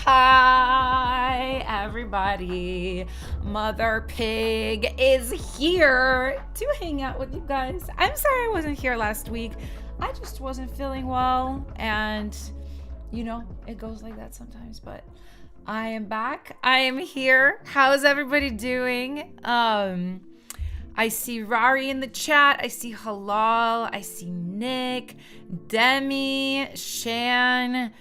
Hi, everybody. Mother Pig is here to hang out with you guys. I'm sorry I wasn't here last week. I just wasn't feeling well, and it goes like that sometimes, but I am back. I am here. How's everybody doing? I see Rari in the chat. I see Halal. I see Nick, Demi, Shan.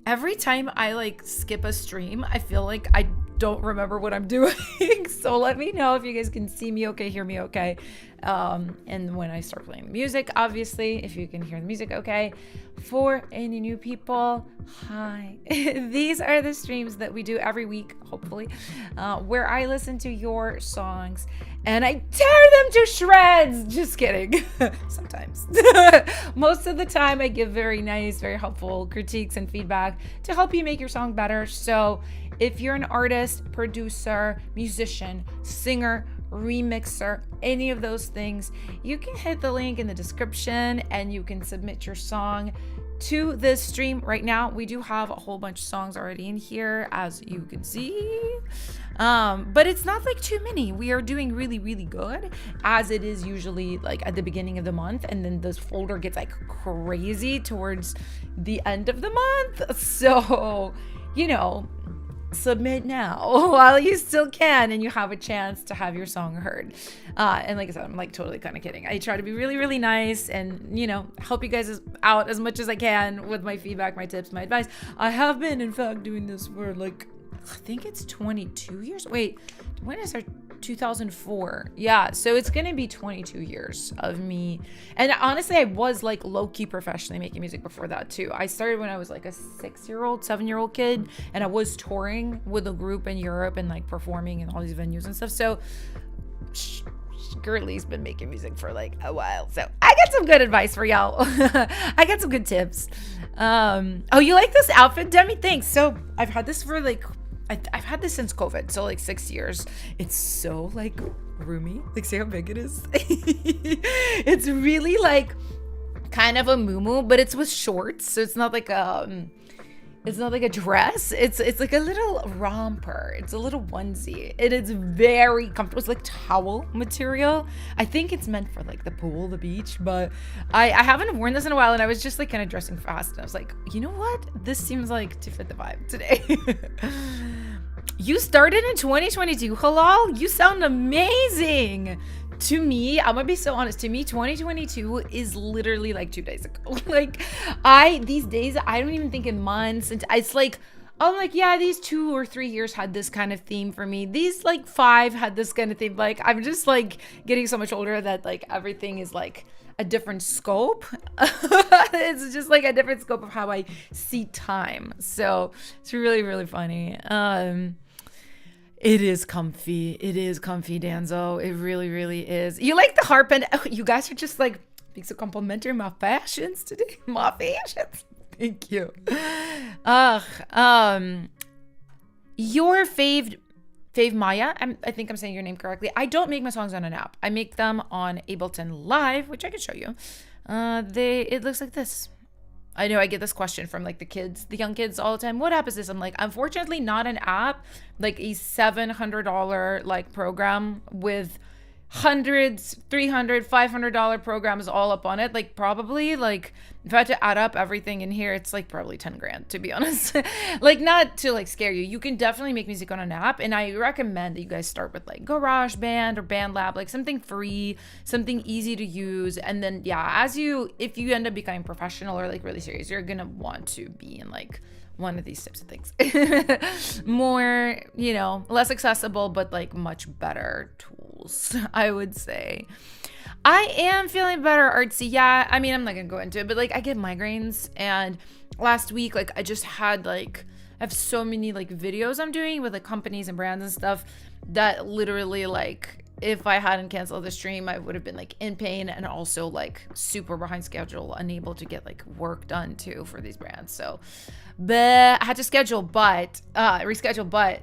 Every time I skip a stream, I feel like I don't remember what I'm doing. So let me know if you guys can see me okay, hear me okay. And when I start playing the music, obviously, if you can hear the music okay. For any new people, hi. These are the streams that we do every week, hopefully, where I listen to your songs and I tear them to shreds. Just kidding. Sometimes. Most of the time, I give very nice, very helpful critiques and feedback to help you make your song better. So if you're an artist, producer, musician, singer, remixer, any of those things, you can hit the link in the description and you can submit your song to this stream. Right now we do have a whole bunch of songs already in here, as you can see, but it's not too many. We are doing really, really good, as it is usually at the beginning of the month, and then this folder gets crazy towards the end of the month. So submit now while you still can and you have a chance to have your song heard. And like I said, I'm totally kind of kidding. I try to be really, really nice and help you guys out as much as I can with my feedback, my tips, my advice. I have been in fact doing this for I think it's 22 years. Wait, when is our 2004? Yeah, so it's gonna be 22 years of me. And honestly, I was low-key professionally making music before that too. I started when I was a 6-year-old, 7-year-old kid, and I was touring with a group in Europe and performing in all these venues and stuff. So Girly's been making music for a while, so I got some good advice for y'all. I got some good tips. Oh, you like this outfit, Demi? Thanks. So I've had this for I've had this since COVID, so 6 years. It's so roomy. See how big it is? It's really kind of a muumuu, but it's with shorts, so it's not it's not a dress. It's a little romper. It's a little onesie. It is very comfortable. It's towel material. I think it's meant for the pool, the beach, but I haven't worn this in a while, and I was just kind of dressing fast, and I was you know what? This seems to fit the vibe today. You started in 2022, Halal? You sound amazing. To me, I'm gonna be so honest, to me 2022 is literally 2 days ago. These days I don't even think in months, and it's yeah, these 2 or 3 years had this kind of theme for me. These 5 had this kind of theme. I'm just getting so much older that everything is a different scope. It's just a different scope of how I see time. So it's really, really funny. It is comfy. It is comfy, Danzo. It really, really is. You like the harp, and you guys are just being so complimentary my fashions today. My fashions. Thank you. Your fave Maya, I think I'm saying your name correctly. I don't make my songs on an app. I make them on Ableton Live, which I can show you. It looks like this. I know I get this question from the young kids all the time. What app is this? I'm unfortunately not an app, a $700 program with hundreds, $300, $500 programs all up on it. Probably if I had to add up everything in here, it's probably 10 grand, to be honest. Not to scare you. You can definitely make music on an app, and I recommend that you guys start with GarageBand or BandLab, something free, something easy to use. And then yeah, if you end up becoming professional or really serious, you're gonna want to be in one of these types of things. More, less accessible, but much better tools, I would say. I am feeling better, Artsy. Yeah, I mean, I'm not gonna go into it, but I get migraines, and last week, I just had I have so many videos I'm doing with companies and brands and stuff that literally if I hadn't canceled the stream, I would have been in pain, and also super behind schedule, unable to get work done too for these brands. So, but I had to reschedule, but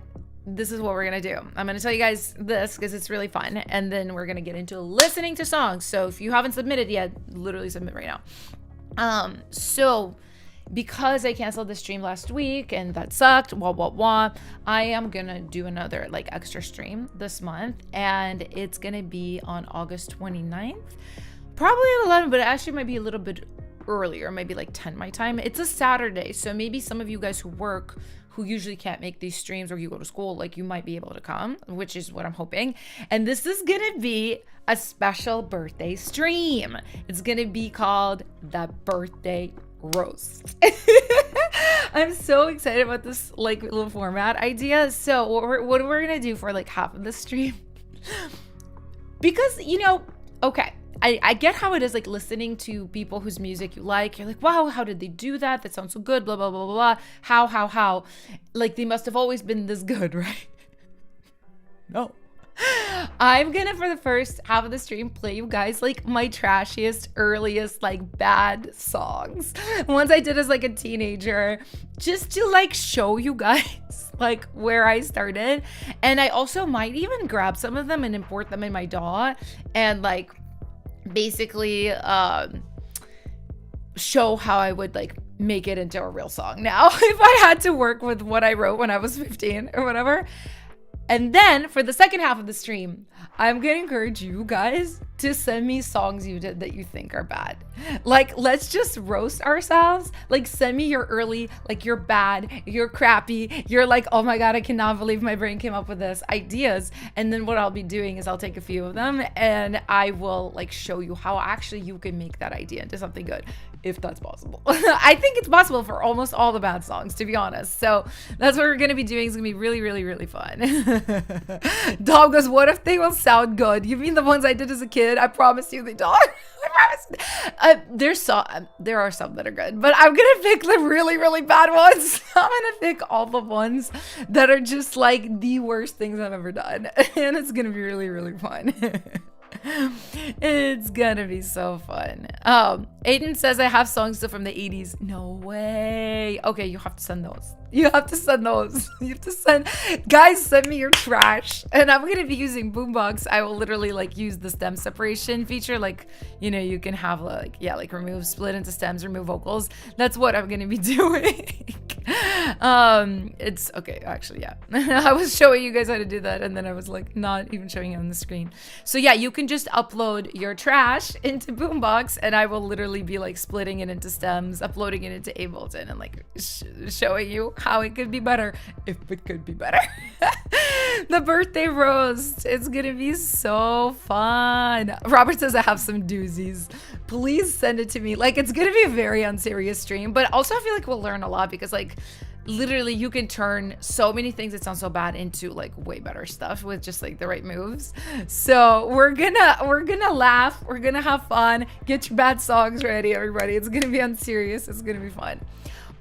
this is what we're gonna do. I'm gonna tell you guys this because it's really fun, and then we're gonna get into listening to songs. So if you haven't submitted yet, literally submit right now. So because I canceled the stream last week and that sucked, I am gonna do another like extra stream this month, and it's gonna be on August 29th, probably at 11, but it actually might be a little bit earlier, maybe like 10 my time. It's a Saturday, so maybe some of you guys who work, who usually can't make these streams, or you go to school, like you might be able to come, which is what I'm hoping. And this is gonna be a special birthday stream. It's gonna be called the Birthday Roast. I'm so excited about this like little format idea. So what we're gonna do for like half of the stream, because okay, I get how it is, like listening to people whose music you like. You're like, wow, how did they do that? That sounds so good, blah, blah, blah, blah, blah. How? Like, they must have always been this good, right? No. I'm gonna, for the first half of the stream, play you guys like my trashiest, earliest, like bad songs. Ones I did as like a teenager, just to like show you guys like where I started. And I also might even grab some of them and import them in my DAW and like basically show how I would like make it into a real song now if I had to work with what I wrote when I was 15 or whatever. And then for the second half of the stream, I'm gonna encourage you guys to send me songs you did that you think are bad. Like, let's just roast ourselves. Like, send me your early, like, you're bad, you're crappy, you're like, oh my God, I cannot believe my brain came up with this ideas. And then what I'll be doing is I'll take a few of them and I will like show you how actually you can make that idea into something good, if that's possible. I think it's possible for almost all the bad songs, to be honest. So that's what we're gonna be doing. It's gonna be really, really, really fun. Dom goes, what if they will sound good? You mean the ones I did as a kid? I promise you they don't. I promise. There are some that are good, but I'm gonna pick the really, really bad ones. I'm gonna pick all the ones that are just like the worst things I've ever done. And it's gonna be really, really fun. It's gonna be so fun. Aiden says I have songs from the 80s. No way. Okay, you have to send those. You have to send those. You have to send, guys, send me your trash. And I'm gonna be using Boombox. I will literally like use the stem separation feature. Like, you can have like, yeah, like remove, split into stems, remove vocals. That's what I'm gonna be doing. It's okay, actually, yeah. I was showing you guys how to do that, and then I was like not even showing it on the screen. So yeah, you can just upload your trash into Boombox, and I will literally be like splitting it into stems, uploading it into Ableton, and like showing you how it could be better, if it could be better. The birthday roast, it's gonna be so fun. Robert says I have some doozies. Please send it to me. Like, it's gonna be a very unserious stream, but also I feel like we'll learn a lot, because like literally you can turn so many things that sound so bad into like way better stuff with just like the right moves. So we're gonna laugh, we're gonna have fun. Get your bad songs ready, everybody. It's gonna be unserious, it's gonna be fun.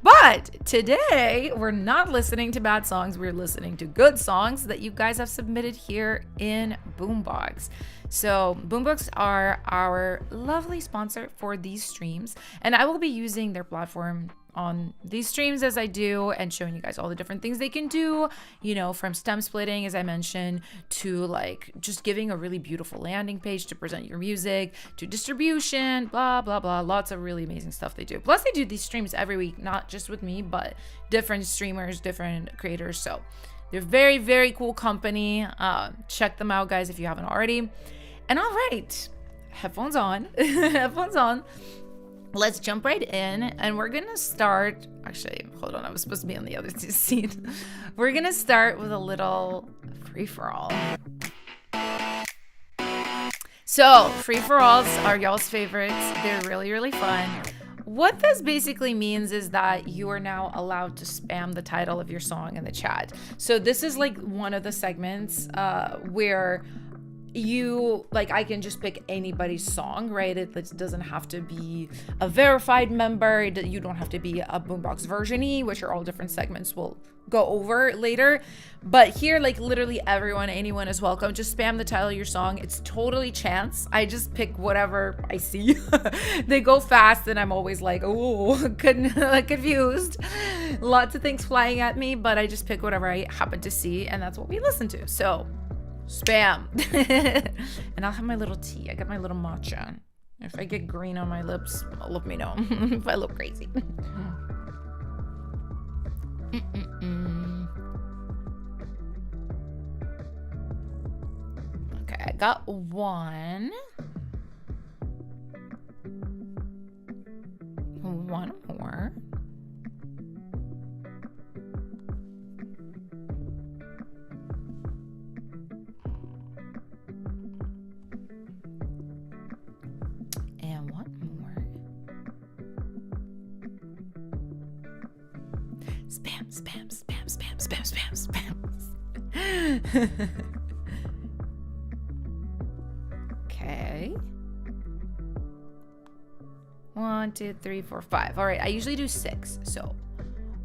But today, we're not listening to bad songs. We're listening to good songs that you guys have submitted here in Boombox. So Boombox are our lovely sponsor for these streams, and I will be using their platform on these streams as I do, and showing you guys all the different things they can do, from stem splitting, as I mentioned, to like just giving a really beautiful landing page to present your music, to distribution, blah, blah, blah. Lots of really amazing stuff they do. Plus they do these streams every week, not just with me, but different streamers, different creators. So they're very, very cool company. Check them out, guys, if you haven't already. And all right, headphones on, headphones on. Let's jump right in, and we're gonna start, actually, hold on, I was supposed to be on the other seat. We're gonna start with a little free-for-all. So, free-for-alls are y'all's favorites. They're really, really fun. What this basically means is that you are now allowed to spam the title of your song in the chat. So this is like one of the segments where I can just pick anybody's song, right? It doesn't have to be a verified member. You don't have to be a Boombox version-y, which are all different segments we'll go over later. But here, like literally anyone is welcome. Just spam the title of your song. It's totally chance. I just pick whatever I see. They go fast and I'm always like, oh, confused. Lots of things flying at me, but I just pick whatever I happen to see, and that's what we listen to. So spam. And I'll have my little tea. I got my little matcha. If I get green on my lips, let me know if I look crazy. Okay, I got one. One more. And one more. Spam, spam, spam, spam, spam, spam, spam. Okay. 1, 2, 3, 4, 5. All right, I usually do 6. So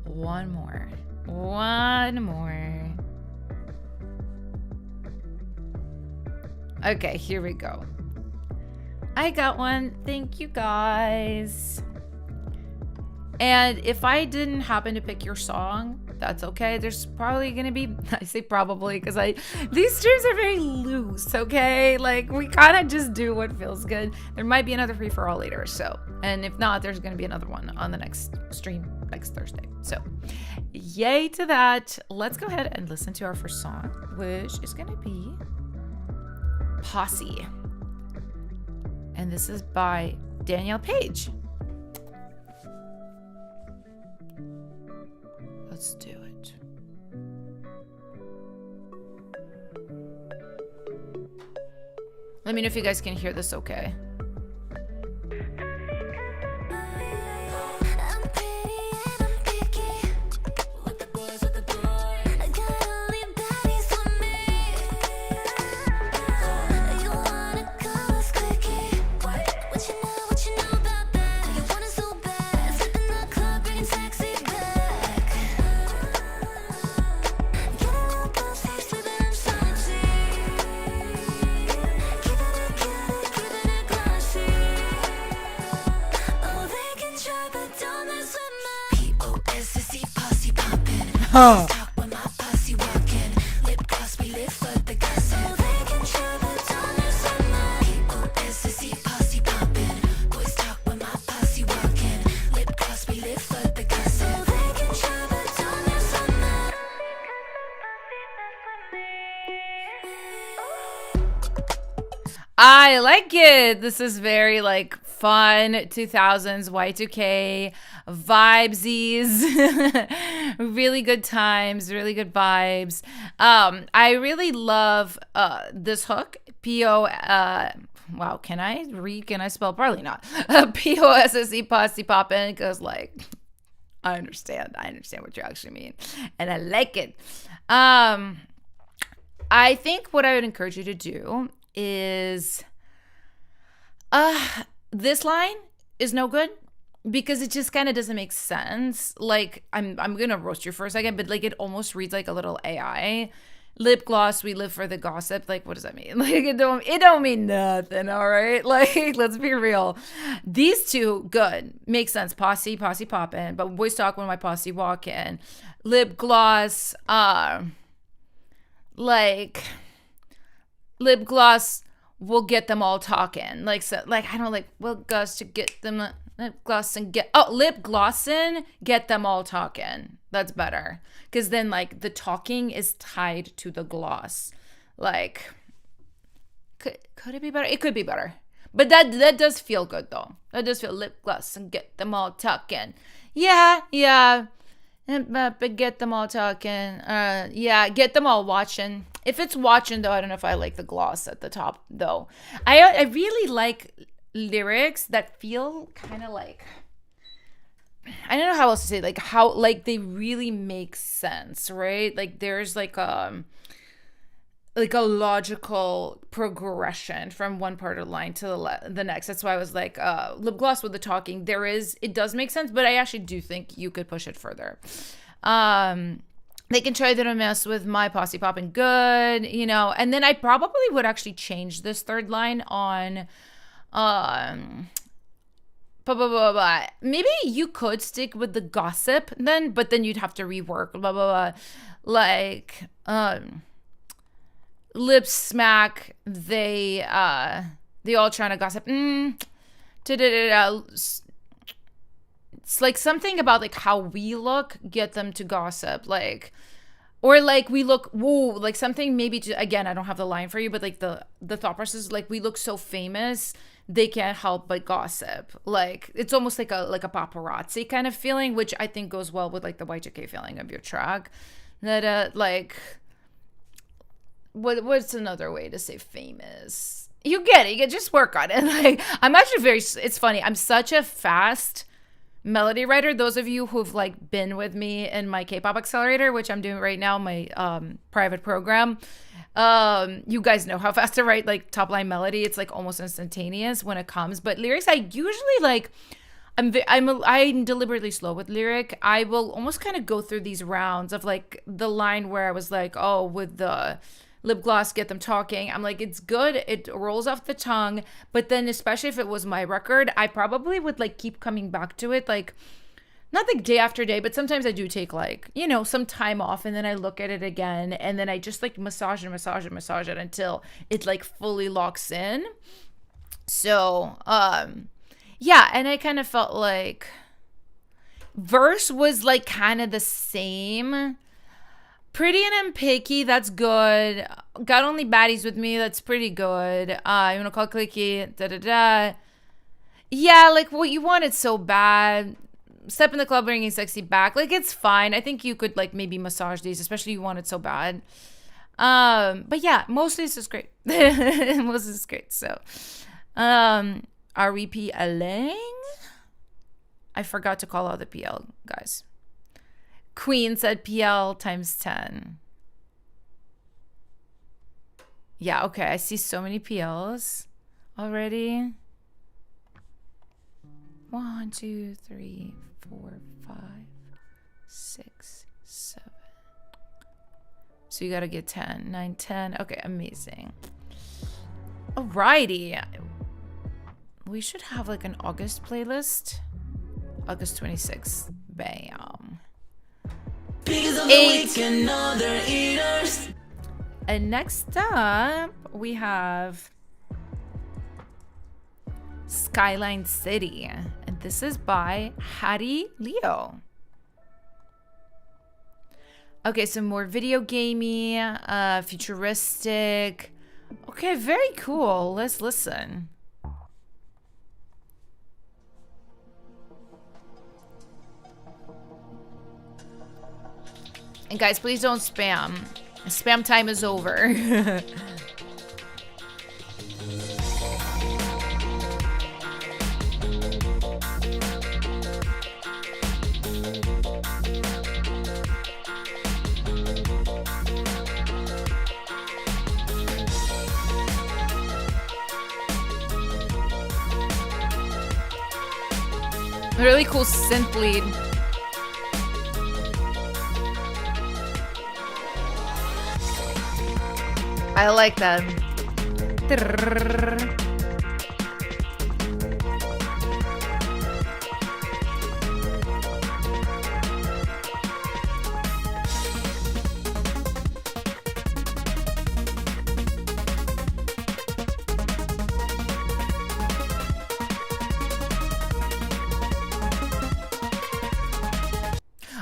one more. One more. Okay, here we go. I got one. Thank you guys. And if I didn't happen to pick your song, that's okay. There's probably gonna be, I say probably because these streams are very loose, okay? Like, we kind of just do what feels good. There might be another free for all later, so, and if not, there's gonna be another one on the next stream next Thursday. So, yay to that. Let's go ahead and listen to our first song, which is gonna be Posse. And this is by Danielle Page. Let's do it. Let me know if you guys can hear this okay. Huh. I like it. This is very like fun 2000s Y2K vibesies. Really good times, really good vibes. I really love this hook. Wow, can I read? Can I spell? Probably not. Posse posse poppin', because like I understand what you actually mean, and I like it. I think what I would encourage you to do is this line is no good because it just kind of doesn't make sense. Like I'm gonna roast you for a second, but like it almost reads like a little AI. Lip gloss, we live for the gossip. Like, what does that mean? Like it don't mean nothing, all right? Like, let's be real. These two, good. Makes sense. Posse poppin', but boys talk when my posse walk in. Lip gloss, like lip gloss will get them all talking. Like, so, like I don't like lip gloss to get them lip gloss and lip glossin', get them all talking. That's better, because then like the talking is tied to the gloss. Like, could it be better? It could be better, but that does feel good though. That does feel lip gloss and get them all talking. Yeah. But get them all talking. Yeah, get them all watching. If it's watching, though, I don't know if I like the gloss at the top, though. I really like lyrics that feel kind of like, I don't know how else to say, like how like they really make sense, right? Like there's like a logical progression from one part of the line to the next. That's why I was like, lip gloss with the talking. It does make sense, but I actually do think you could push it further. They can try to mess with my posse poppin' good, you know, and then I probably would actually change this third line on, maybe you could stick with the gossip then, but then you'd have to rework, blah, blah, blah, like, lip smack, they all trying to gossip, It's like something about like how we look get them to gossip, like, or like we look, whoa, like something maybe to, again, I don't have the line for you, but like the thought process is like we look so famous they can't help but gossip. Like it's almost like a paparazzi kind of feeling, which I think goes well with like the Y2K feeling of your track. That like what's another way to say famous? You get it. You can just work on it. Like I'm actually it's funny. I'm such a fast melody writer. Those of you who've like been with me in my K-pop accelerator, which I'm doing right now, my private program, you guys know how fast I write like top line melody. It's like almost instantaneous when it comes, but lyrics I usually like I'm deliberately slow with lyric. I will almost kind of go through these rounds of like the line where I was like, oh, with the lip gloss, get them talking. I'm like, it's good. It rolls off the tongue. But then especially if it was my record, I probably would like keep coming back to it. Like not like day after day, but sometimes I do take like, you know, some time off and then I look at it again and then I just like massage it until it like fully locks in. So, yeah. And I kind of felt like verse was like kind of the same. Pretty and I'm picky, that's good. Got only baddies with me, that's pretty good. You wanna call clicky, da-da-da. Yeah, like what you wanted so bad. Step in the club bringing sexy back. Like it's fine. I think you could like maybe massage these, especially you want it so bad. But yeah, mostly this is great. Mostly this is great. So are we PLing? I forgot to call out the PL, guys. Queen said PL times 10. Yeah, okay. I see so many PLs already. 1, 2, 3, 4, 5, 6, 7. So you got to get 10. 9, 10. Okay, amazing. Alrighty. We should have like an August playlist. August 26th. Bam. 8. And next up, we have Skyline City. And this is by Hattie Leo. Okay, some more video gamey, futuristic. Okay, very cool. Let's listen. And guys, please don't spam. Spam time is over. Really cool synth lead. I like that.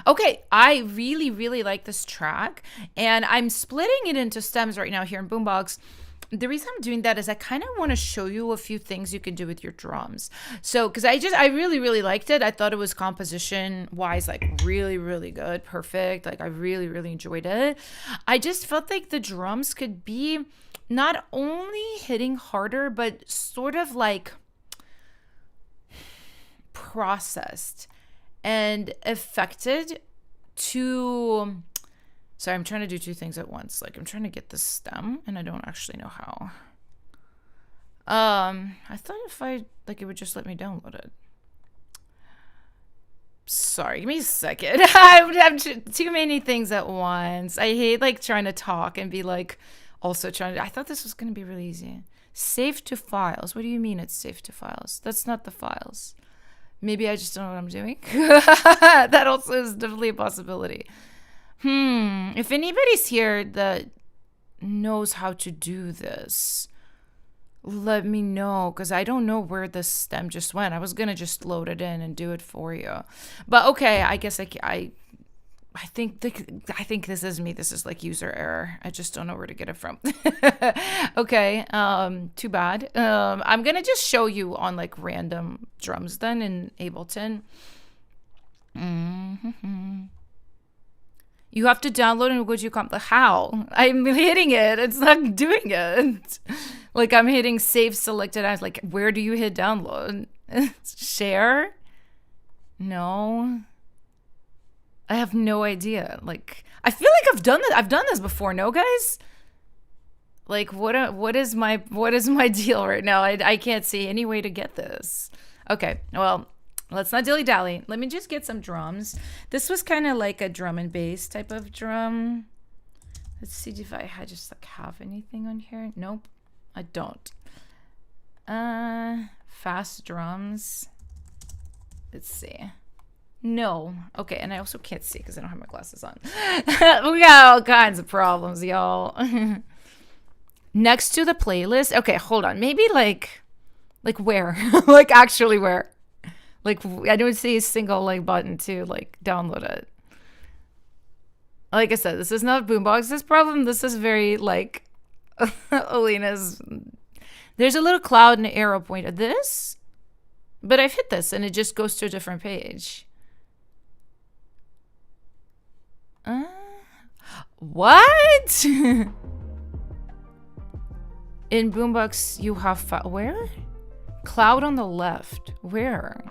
Okay, I really, really like this track, and I'm splitting it into stems right now here in Boombox. The reason I'm doing that is I kind of want to show you a few things you can do with your drums. So, because I really, really liked it. I thought it was composition-wise, like, really, really good, perfect. Like, I really, really enjoyed it. I just felt like the drums could be not only hitting harder, but sort of, like, processed and affected to... Sorry, I'm trying to do two things at once. Like, I'm trying to get the stem, and I don't actually know how. I thought if I... Like, it would just let me download it. Sorry, give me a second. I would have too many things at once. I hate, like, trying to talk and be, like, also trying to... I thought this was going to be really easy. Save to files. What do you mean it's saved to files? That's not the files. Maybe I just don't know what I'm doing. That also is definitely a possibility. If anybody's here that knows how to do this, let me know, because I don't know where this stem just went. I was gonna just load it in and do it for you, but okay, I guess I think this is me. This is like user error. I just don't know where to get it from. Okay, too bad. I'm gonna just show you on like random drums then in Ableton. You have to download and go to how? I'm hitting it. It's not doing it. Like I'm hitting save selected as. Like, where do you hit download? Share? No. I have no idea. Like, I feel like I've done this before. No, guys. Like, what is my deal right now? I can't see any way to get this. Okay, well, let's not dilly dally. Let me just get some drums. This was kind of like a drum and bass type of drum. Let's see if I just like have anything on here. Nope, I don't. Fast drums. Let's see. No. Okay, and I also can't see because I don't have my glasses on. We got all kinds of problems, y'all. Next to the playlist. Okay, hold on. Maybe like where? Like actually where? Like I don't see a single like button to like download it. Like I said, this is not Boombox's problem. This is very like Alina's. There's a little cloud and an arrow pointer. This? But I've hit this and it just goes to a different page. What? In Boombox, you have where? Cloud on the left. Where?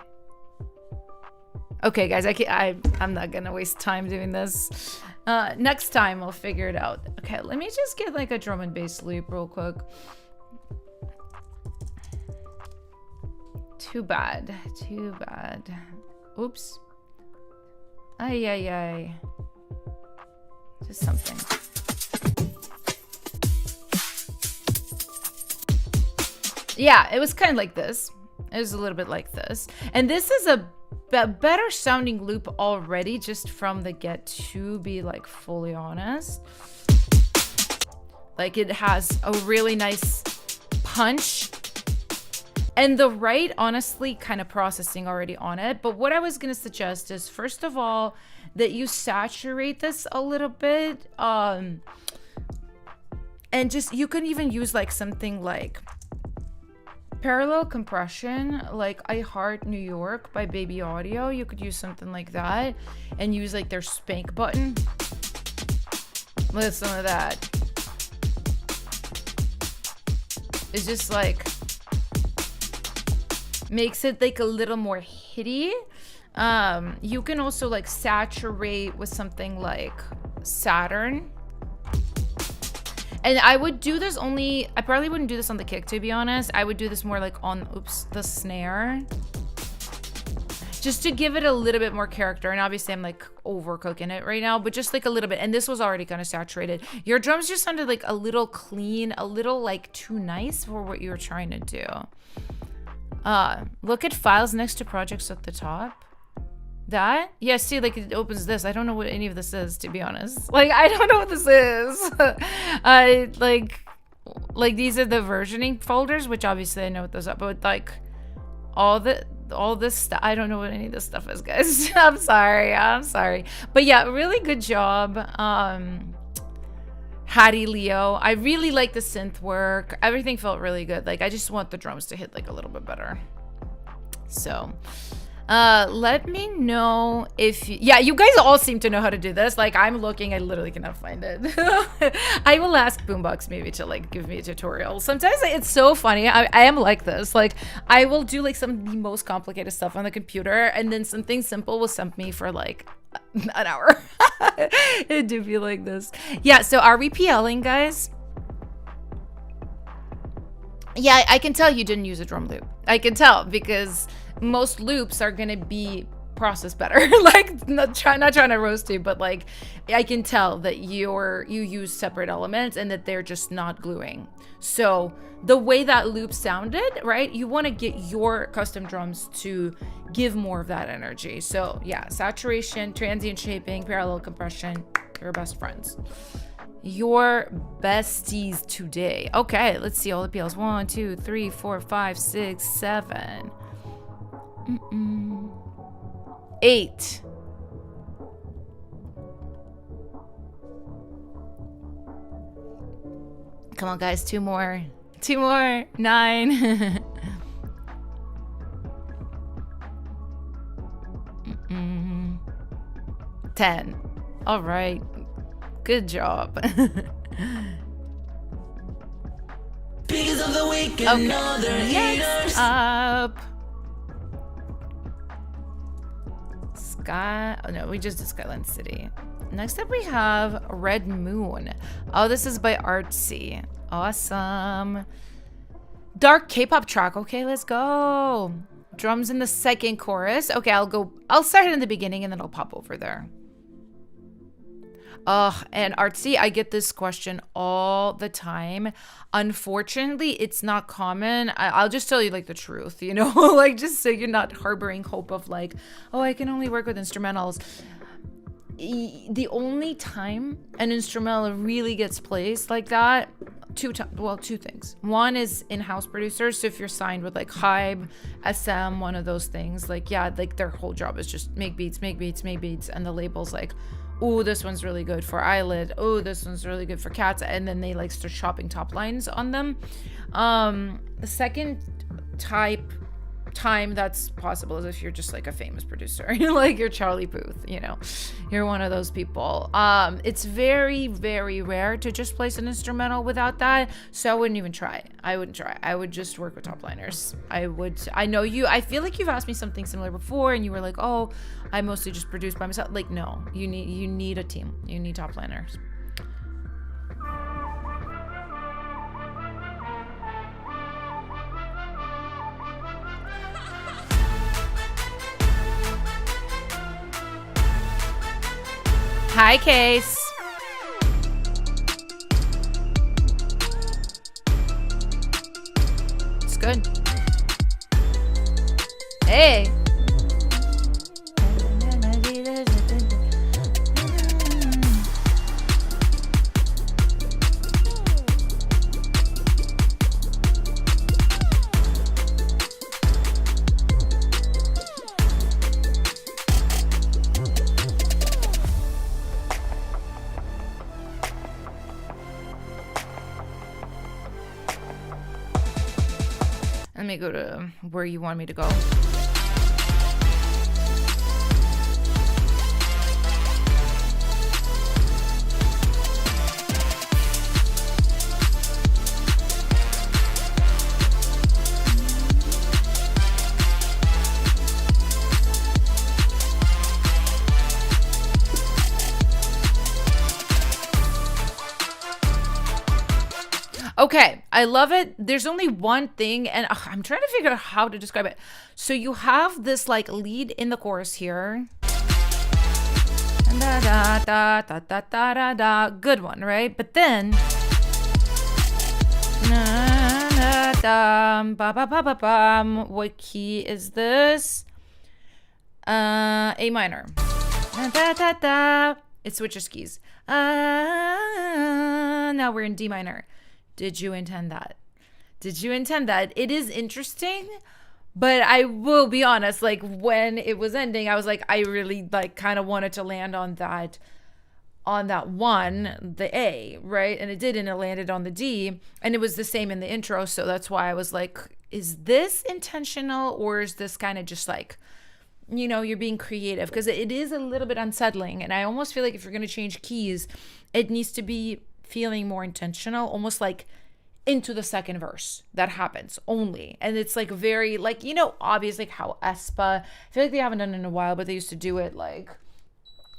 Okay, guys, I'm not gonna waste time doing this. Next time I'll figure it out. Okay, let me just get like a drum and bass loop real quick. Too bad. Too bad. Oops. Ay. Just something. Yeah, it was kind of like this. It was a little bit like this. And this is a better sounding loop already, just from the get, to be like fully honest. Like it has a really nice punch. And the right, honestly, kind of processing already on it. But what I was going to suggest is, first of all, that you saturate this a little bit. And just, you can even use like something like parallel compression, like I Heart New York by Baby Audio. You could use something like that and use like their spank button. Listen to that. It's just like, makes it like a little more hitty. You can also like saturate with something like Saturn. And I would do this only, I probably wouldn't do this on the kick, to be honest. I would do this more like on, the snare. Just to give it a little bit more character. And obviously I'm like overcooking it right now, but just like a little bit. And this was already kind of saturated. Your drums just sounded like a little clean, a little like too nice for what you were trying to do. Look at files next to projects at the top. That? Yeah, see, like it opens this. I don't know what any of this is, to be honest. Like, I don't know what this is. I like these are the versioning folders, which obviously I know what those are, but like all this stuff, I don't know what any of this stuff is, guys. I'm sorry. But yeah, really good job. Hattie Leo. I really like the synth work. Everything felt really good. Like, I just want the drums to hit like a little bit better. So let me know if yeah, you guys all seem to know how to do this. Like, I'm looking, I literally cannot find it. I will ask Boombox maybe to like give me a tutorial. Sometimes it's so funny. I am like this. Like, I will do like some of the most complicated stuff on the computer, and then something simple will stump me for like an hour. It do be like this. Yeah, so are we PLing, guys? Yeah, I can tell you didn't use a drum loop. I can tell, because most loops are gonna be processed better. Like, not trying to roast you, but like, I can tell that you use separate elements and that they're just not gluing. So the way that loop sounded, right, you want to get your custom drums to give more of that energy. So yeah, saturation, transient shaping, parallel compression, they're best friends. your besties today. Okay, let's see all the PLs. 1, 2, 3, 4, 5, 6, 7. 8. Come on, guys. 2 more. 2 more. 9. 10. All right. Good job. Biggest of the week, another haters. Up. Sky. Oh no, we just did Skyline City. Next up, we have Red Moon. Oh, this is by Artsy. Awesome. Dark K-pop track. Okay, let's go. Drums in the second chorus. Okay, I'll start it in the beginning and then I'll pop over there. And Artsy, I get this question all the time. Unfortunately, it's not common. I'll just tell you like the truth, you know, like just so you're not harboring hope of like, oh, I can only work with instrumentals. The only time an instrumental really gets placed like that, two things. One is in-house producers. So if you're signed with like Hybe, SM, one of those things, like, yeah, like their whole job is just make beats. And the label's like, oh, this one's really good for Eyelid. Oh, this one's really good for Cats. And then they like start chopping top lines on them. The second time that's possible is if you're just like a famous producer. Like you're Charlie Puth, you know. You're one of those people. It's very, very rare to just place an instrumental without that. So I wouldn't even try. I would just work with top liners. I feel like you've asked me something similar before and you were like, oh, I mostly just produce by myself. Like, no, you need a team. You need top liners. Hi, Case. It's good. Hey. Let me go to where you want me to go. Okay, I love it. There's only one thing, and I'm trying to figure out how to describe it. So you have this like lead in the chorus here. Da, da, da, da, da, da, da, da. Good one, right? But then da, da, ba, ba, ba, ba, ba. What key is this? A minor. Da, da, da. It switches keys. Now we're in D minor. Did you intend that? Did you intend that? It is interesting, but I will be honest, like when it was ending, I was like, I really like kind of wanted to land on that one, the A, right? And it didn't, it landed on the D, and it was the same in the intro. So that's why I was like, is this intentional or is this kind of just like, you know, you're being creative? Because it is a little bit unsettling. And I almost feel like if you're going to change keys, it needs to be feeling more intentional, almost like into the second verse that happens only. And it's like very like, you know, obvious, like how aespa, I feel like they haven't done it in a while, but they used to do it like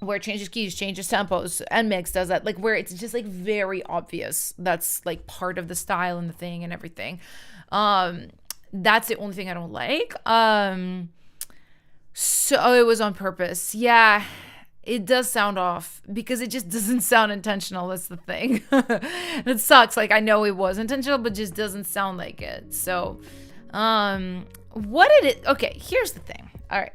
where it changes keys, changes tempos, and Mix does that, like where it's just like very obvious. That's like part of the style and the thing and everything. That's the only thing I don't like. So it was on purpose. Yeah. It does sound off because it just doesn't sound intentional. That's the thing. It sucks. Like I know it was intentional, but just doesn't sound like it. So, what did it? Okay, here's the thing. All right.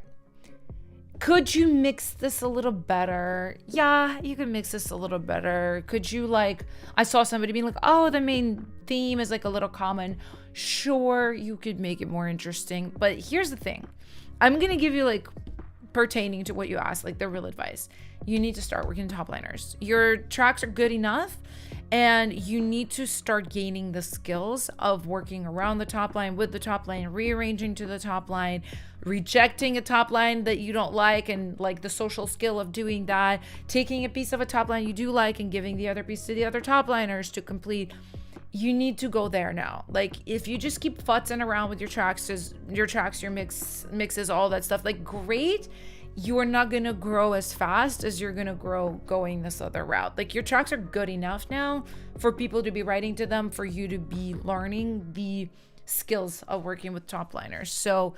Could you mix this a little better? Yeah, you could mix this a little better. Could you like, I saw somebody being like, oh, the main theme is like a little common. Sure, you could make it more interesting. But here's the thing. I'm going to give you like pertaining to what you asked, like the real advice. You need to start working top liners. Your tracks are good enough, and you need to start gaining the skills of working around the top line, with the top line, rearranging to the top line, rejecting a top line that you don't like, and like the social skill of doing that, taking a piece of a top line you do like and giving the other piece to the other top liners to complete. You need to go there now. Like if you just keep futzing around with your tracks, your mixes, all that stuff, like great, you are not gonna grow as fast as you're gonna grow going this other route. Like your tracks are good enough now for people to be writing to them, for you to be learning the skills of working with top liners. So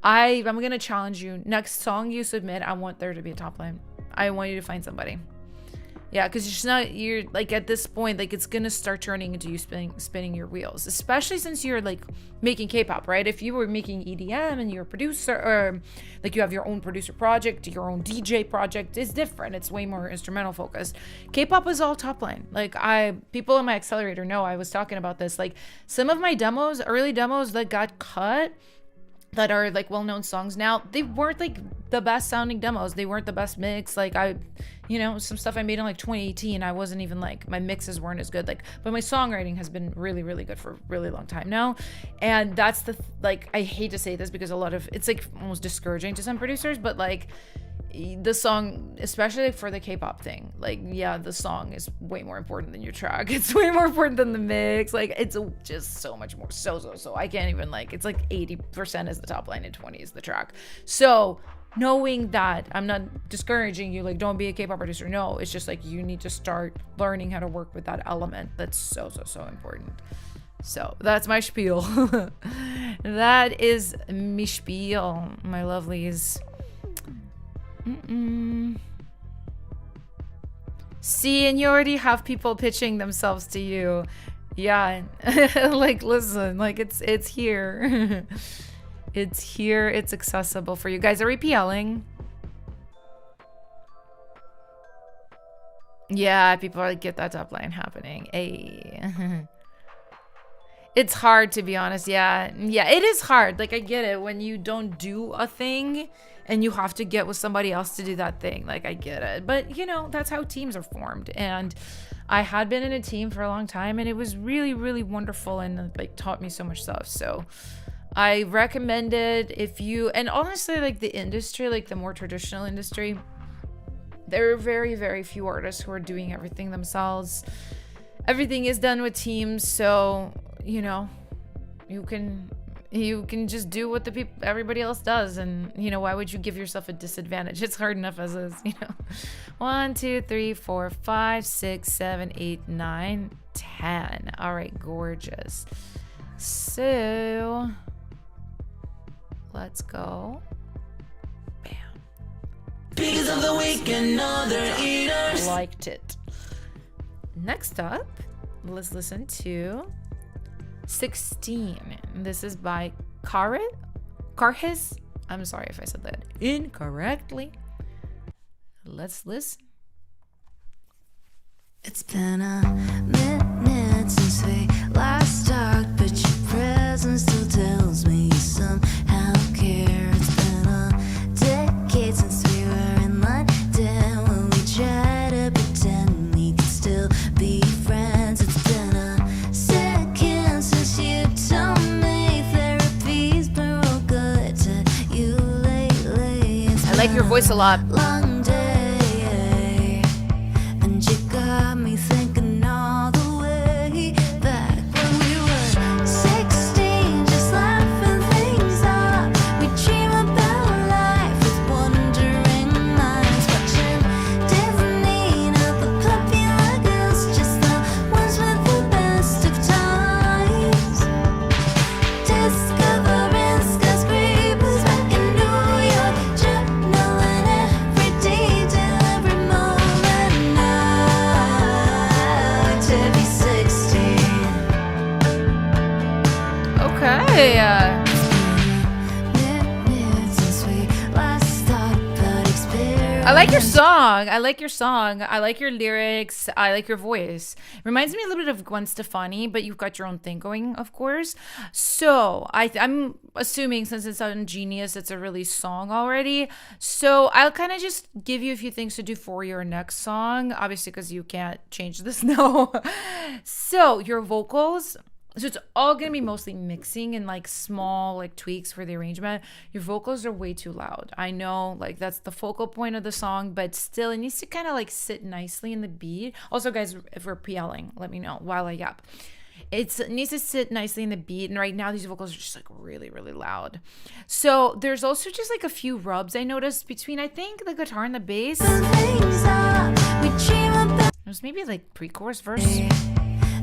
I'm gonna challenge you. Next song you submit, I want there to be a top line. I want you to find somebody. Yeah, because you're like at this point, like it's gonna start turning into you spinning your wheels, especially since you're like making K-pop, right? If you were making EDM and you're a producer, or like you have your own producer project, your own DJ project, it's different. It's way more instrumental focused. K-pop is all top line. Like people in my accelerator know I was talking about this. Like some of my demos, early demos that got cut, that are like well-known songs now, they weren't like the best sounding demos. They weren't the best mix. Like some stuff I made in like 2018, I wasn't even like, my mixes weren't as good. Like, but my songwriting has been really, really good for a really long time now. And that's like, I hate to say this because it's like almost discouraging to some producers, but like the song, especially for the K-pop thing, like, yeah, the song is way more important than your track. It's way more important than the mix. Like, it's just so much more. So I can't even like, it's like 80% is the top line and 20 is the track. So knowing that, I'm not discouraging you, like, don't be a K-pop producer. No, it's just like, you need to start learning how to work with that element. That's so important. So that's my spiel. That is my spiel, my lovelies. See, and you already have people pitching themselves to you. Yeah. Like, listen, like it's here. It's here. It's accessible for you guys. Are we PLing? Yeah, people are like, get that top line happening. Hey. It's hard, to be honest. Yeah, it is hard. Like, I get it when you don't do a thing and you have to get with somebody else to do that thing. Like, I get it. But, that's how teams are formed. And I had been in a team for a long time, and it was really, really wonderful and, like, taught me so much stuff. So I recommend it if you, and honestly, like, the industry, like, the more traditional industry, there are very, very few artists who are doing everything themselves. Everything is done with teams, so you can just do what everybody else does, and why would you give yourself a disadvantage? It's hard enough as is. 1 2 3 4 5 6 7 8 9 10. All right, gorgeous. So let's go. Bam. Pieces of the week and other eaters. Liked it. Next up, let's listen to 16. This is by Karhis. I'm sorry if I said that incorrectly. Let's listen. It's been a minute since we last talked, but your presence still tells me you somehow care. It's been a decade since we were in London, when we tried to pretend we could still be friends. It's been a second since you told me therapy's been real good to you lately. I like your voice a lot. Long day, and you got me thinking all the way back when we were 16, just laughing things off. We dream about life with wandering minds, watching Disney, not the popular girls, just the ones with the best of times. Discovering skyscrapers back in New York, journaling every detail, every moment. Now to be 16. Okay. Minutes since we last thought about I like your song. I like your song. I like your lyrics. I like your voice. Reminds me a little bit of Gwen Stefani, but you've got your own thing going, of course. So I'm assuming since it's on Genius, it's a released song already. So I'll kind of just give you a few things to do for your next song, obviously because you can't change this now. So your vocals. So it's all going to be mostly mixing and like small like tweaks for the arrangement. Your vocals are way too loud. I know like that's the focal point of the song, but still it needs to kind of like sit nicely in the beat. Also guys, if we're PLing, let me know while I yap. It needs to sit nicely in the beat. And right now these vocals are just like really, really loud. So there's also just like a few rubs I noticed between I think the guitar and the bass. There's maybe like pre-chorus verse.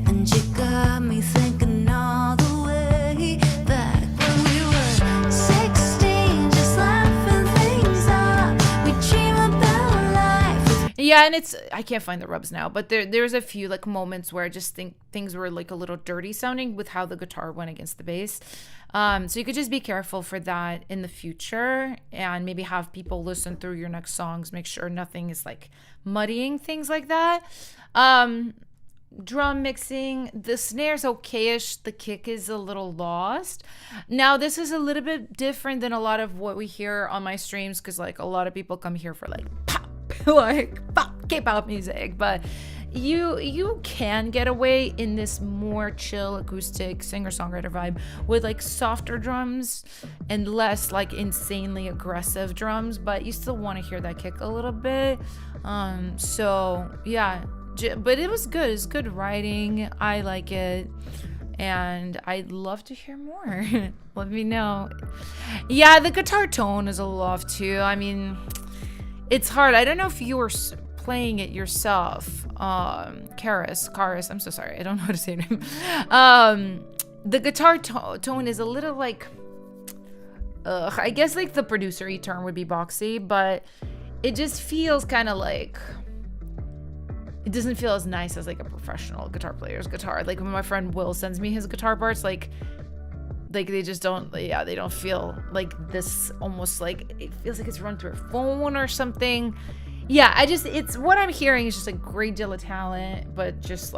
And you got me thinking all the way back when we were 16, just laughing things up. We dream about life. Yeah, and I can't find the rubs now, but there's a few like moments where I just think things were like a little dirty sounding with how the guitar went against the bass. So you could just be careful for that in the future and maybe have people listen through your next songs, make sure nothing is like muddying things like that. Drum mixing, the snare's okay-ish, the kick is a little lost. Now this is a little bit different than a lot of what we hear on my streams because like a lot of people come here for like pop like pop K-pop music, but you can get away in this more chill acoustic singer-songwriter vibe with like softer drums and less like insanely aggressive drums, but you still want to hear that kick a little bit. So yeah, but it was good. It's good writing. I like it. And I'd love to hear more. Let me know. Yeah, the guitar tone is a little off too. I mean, it's hard. I don't know if you were playing it yourself. Karis, I'm so sorry. I don't know how to say your name. The guitar tone is a little like, I guess like the producer-y term would be boxy, but it just feels kind of like, it doesn't feel as nice as like a professional guitar player's guitar. Like when my friend Will sends me his guitar parts, like they just don't, yeah, they don't feel like this, almost like it feels like it's run through a phone or something. Yeah, it's what I'm hearing is just a great deal of talent, but just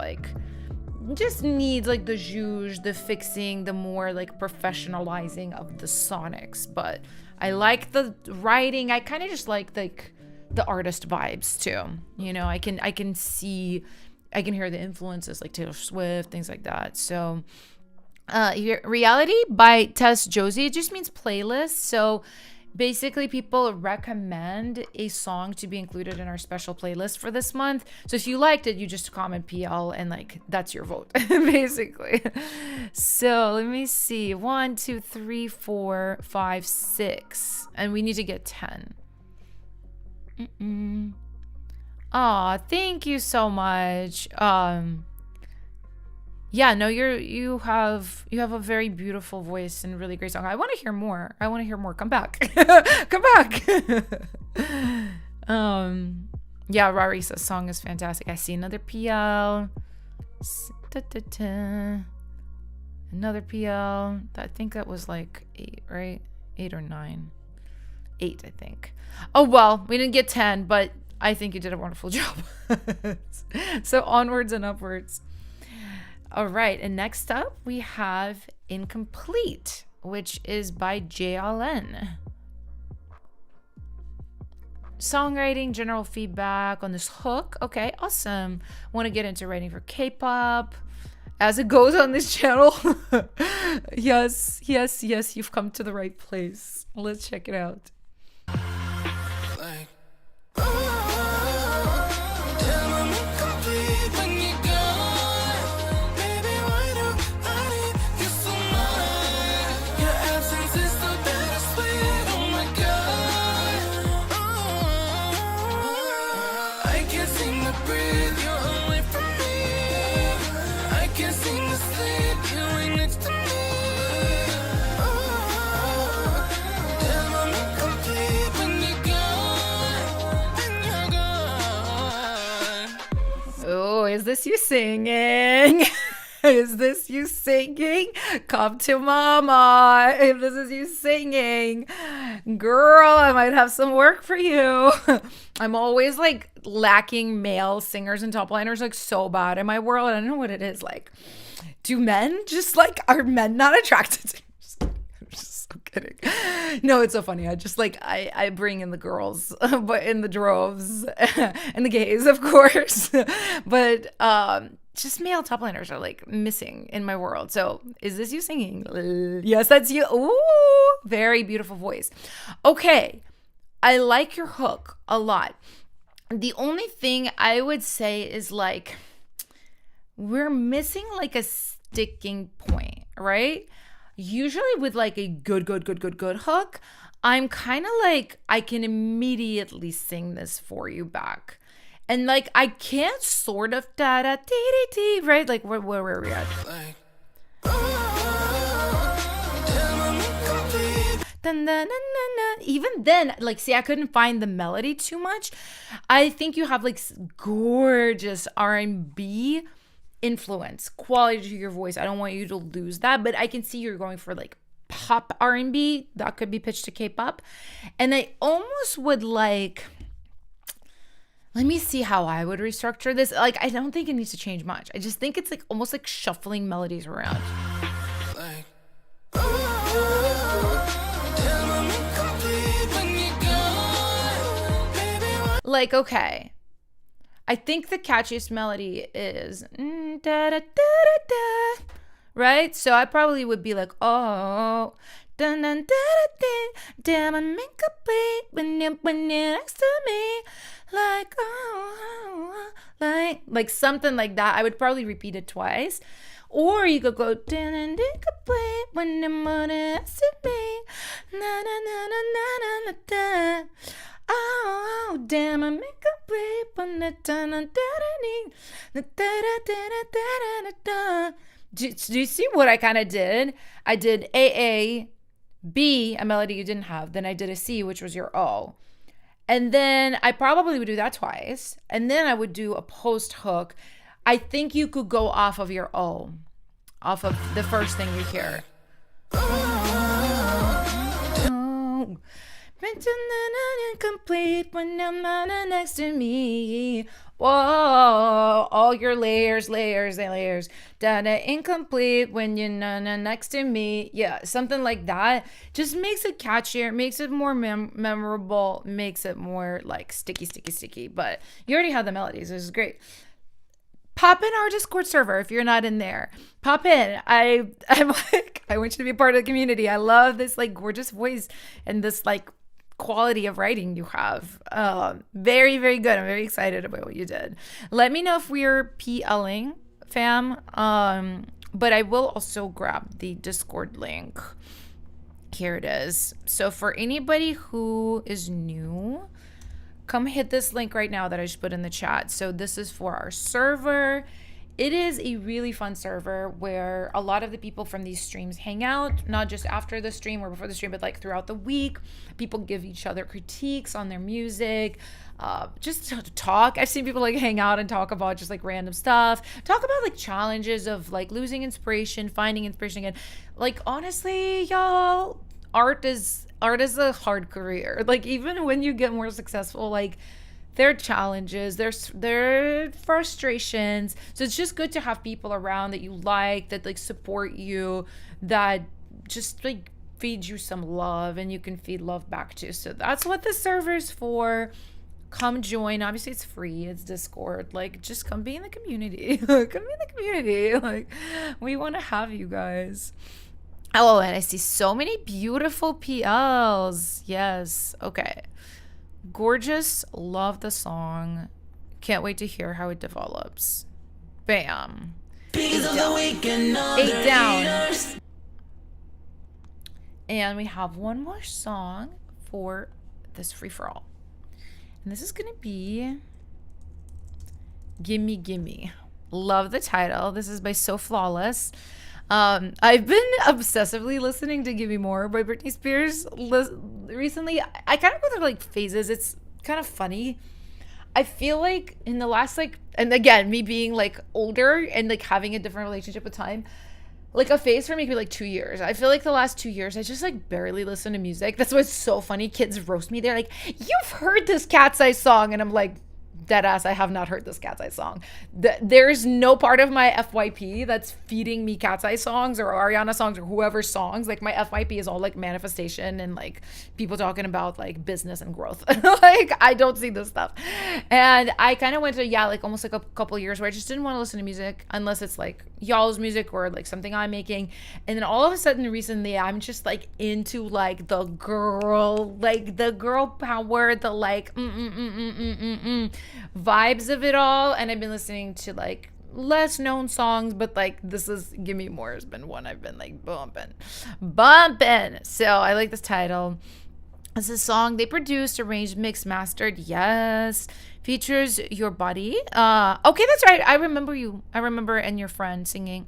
needs like the zhuzh, the fixing, the more like professionalizing of the sonics. But I like the writing. I kind of just like the artist vibes too. You know, I can hear the influences like Taylor Swift, things like that. So Reality by Tess Josie, it just means playlist. So basically people recommend a song to be included in our special playlist for this month. So if you liked it, you just comment PL and like that's your vote basically. So let me see, 1 2 3 4 5 6, and we need to get 10. Aw, thank you so much. Yeah, no, you have a very beautiful voice and really great song. I want to hear more. Come back. Come back. Yeah, Rarisa's song is fantastic. I see another PL. Another PL. I think that was like 8, right? 8 or 9. 8, I think. Oh well, we didn't get 10, but I think you did a wonderful job. So onwards and upwards. All right, and next up we have Incomplete, which is by JLN. Songwriting, general feedback on this hook. Okay, awesome. Want to get into writing for K-pop as it goes on this channel. Yes, you've come to the right place. Let's check it out. Is this you singing? Is this you singing? Come to mama. If this is you singing, girl, I might have some work for you. I'm always like lacking male singers and top liners like so bad in my world. I don't know what it is. Like, do men just like, are men not attracted to I'm just so kidding. No, it's so funny. I just like I bring in the girls, but in the droves and the gays, of course. But just male top liners are like missing in my world. So is this you singing? Yes, that's you. Ooh, very beautiful voice. Okay, I like your hook a lot. The only thing I would say is like we're missing like a sticking point, right? Usually with like a good hook, I'm kind of like, I can immediately sing this for you back. And like, I can't sort of da-da-dee-dee-dee, right? Like, where are we at? Even then, like, see, I couldn't find the melody too much. I think you have like gorgeous R&B influence, quality to your voice. I don't want you to lose that, but I can see you're going for like pop R&B that could be pitched to K-pop. And I almost would like, let me see how I would restructure this. Like, I don't think it needs to change much. I just think it's like almost like shuffling melodies around. Like, okay, I think the catchiest melody is da, da, da, da, da, right? So I probably would be like, oh, dun, dun, da, da, da, damn, I'm incomplete when you're next to me, like, oh, like something like that. I would probably repeat it twice. Or you could go dun, dun, incomplete when you're next to me, na na na na na na na. Oh, damn, I'm incomplete. Do you see what I kind of did? I did A, B, a melody you didn't have. Then I did a C, which was your O. And then I probably would do that twice. And then I would do a post hook. I think you could go off of your O, off of the first thing you hear. Incomplete when you're not next to me. Whoa, all your layers. Data incomplete when you're not next to me. Yeah, something like that. Just makes it catchier, makes it more memorable, makes it more like sticky. But you already have the melodies. This is great. Pop in our Discord server if you're not in there. Pop in. I'm like, I want you to be a part of the community. I love this like gorgeous voice and this like quality of writing you have. Very, very good. I'm very excited about what you did. Let me know if we're PLing, fam. But I will also grab the Discord link. Here it is. So for anybody who is new, come hit this link right now that I just put in the chat. So this is for our server. It is a really fun server where a lot of the people from these streams hang out, not just after the stream or before the stream, but like throughout the week. People give each other critiques on their music, just to talk. I've seen people like hang out and talk about just like random stuff, talk about like challenges of like losing inspiration, finding inspiration again. Like, honestly, y'all, art is a hard career. Like, even when you get more successful, like, there are challenges, there are frustrations. So it's just good to have people around that you like, that like support you, that just like feed you some love and you can feed love back to. So that's what the server's for. Come join. Obviously it's free. It's Discord. Like, just come be in the community. Come be in the community. Like, we want to have you guys. Oh, and I see so many beautiful PLs. Yes. Okay. Gorgeous. Love the song. Can't wait to hear how it develops. Bam. Eight down. And we have one more song for this free-for-all. And this is going to be Gimme Gimme. Love the title. This is by So Flawless. I've been obsessively listening to Give Me More by Britney Spears recently. I kind of go through like phases. It's kind of funny. I feel like in the last like, and again, me being like older and like having a different relationship with time, like a phase for me could be like 2 years. I feel like the last 2 years, I just like barely listen to music. That's what's so funny. Kids roast me. They're like, you've heard this Cat's Eye song. And I'm like, dead ass, I have not heard this Cat's Eye song. There's no part of my FYP that's feeding me Cat's Eye songs or Ariana songs or whoever's songs. Like my FYP is all like manifestation and like people talking about like business and growth. Like I don't see this stuff. And I kind of went to, like almost like a couple years where I just didn't want to listen to music unless it's like y'all's music or like something I'm making. And then all of a sudden recently I'm just like into like the girl power, the like vibes of it all. And I've been listening to like less known songs, but like this is Give Me More has been one I've been like bumping. So I like this title. It's a song they produced, arranged, mixed, mastered. Yes. Features Your Body. Okay, that's right. I remember and your friend singing.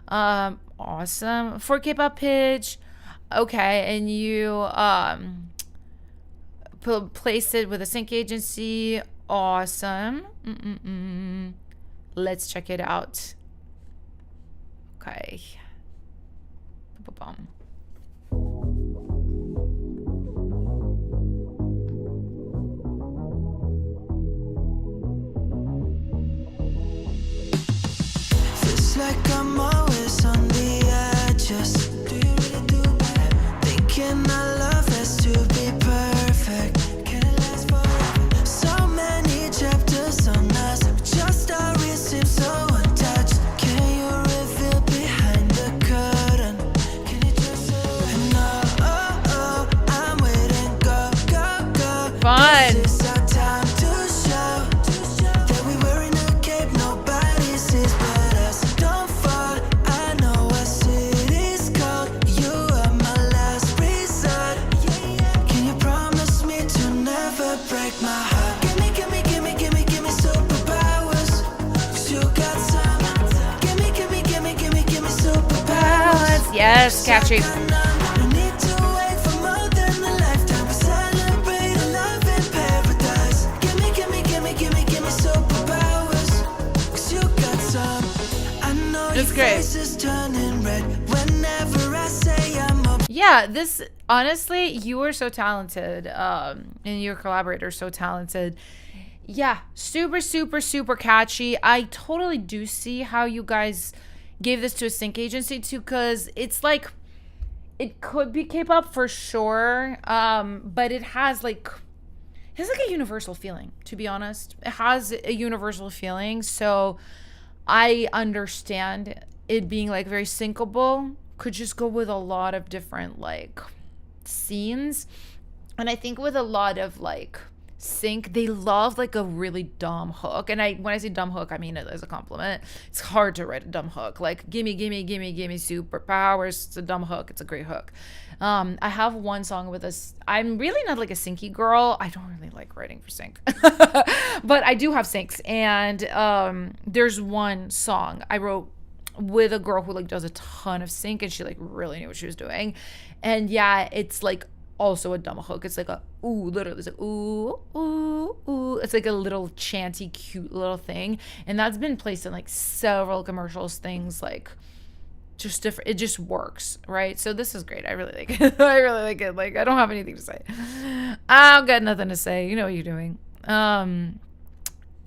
Awesome. For K-pop pitch. Okay, and you placed it with a sync agency. Awesome. Let's check it out. Okay. Ba-ba-bum. Feels like I'm always on the edges. Do you really do that? Thinking our love has to be perfect. Can it last forever? So many chapters on us. Just our wrist seems so untouched. Can you reveal behind the curtain? Can you just and I'm waiting. Go. Fun. This is our time to show that we were in a cave. Nobody sees but us. Don't fall. I know our city's cold. You are my last resort. Can you promise me to never break my heart? Give me superpowers. 'Cause you got some. Give me superpowers. Yes, catchy. No need to wait for more than a lifetime. We celebrate a love in paradise. Give me superpowers. 'Cause you got some. I know It's your great. face is turning red whenever I say I'm a Yeah, this honestly, you are so talented, and your collaborator is so talented. Yeah, super catchy. I totally do see how you guys gave this to a sync agency too, because it's like it could be K-pop for sure, but it has like a universal feeling. To be honest, it has a universal feeling, so I understand it being like very syncable. Could just go with a lot of different like scenes. And I think with a lot of like sync, they love like a really dumb hook. And when I say dumb hook, I mean it as a compliment. It's hard to write a dumb hook. Like gimme superpowers. It's a dumb hook. It's a great hook. I have one song with us. I'm really not like a syncy girl. I don't really like writing for sync, but I do have syncs. And there's one song I wrote with a girl who like does a ton of sync, and she like really knew what she was doing. And yeah, it's like also a dumb hook. It's like a ooh, literally it's like ooh. It's like a little chanty cute little thing, and that's been placed in like several commercials, things like just different. It just works, right? So this is great. I really like it. I really like it. Like I don't have anything to say. I've got nothing to say. You know what you're doing.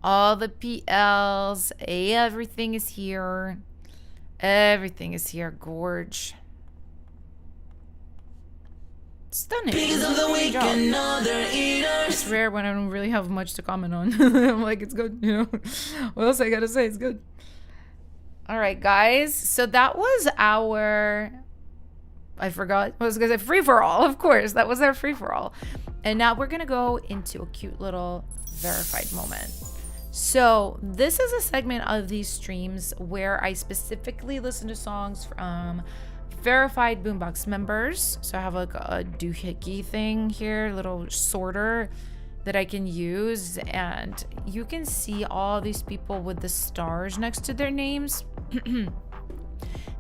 All the PLs, everything is here. Everything is here. Gorge. Stunning. Good job. It's rare when I don't really have much to comment on. I'm like, it's good, you know. What else I gotta say? It's good. All right, guys. So that was our, I forgot. I was gonna say free for all. Of course, that was our free for all. And now we're gonna go into a cute little verified moment. So this is a segment of these streams where I specifically listen to songs from verified Boombox members. So I have like a doohickey thing here, little sorter that I can use, and you can see all these people with the stars next to their names.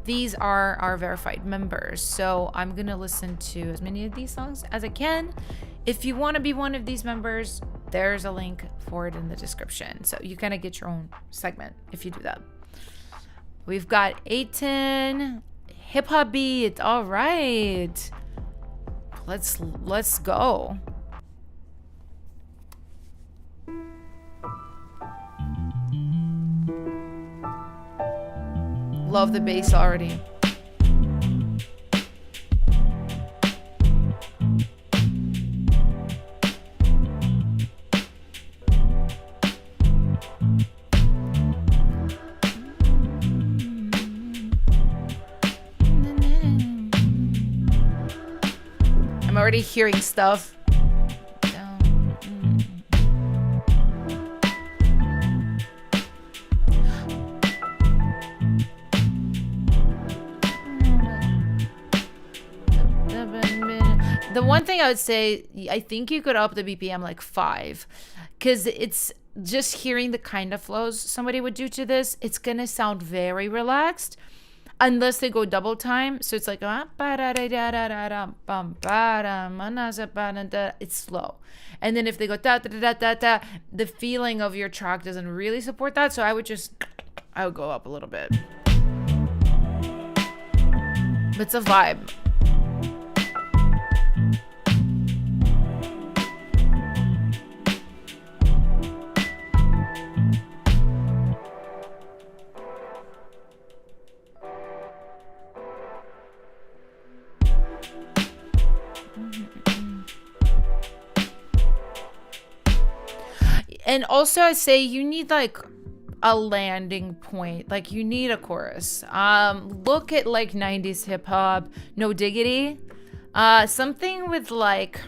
These are our verified members. So I'm gonna listen to as many of these songs as I can. If you want to be one of these members, There's a link for it in the description. So you kind of get your own segment if you do that. We've got 810 hip hop beat. All right. Let's go. Love the bass already. I'm already hearing stuff. The one thing I would say, I think you could up the BPM like 5, because it's just hearing the kind of flows somebody would do to this. It's gonna sound very relaxed unless they go double time. So it's like it's slow, and then if they go da da da da da, the feeling of your track doesn't really support that. So I would go up a little bit. But it's a vibe. And also I say you need like a landing point. Like you need a chorus. Look at like 90s hip hop, No Diggity. Something with like,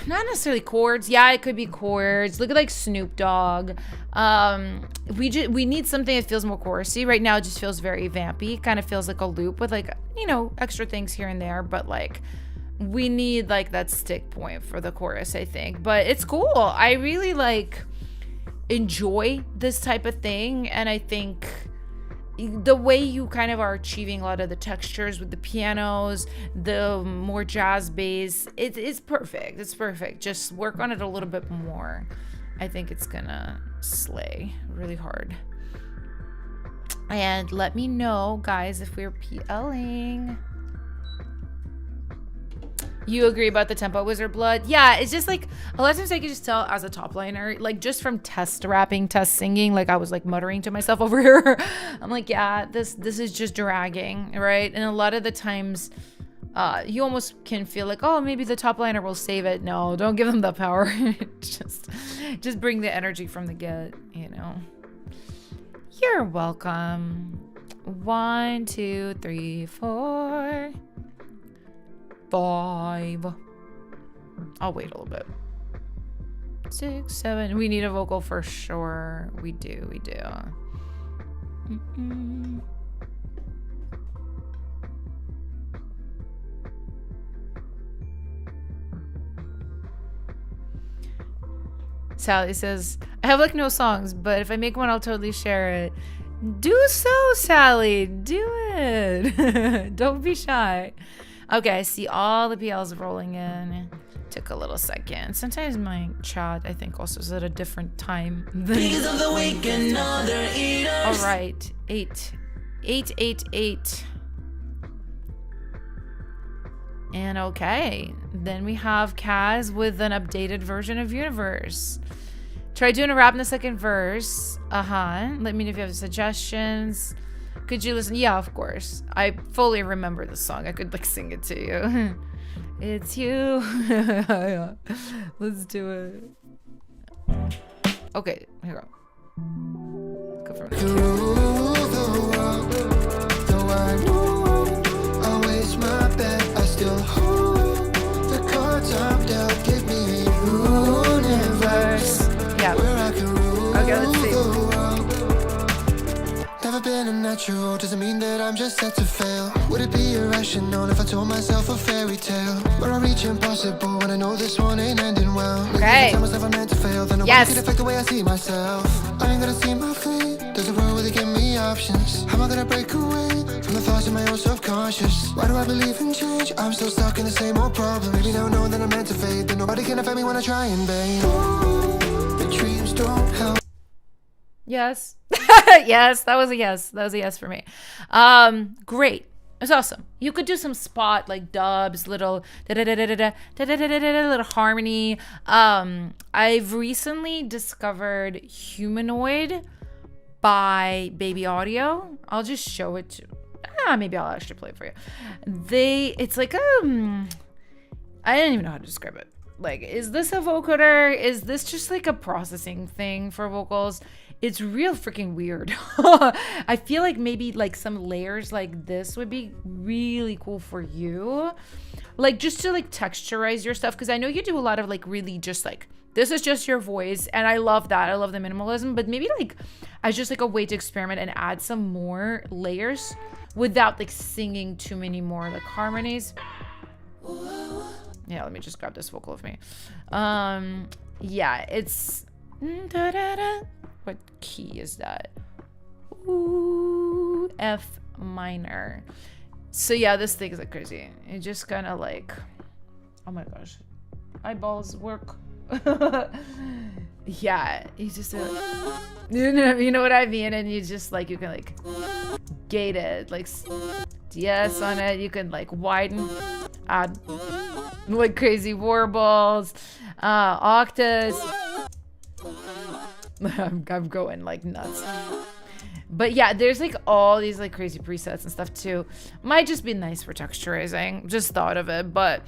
not necessarily chords. Yeah, it could be chords. Look at like Snoop Dogg. We need something that feels more chorusy. Right now it just feels very vampy. Kind of feels like a loop with like, you know, extra things here and there, but like we need like that stick point for the chorus, I think. But it's cool. I really like enjoy this type of thing, and I think the way you kind of are achieving a lot of the textures with the pianos, the more jazz bass, it's perfect. It's perfect. Just work on it a little bit more. I think it's gonna slay really hard. And let me know, guys, if we're PLing. You agree about the tempo, Wizard Blood? Yeah, it's just like a lot of times I can just tell as a top liner, like just from test rapping, test singing, like I was like muttering to myself over here. I'm like, yeah, this is just dragging, right? And a lot of the times you almost can feel like, oh, maybe the top liner will save it. No, don't give them the power. just bring the energy from the get, you know. You're welcome. 1, 2, 3, 4, 5. I'll wait a little bit. 6, 7. We need a vocal for sure. We do. Sally says, I have like no songs, but if I make one, I'll totally share it. Do so, Sally. Do it. Don't be shy. Okay, I see all the PLs rolling in. Took a little second. Sometimes my chat, I think, also is at a different time. All right, 8. And okay, then we have Kaz with an updated version of Universe. Try doing a rap in the second verse. Let me know if you have suggestions. Could you listen? Yeah, of course. I fully remember the song. I could like sing it to you. It's you. Let's do it. Okay, here we go. Go from there. Always my bet, I still hold the cards I'm dealt. Give me a universe. Yeah. Okay, let's see. Never been a natural, doesn't mean that I'm just set to fail. Would it be irrational if I told myself a fairy tale where I reach impossible when I know this one ain't ending well? Okay. Tell myself I'm meant to fail, then I Yes. can affect the way I see myself. I ain't gonna see my feet. There's a world where they get me out. options. How am I gonna break away from the thoughts of my own subconscious? Why do I believe in change? I'm still stuck in the same old problem. Maybe now knowing that I'm meant to fade, that nobody can affect me when I try and bang. Ooh, the dreams don't help. Yes. Yes, that was a yes. That was a yes for me. Great. It's awesome. You could do some spot like dubs, little little harmony. I've recently discovered Humanoid by Baby Audio. I'll just show it to maybe I'll actually play it for you. It's like I don't even know how to describe it. Like, is this a vocoder? Is this just like a processing thing for vocals? It's real freaking weird. I feel like maybe like some layers like this would be really cool for you. Like just to like texturize your stuff. Cause I know you do a lot of like really just like, this is just your voice. And I love that. I love the minimalism, but maybe like as just like a way to experiment and add some more layers without like singing too many more like harmonies. Yeah, let me just grab this vocal of me. Yeah, it's what key is that? Ooh, F minor. So yeah, this thing is like crazy. It just kind of like, oh my gosh, eyeballs work. Yeah, you just you know what I mean, and you just like you can like gate it, like DS on it. You can like widen, add like crazy warbles, octaves. I'm going like nuts. But yeah, there's like all these like crazy presets and stuff too. Might just be nice for texturizing. Just thought of it. But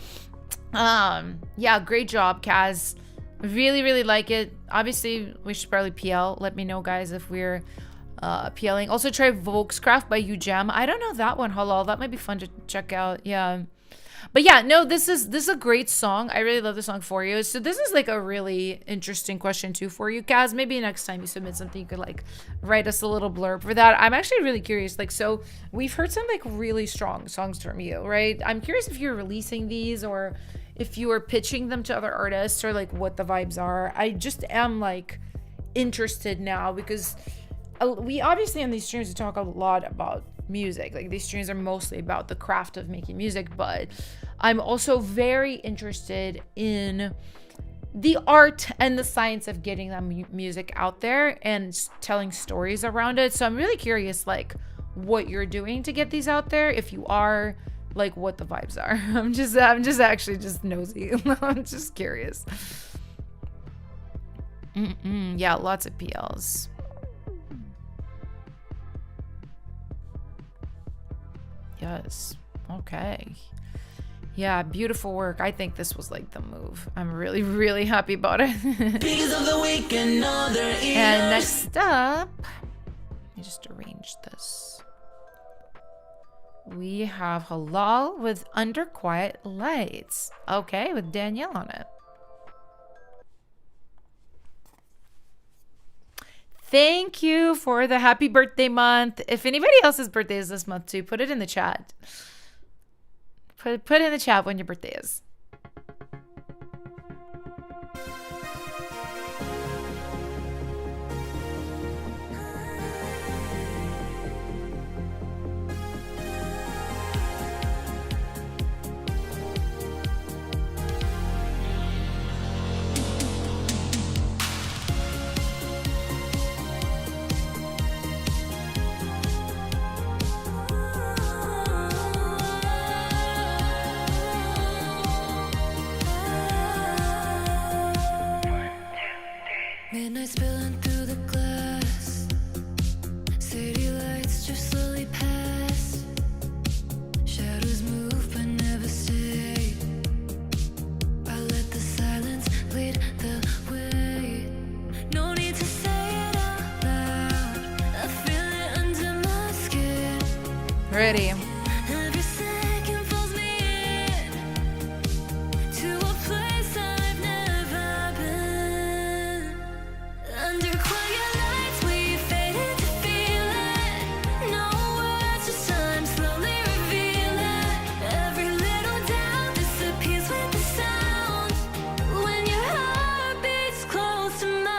yeah, great job, Kaz. Really, really like it. Obviously, we should probably PL. Let me know, guys, if we're PLing. Also try Volkscraft by UGem. I don't know that one, Halal. That might be fun to check out. Yeah. But yeah, no, this is a great song. I really love the song for you. So this is like a really interesting question too for you, Kaz. Maybe next time you submit something, you could like write us a little blurb for that. I'm actually really curious. Like, so we've heard some like really strong songs from you, right? I'm curious if you're releasing these or if you are pitching them to other artists or like what the vibes are. I just am like interested now because we obviously on these streams we talk a lot about music. Like these streams are mostly about the craft of making music, but I'm also very interested in the art and the science of getting that music out there and telling stories around it. So I'm really curious like what you're doing to get these out there, if you are, like what the vibes are. I'm just actually just nosy. I'm just curious. Yeah, lots of PLs. Yes. Okay. Yeah, beautiful work. I think this was like the move. I'm really, really happy about it. And next up, let me just arrange this. We have Halal with Under Quiet Lights. Okay, with Danielle on it. Thank you for the happy birthday month. If anybody else's birthday is this month too, put it in the chat. Put it in the chat when your birthday is. Midnight spilling through the glass. City lights just slowly pass. Shadows move but never stay. I let the silence lead the way. No need to say it out loud. I feel it under my skin. Ready. Every second pulls me in to a place I've never been. Under quiet lights, we fade into feeling. No words, just time slowly revealing. Every little doubt disappears with the sound. When your heart beats close to mine.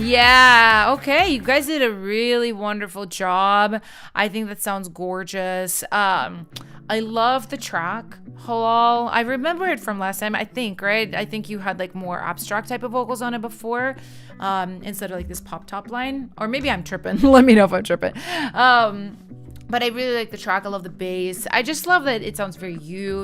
Yeah, okay. You guys did a really wonderful job. I think that sounds gorgeous. I love the track, Halal. I remember it from last time, I think, right? I think you had like more abstract type of vocals on it before, instead of like this pop top line. Or maybe I'm tripping. Let me know if I'm tripping. But I really like the track. I love the bass. I just love that it sounds very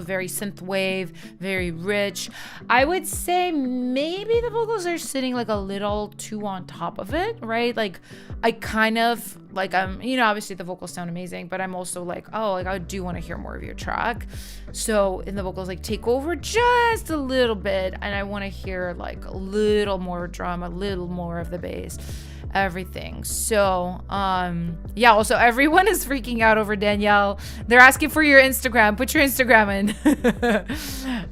very synthwave, very rich. I would say maybe the vocals are sitting like a little too on top of it, right? Like I kind of like obviously the vocals sound amazing, but I'm also like, oh, like I do want to hear more of your track. So in the vocals like take over just a little bit, and I want to hear like a little more drum, a little more of the bass. Everything. So yeah, also everyone is freaking out over Danielle. They're asking for your Instagram. Put your Instagram in.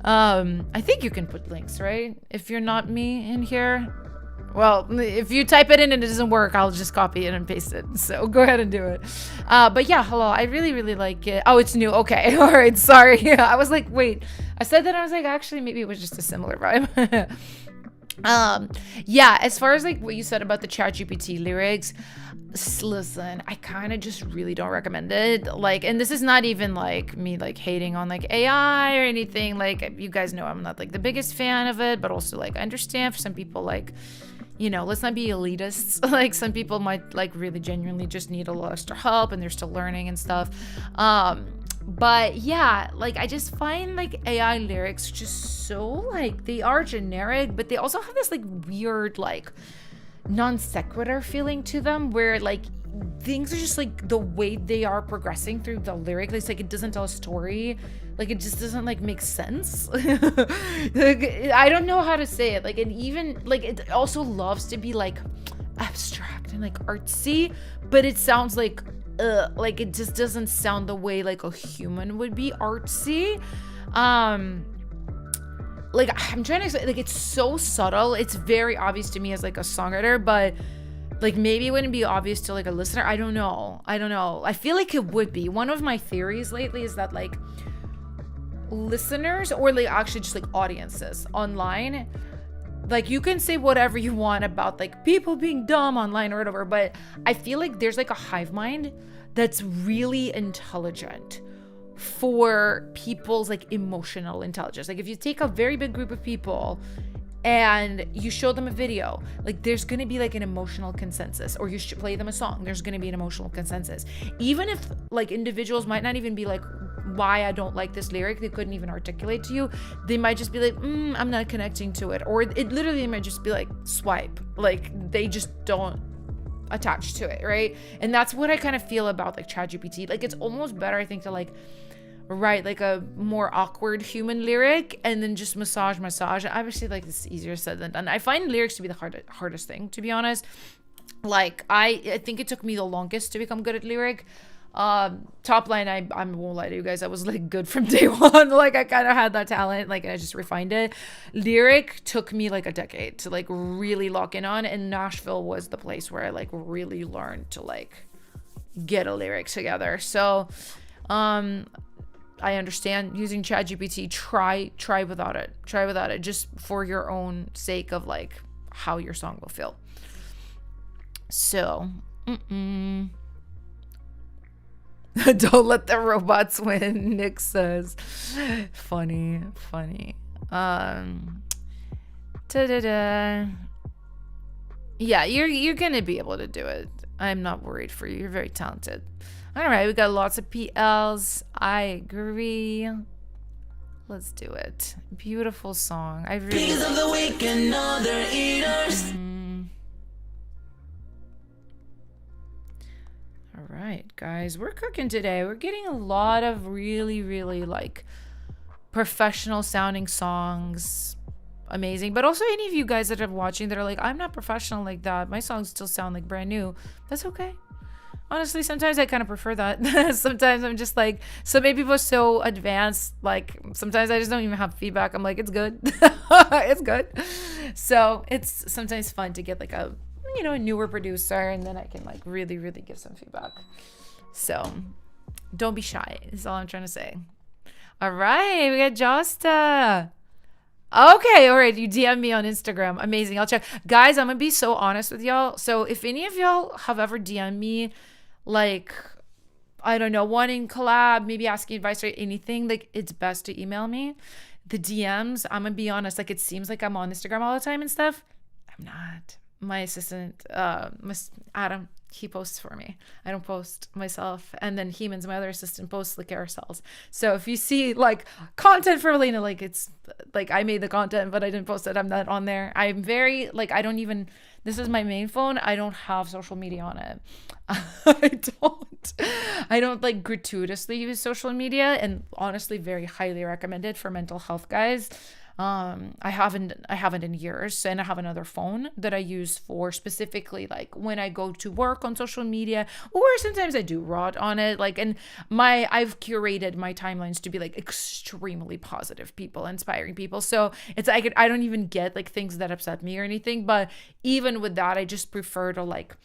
I think you can put links, right? If you're not me in here. Well, if you type it in and it doesn't work, I'll just copy it and paste it. So go ahead and do it. But yeah, hello. I really like it. Oh, it's new. Okay. All right. Sorry. I was like, wait. I said that. I was like, actually, maybe it was just a similar vibe. Yeah, as far as like what you said about the ChatGPT lyrics, listen, I kind of just really don't recommend it. Like, and this is not even like me like hating on like AI or anything. Like, you guys know I'm not like the biggest fan of it, but also like I understand for some people, like, let's not be elitists. Like some people might like really genuinely just need a little extra help and they're still learning and stuff. But yeah, like I just find like AI lyrics just so like they are generic, but they also have this like weird like non sequitur feeling to them where like things are just like the way they are progressing through the lyric. It's like it doesn't tell a story. Like it just doesn't like make sense. Like, I don't know how to say it. Like, and even like it also loves to be like abstract and like artsy, but it sounds like it just doesn't sound the way like a human would be artsy. Like I'm trying to say, like it's so subtle. It's very obvious to me as like a songwriter, but like maybe it wouldn't be obvious to like a listener. I don't know. I feel like it would be. One of my theories lately is that like listeners or like actually just like audiences online, like you can say whatever you want about like people being dumb online or whatever, but I feel like there's like a hive mind that's really intelligent for people's like emotional intelligence. Like if you take a very big group of people and you show them a video, like there's gonna be like an emotional consensus, or you should play them a song, there's gonna be an emotional consensus. Even if like individuals might not even be like, why I don't like this lyric, they couldn't even articulate to you, they might just be like, I'm not connecting to it, or it literally might just be like swipe, like they just don't attach to it, right? And that's what I kind of feel about like ChatGPT. Like it's almost better, I think, to like write like a more awkward human lyric and then just massage. Obviously, like it's easier said than done. I find lyrics to be the hardest thing, to be honest. Like I think it took me the longest to become good at lyric. Top line, I won't lie to you guys, I was like good from day one. Like I kind of had that talent, like I just refined it. Lyric took me like a decade to like really lock in on, and Nashville was the place where I like really learned to like get a lyric together. So I understand using ChatGPT. Try without it, just for your own sake of like how your song will feel. So don't let the robots win, Nick says. Funny. Yeah, you're gonna be able to do it. I'm not worried for you. You're very talented. All right, we got lots of PLs. I agree. Let's do it. Beautiful song. I really Pigs of the week and other eaters. All right, guys, we're cooking today. We're getting a lot of really like professional sounding songs. Amazing. But also any of you guys that are watching that are like, I'm not professional like that, my songs still sound like brand new. That's okay. Honestly, sometimes I kind of prefer that. Sometimes I'm just like, so many people are so advanced, like sometimes I just don't even have feedback. I'm like, it's good. It's good. So it's sometimes fun to get like a newer producer, and then I can like really give some feedback. So don't be shy is all I'm trying to say. All right, we got Josta. Okay, all right. You DM me on Instagram. Amazing. I'll check. Guys, I'm gonna be so honest with y'all. So if any of y'all have ever DM'd me, like, I don't know, wanting collab, maybe asking advice or anything, like, it's best to email me. The DMs, I'm gonna be honest, like, it seems like I'm on Instagram all the time and stuff. I'm not. My assistant, Adam, he posts for me. I don't post myself. And then Heman's my other assistant, posts the carousels. So if you see like content for Elena, like it's like I made the content, but I didn't post it, I'm not on there. I'm very like, I don't even, this is my main phone. I don't have social media on it. I don't like gratuitously use social media, and honestly very highly recommended for mental health, guys. I haven't in years, and I have another phone that I use for specifically like when I go to work on social media, or sometimes I do rot on it. Like, and I've curated my timelines to be like extremely positive people, inspiring people. So it's like, I don't even get like things that upset me or anything. But even with that, I just prefer to like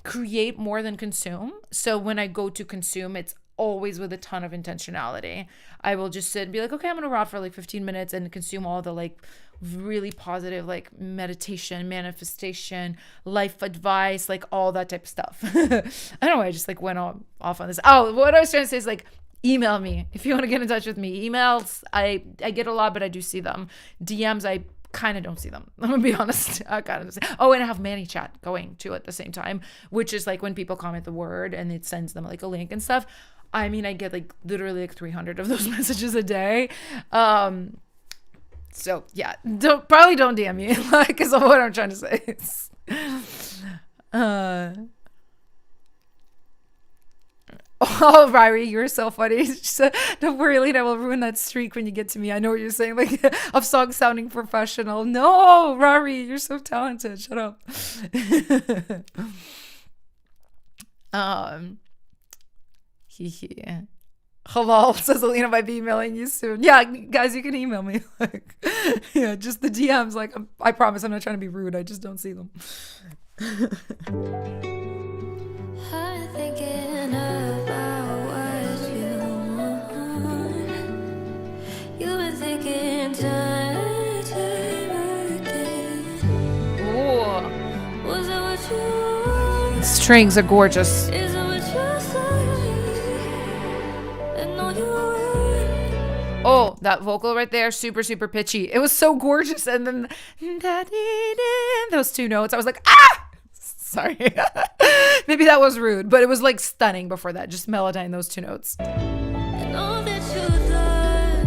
create more than consume. So when I go to consume, it's always with a ton of intentionality. I will just sit and be like, okay, I'm gonna rot for like 15 minutes and consume all the like really positive like meditation, manifestation, life advice, like all that type of stuff. I don't know, I just like went off on this. Oh, what I was trying to say is like, email me if you want to get in touch with me. Emails, I get a lot, but I do see them. DMs, I kind of don't see them. I'm gonna be honest. I kind of. Oh, and I have ManyChat going too at the same time, which is like when people comment the word and it sends them like a link and stuff. I mean, I get like literally like 300 of those messages a day. So yeah, probably don't DM me, like, is what I'm trying to say. Oh, Rari, you're so funny. She said, don't worry, Lena, will ruin that streak when you get to me. I know what you're saying, like, of songs sounding professional. No, Rari, you're so talented. Shut up. Halal says Alina might be emailing you soon. Yeah, guys, you can email me. Like, yeah, just the DMs. Like, I promise I'm not trying to be rude. I just don't see them. I'm thinking about what you want. You've been thinking time again. Ooh. Was it what you want? Strings are gorgeous. Is it what you thought? And all you want? Oh, that vocal right there, super, super pitchy. It was so gorgeous. And then those two notes, I was like, ah! Sorry. Maybe that was rude, but it was like stunning before that. Just melodizing those two notes. And all that you thought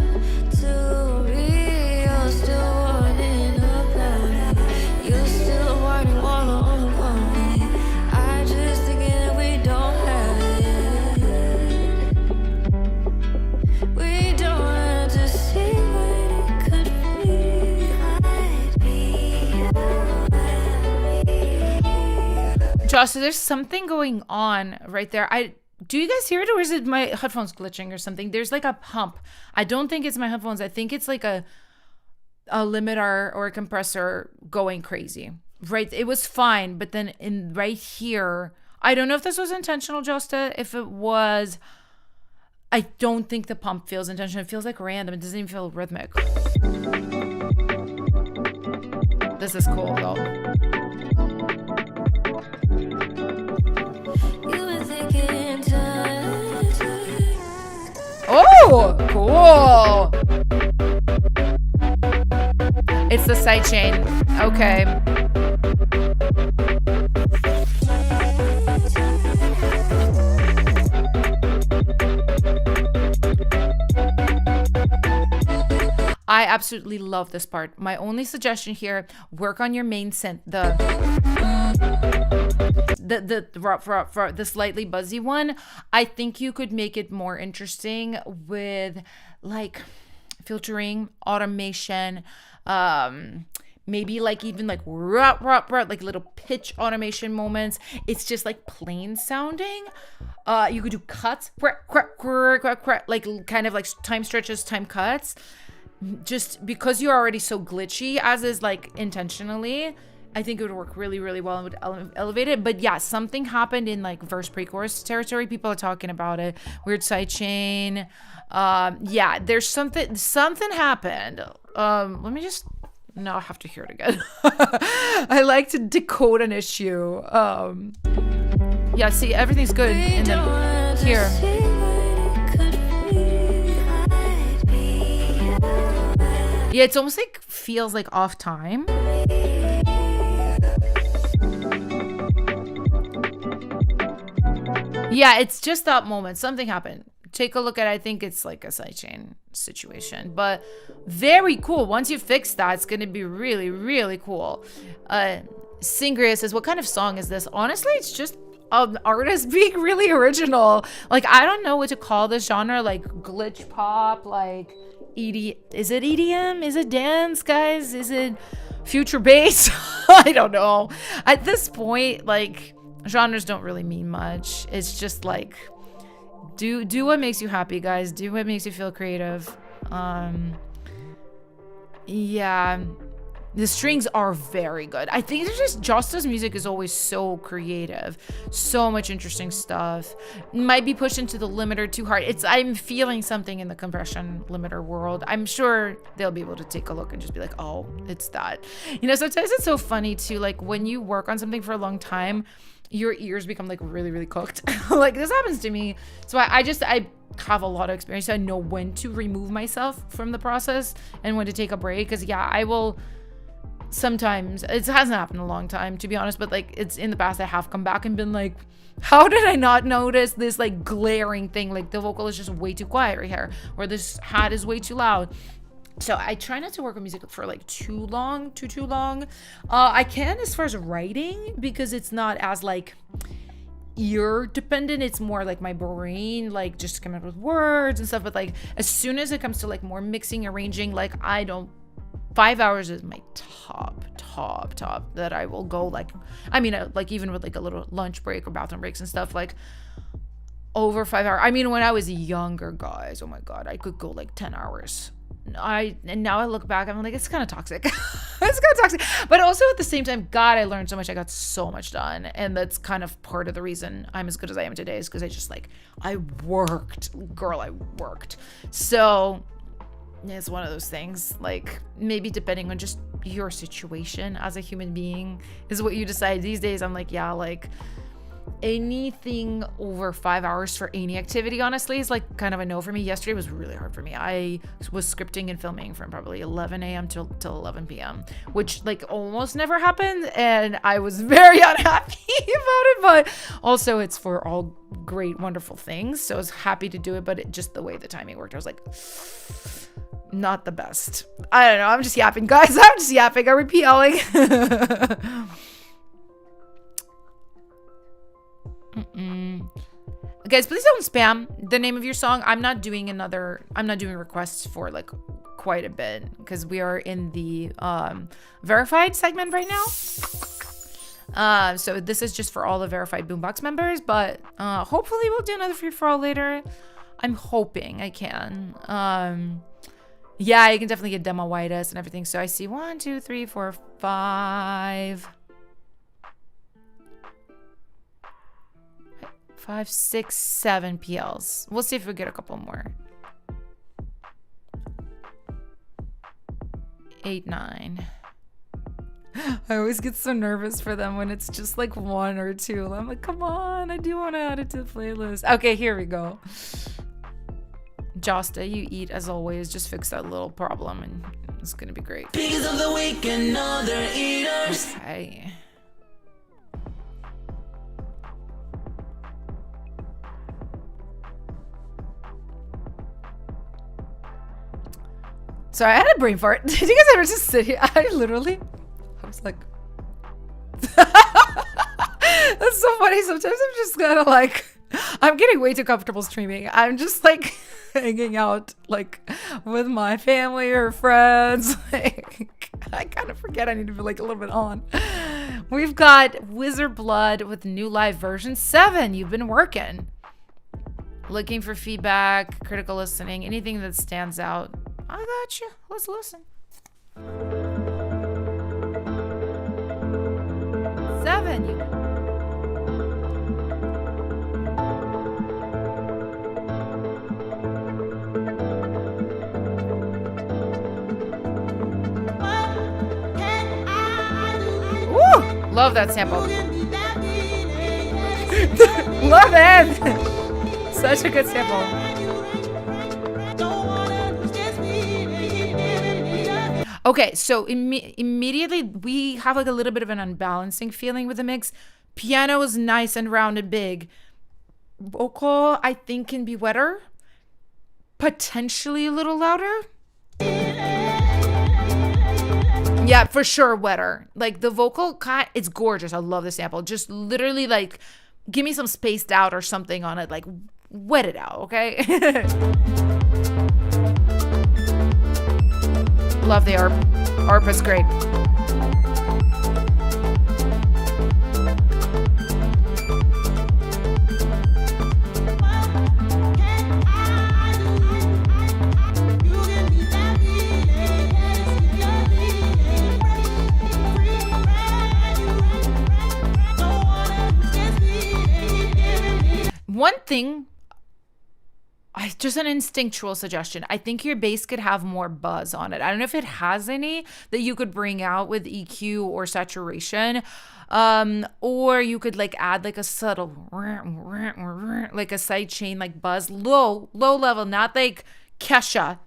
to me, you're still wanting about it. You're still wanting all on me. I just thinking that we don't have it. We don't have to see what it could be. I'd be Josh, so there's something going on right there. Do you guys hear it, or is it my headphones glitching or something? There's like a pump. I don't think it's my headphones. I think it's like a limiter or a compressor going crazy. Right? It was fine, but then in right here, I don't know if this was intentional, Josta. If it was, I don't think the pump feels intentional. It feels like random. It doesn't even feel rhythmic. This is cool though. Oh, cool. It's the sidechain. Okay. I absolutely love this part. My only suggestion here, work on your main synth, the slightly buzzy one. I think you could make it more interesting with like filtering, automation, maybe like even like like little pitch automation moments. It's just like plain sounding. You could do cuts, like kind of like time stretches, time cuts. Just because you're already so glitchy, as is like intentionally, I think it would work really, really well and would elevate it. But yeah, something happened in like verse pre-chorus territory. People are talking about it. Weird sidechain. Yeah, there's something happened. Let me just. No, I have to hear it again. I like to decode an issue. Yeah, see, everything's good. And then here. Yeah, it's almost like feels like off time. Yeah, it's just that moment. Something happened. Take a look at it. I think it's like a sidechain situation, but very cool. Once you fix that, it's going to be really, really cool. Singria says, what kind of song is this? Honestly, it's just an artist being really original. Like, I don't know what to call this genre, like glitch pop, like is it EDM? Is it dance, guys? Is it future bass? I don't know. At this point, like, genres don't really mean much. It's just like, do what makes you happy, guys. Do what makes you feel creative. Yeah, the strings are very good. I think it's just Josta's music is always so creative, so much interesting stuff. Might be pushed into the limiter too hard. I'm feeling something in the compression limiter world. I'm sure they'll be able to take a look and just be like, oh, it's that. You know, sometimes it's so funny too, like when you work on something for a long time, your ears become like really, really cooked. Like this happens to me. So I have a lot of experience. So I know when to remove myself from the process and when to take a break. Cause yeah, I will sometimes, it hasn't happened in a long time to be honest, but like it's in the past I have come back and been like, how did I not notice this like glaring thing? Like the vocal is just way too quiet right here, or this hat is way too loud. So I try not to work on music for like too long. I can as far as writing, because it's not as like ear dependent. It's more like my brain, like just coming up with words and stuff. But like as soon as it comes to like more mixing, arranging, like 5 hours is my top that I will go like, I mean, like even with like a little lunch break or bathroom breaks and stuff, like over 5 hours. I mean, when I was younger, guys, oh my God, I could go like 10 hours. And now I look back, I'm like, it's kind of toxic. It's kind of toxic. But also at the same time, God, I learned so much. I got so much done. And that's kind of part of the reason I'm as good as I am today, is because I worked. So it's one of those things, like maybe depending on just your situation as a human being is what you decide. These days, I'm like, yeah, like anything over 5 hours for any activity, honestly, is like kind of a no for me. Yesterday was really hard for me. I was scripting and filming from probably 11 a.m. till 11 p.m., which like almost never happened. And I was very unhappy about it, but also it's for all great, wonderful things. So I was happy to do it, but just the way the timing worked, I was like, not the best. I don't know. I'm just yapping, guys. I'm just yapping. Are we PLing? Guys, please don't spam the name of your song. I'm not doing requests for like quite a bit because we are in the verified segment right now. So this is just for all the verified Boombox members, but hopefully we'll do another free for all later. I'm hoping I can. Yeah, you can definitely get demo-itis and everything. So I see 1, 2, 3, 4, 5, 6, 7 PLs. We'll see if we get a couple more. 8, 9. I always get so nervous for them when it's just like 1 or 2. I'm like, come on, I do want to add it to the playlist. Okay, here we go. Josta, you eat as always. Just fix that little problem and it's gonna be great. Because of the weak and other eaters. Okay. Sorry, I had a brain fart. Did you guys ever just sit here? I was like, that's so funny. Sometimes I'm just kind of like, I'm getting way too comfortable streaming. I'm just like hanging out like with my family or friends. Like, I kind of forget I need to be like a little bit on. We've got Wizard Blood with new live version 7. You've been working. Looking for feedback, critical listening, anything that stands out. I got you. Let's listen. 7. You. Love that sample. Love it. Such a good sample. Okay, so immediately we have like a little bit of an unbalancing feeling with the mix. Piano is nice and round and big. Vocal, I think, can be wetter. Potentially a little louder. Yeah, for sure wetter. Like the vocal, it's gorgeous. I love the sample. Just literally like give me some spaced out or something on it. Like wet it out, okay? Love the ARP. ARP is great. One thing, just an instinctual suggestion. I think your bass could have more buzz on it. I don't know if it has any that you could bring out with EQ or saturation. Or you could like add like a subtle, like a side chain, like buzz, low level, not like Kesha.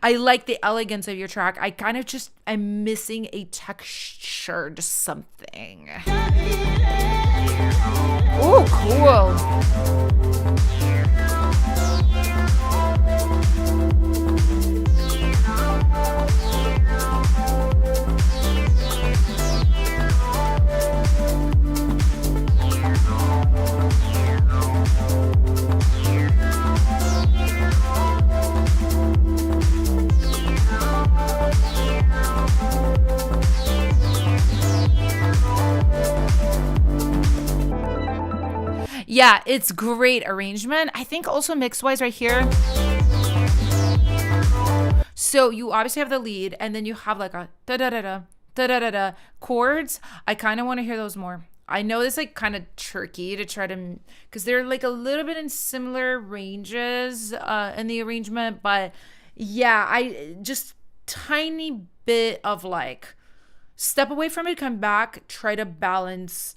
I like the elegance of your track. I'm missing a textured something. Oh, cool. Yeah, it's great arrangement. I think also mix-wise right here. So you obviously have the lead, and then you have like a da-da-da-da, da-da-da-da chords. I kind of want to hear those more. I know it's like kind of tricky to try to, because they're like a little bit in similar ranges in the arrangement, but yeah, I just tiny bit of like step away from it, come back, try to balance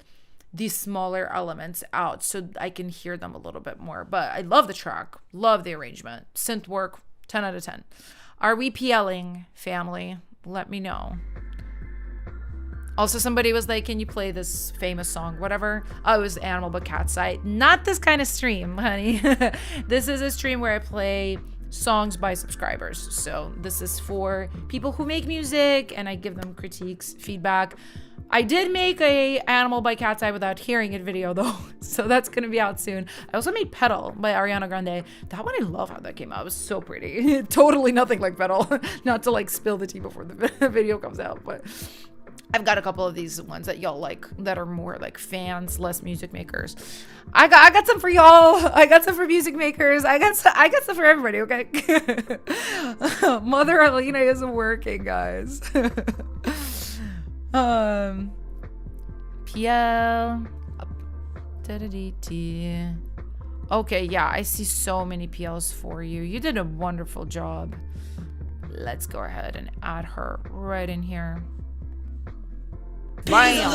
these smaller elements out so I can hear them a little bit more. But I love the track, love the arrangement, synth work, 10 out of 10. Are we PLing, family? Let me know. Also, somebody was like, can you play this famous song, whatever? Oh, it was Animal But Cat's Eye. Not this kind of stream, honey. This is a stream where I play songs by subscribers. So this is for people who make music and I give them critiques, feedback. I did make a Animal by Cat's Eye without hearing it video though, so that's gonna be out soon. I also made Petal by Ariana Grande. That one, I love how that came out. It was so pretty. Totally nothing like Petal. Not to like spill the tea before the video comes out, but I've got a couple of these ones that y'all like that are more like fans, less music makers. I got some for y'all. I got some for music makers. I got some for everybody, okay? Mother Alina isn't working, guys. PL. Okay, yeah, I see so many PLs for you. You did a wonderful job. Let's go ahead and add her right in here. Bam.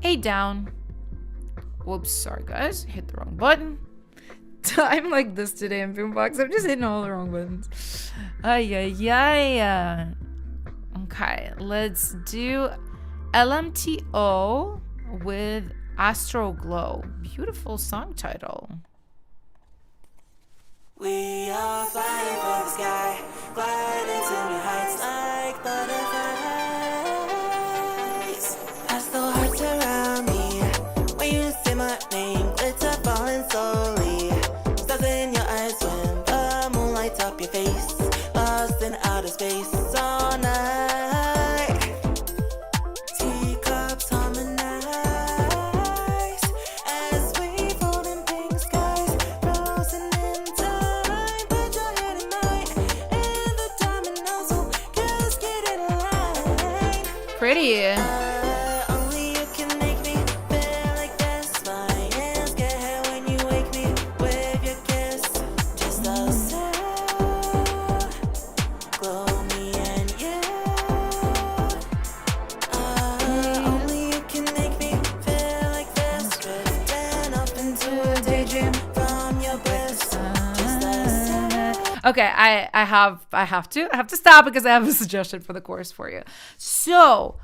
8 down. Whoops, sorry guys. Hit the wrong button. I'm like this today in Boombox. I'm just hitting all the wrong buttons. Ay. Okay, let's do LMTO with Astro Glow. Beautiful song title. We are flying for the sky, gliding to new heights like butterflies. As the hearts around me, when you say my name, glitter falling slowly. Stars in your eyes when the moon lights up your face. Lost in outer space all night. Teacups harmonize as we fold in pink skies, frozen in time. Put your head in mine, and the dominoes will just get it aligned. Pretty. Only you can make me feel like this. My hands get hot when you wake me with your kiss. Just us two, glow me and you. Okay, I have to stop because I have a suggestion for the chorus for you. So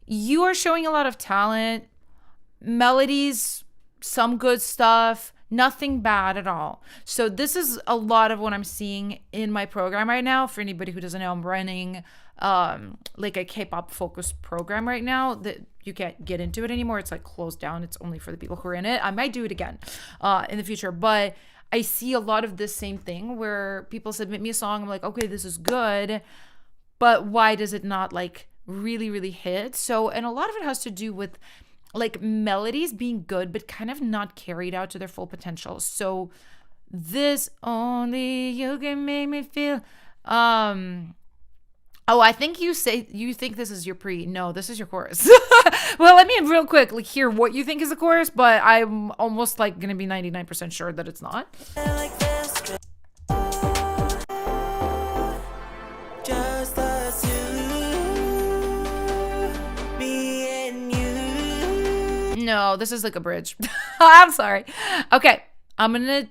you are showing a lot of talent, melodies, some good stuff, nothing bad at all. So this is a lot of what I'm seeing in my program right now. For anybody who doesn't know, I'm running like a K-pop focused program right now that you can't get into it anymore. It's like closed down. It's only for the people who are in it. I might do it again in the future, but I see a lot of this same thing where people submit me a song. I'm like, okay, this is good, but why does it not like really, really hit? So, and a lot of it has to do with like melodies being good, but kind of not carried out to their full potential. So this only you can make me feel, oh, I think you think this is your pre. No, this is your chorus. Well, let me real quick like hear what you think is the chorus, but I'm almost like going to be 99% sure that it's not. Just us two, me and you. No, this is like a bridge. I'm sorry. Okay, I'm going to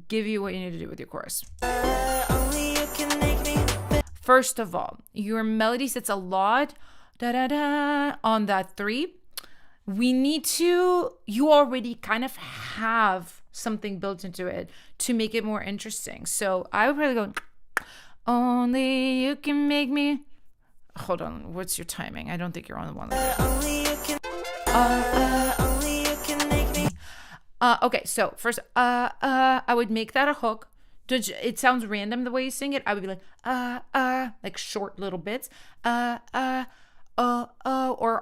give you what you need to do with your chorus. Only you can make me. First of all, your melody sits a lot da da da on that 3. We need to, you already kind of have something built into it to make it more interesting. So I would probably go, only you can make me. Hold on, what's your timing? I don't think you're on the one. Only you can. Only you can make me. Okay, so first, I would make that a hook. It sounds random the way you sing it. I would be like short little bits. Or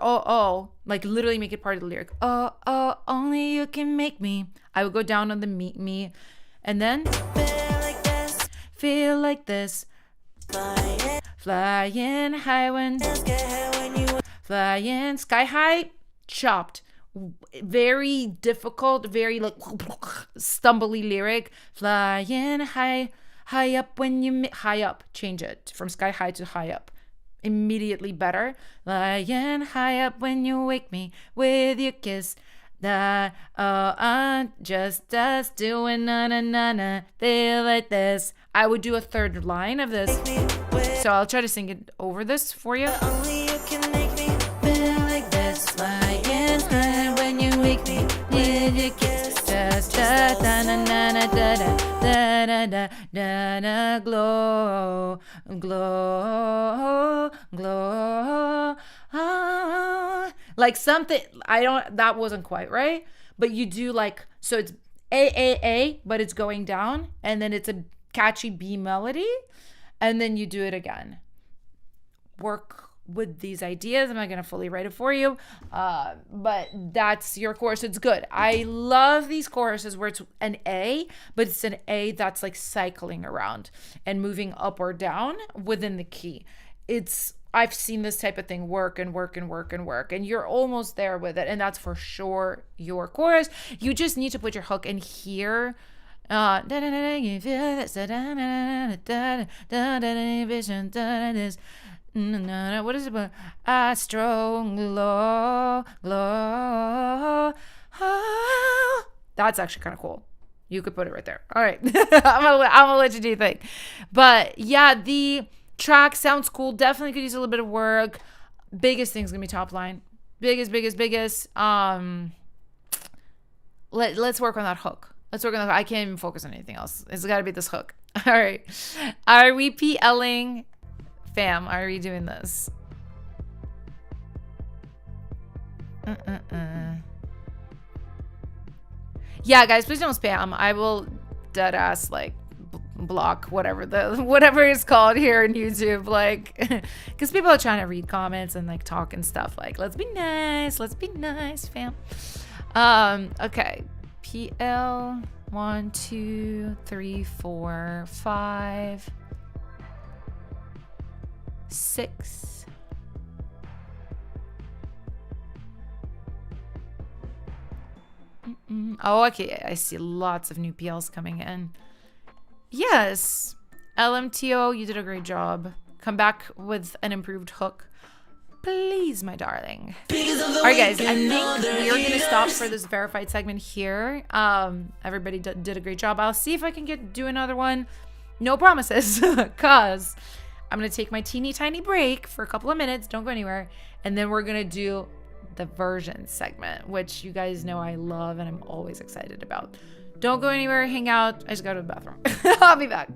oh, like literally make it part of the lyric. Only you can make me. I would go down on the me, and then feel like this. Flying high when flying sky high, chopped. Very difficult, very like stumbly lyric. Flying high up when you high up. Change it from sky high to high up. Immediately better. Flying high up when you wake me with your kiss. That just us doing na na na na. Feel like this. I would do a third line of this, so I'll try to sing it over this for you. Only you can make me Feel like this. Flying high when you wake me with your kiss. Just da da na na na da da da da da da da glow. Like something that wasn't quite right, but you do like, so it's A, but it's going down, and then it's a catchy B melody, and then you do it again. Work with these ideas. I'm not going to fully write it for you, but that's your chorus. It's good. I love these choruses where it's an A, but it's an A that's like cycling around and moving up or down within the key. I've seen this type of thing work, and you're almost there with it, and that's for sure your chorus. You just need to put your hook in here. What is it? A strong glow. That's actually kind of cool. You could put it right there. All right. I'm gonna let you do your thing. But yeah, the track sounds cool. Definitely could use a little bit of work. Biggest thing's gonna be top line. Biggest. Let's work on that hook. I can't even focus on anything else. It's got to be this hook. All right. Are we PLing? Fam, are we doing this? Yeah, guys, please don't spam. I will dead ass like block whatever it's called here in YouTube, like, because people are trying to read comments and like talk and stuff. Like, let's be nice, fam. Okay. PL 1, 2, 3, 4, 5, 6. Oh, okay. I see lots of new PLs coming in. Yes. LMTO, you did a great job. Come back with an improved hook, please, my darling. All right, guys, I think we're going to stop for this verified segment here. Everybody did a great job. I'll see if I can do another one. No promises, because I'm going to take my teeny tiny break for a couple of minutes. Don't go anywhere. And then we're going to do the version segment, which you guys know I love and I'm always excited about. Don't go anywhere. Hang out. I just go to the bathroom. I'll be back.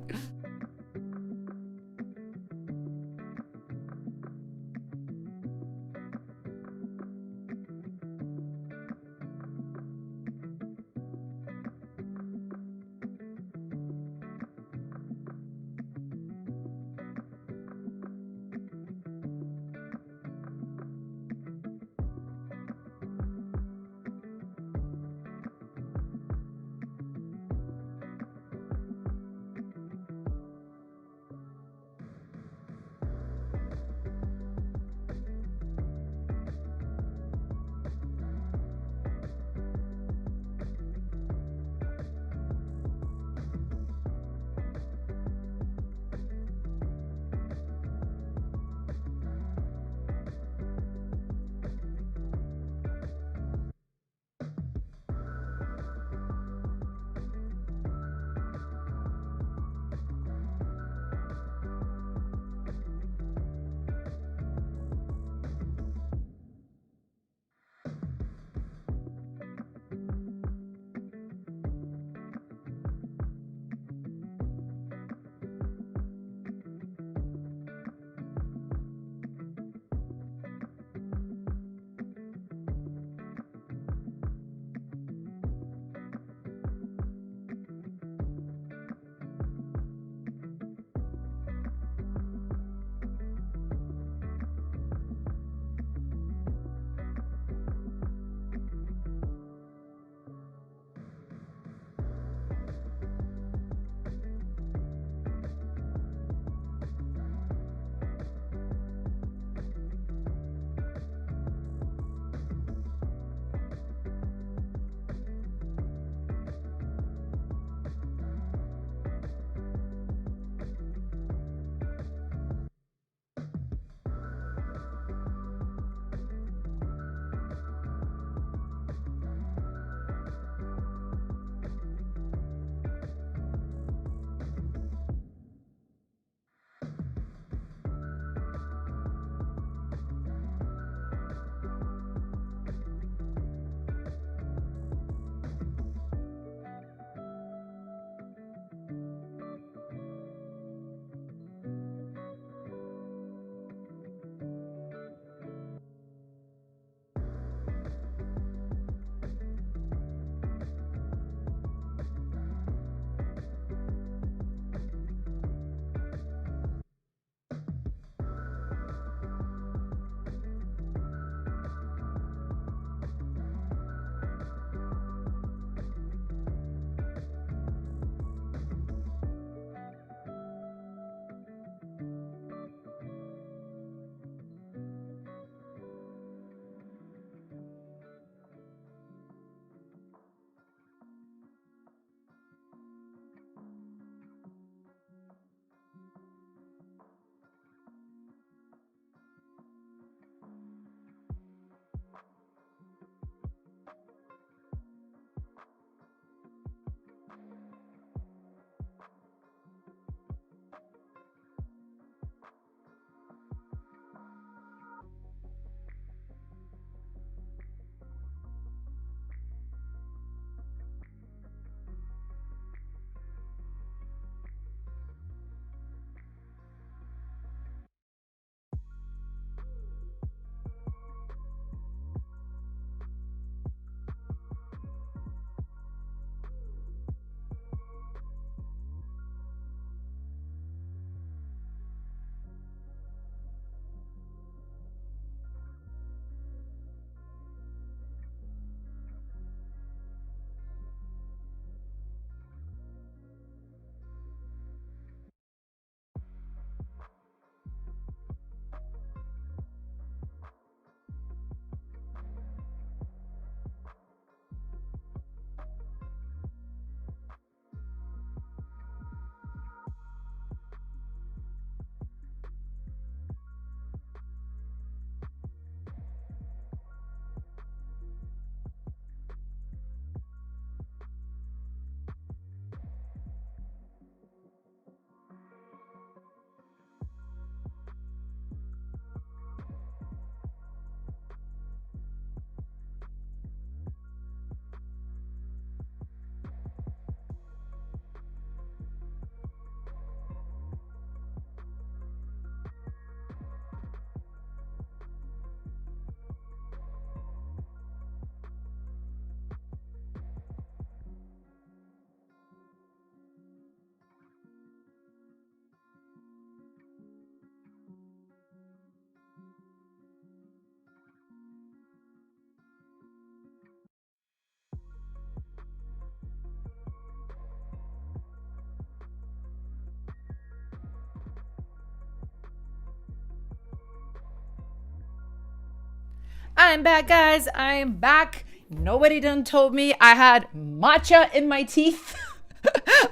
I'm back, guys. I'm back. Nobody done told me I had matcha in my teeth.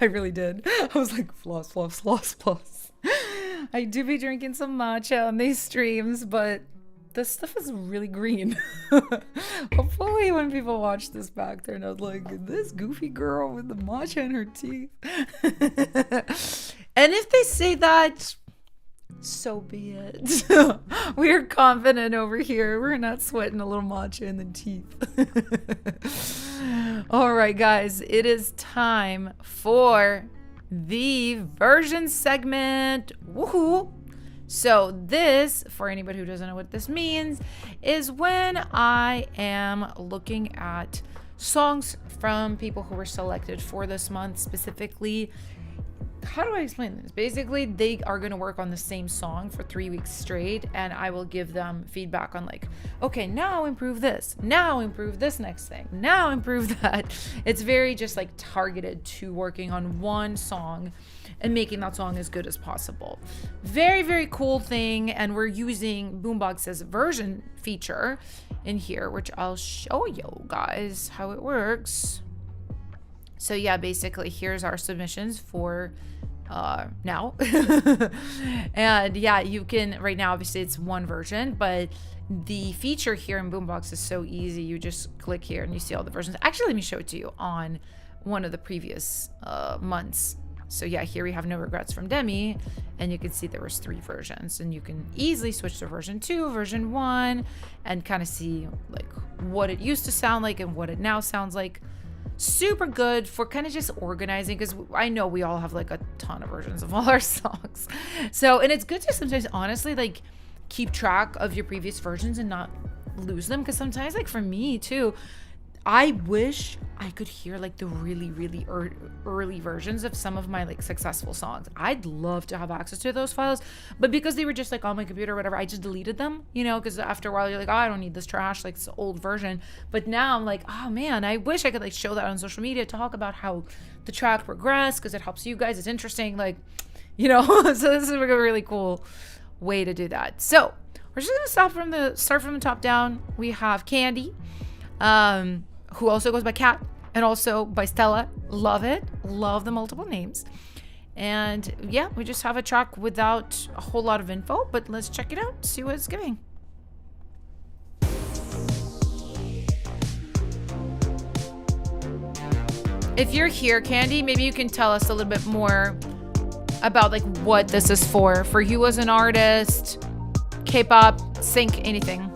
I really did. I was like, floss, floss, floss, floss. I do be drinking some matcha on these streams, but this stuff is really green. Hopefully when people watch this back, they're not like, this goofy girl with the matcha in her teeth. And if they say that, so be it. We're confident over here. We're not sweating a little matcha in the teeth. All right, guys, it is time for the version segment. Woohoo! So this, for anybody who doesn't know what this means, is when I am looking at songs from people who were selected for this month specifically. How do I explain this? Basically, they are going to work on the same song for 3 weeks straight, and I will give them feedback on like, okay, now improve this, now improve this next thing, now improve that. It's very just like targeted to working on one song and making that song as good as possible. Very, very cool thing, and we're using Boombox's version feature in here, which I'll show you guys how it works. So yeah, basically here's our submissions for now. And yeah, you can, right now obviously it's one version, but the feature here in Boombox is so easy. You just click here and you see all the versions. Actually, let me show it to you on one of the previous months. So yeah, here we have No Regrets from Demi, and you can see there was 3 versions, and you can easily switch to version 2, version 1, and kind of see like what it used to sound like and what it now sounds like. Super good for kind of just organizing, because I know we all have like a ton of versions of all our songs. So, and it's good to sometimes honestly like keep track of your previous versions and not lose them, because sometimes like for me too, I wish I could hear like the really, really early versions of some of my like successful songs. I'd love to have access to those files, but because they were just like on my computer or whatever, I just deleted them, you know, because after a while you're like, oh, I don't need this trash, like it's an old version. But now I'm like, oh man, I wish I could like show that on social media, talk about how the track progressed, because it helps you guys, it's interesting, like, you know. So this is a really cool way to do that. So we're just gonna start from the top down. We have Candy, who also goes by Kat, and also by Stella. Love it. Love the multiple names. And yeah, we just have a track without a whole lot of info, but let's check it out, see what it's giving. If you're here, Candy, maybe you can tell us a little bit more about like what this is for you as an artist, K-pop, sync, anything.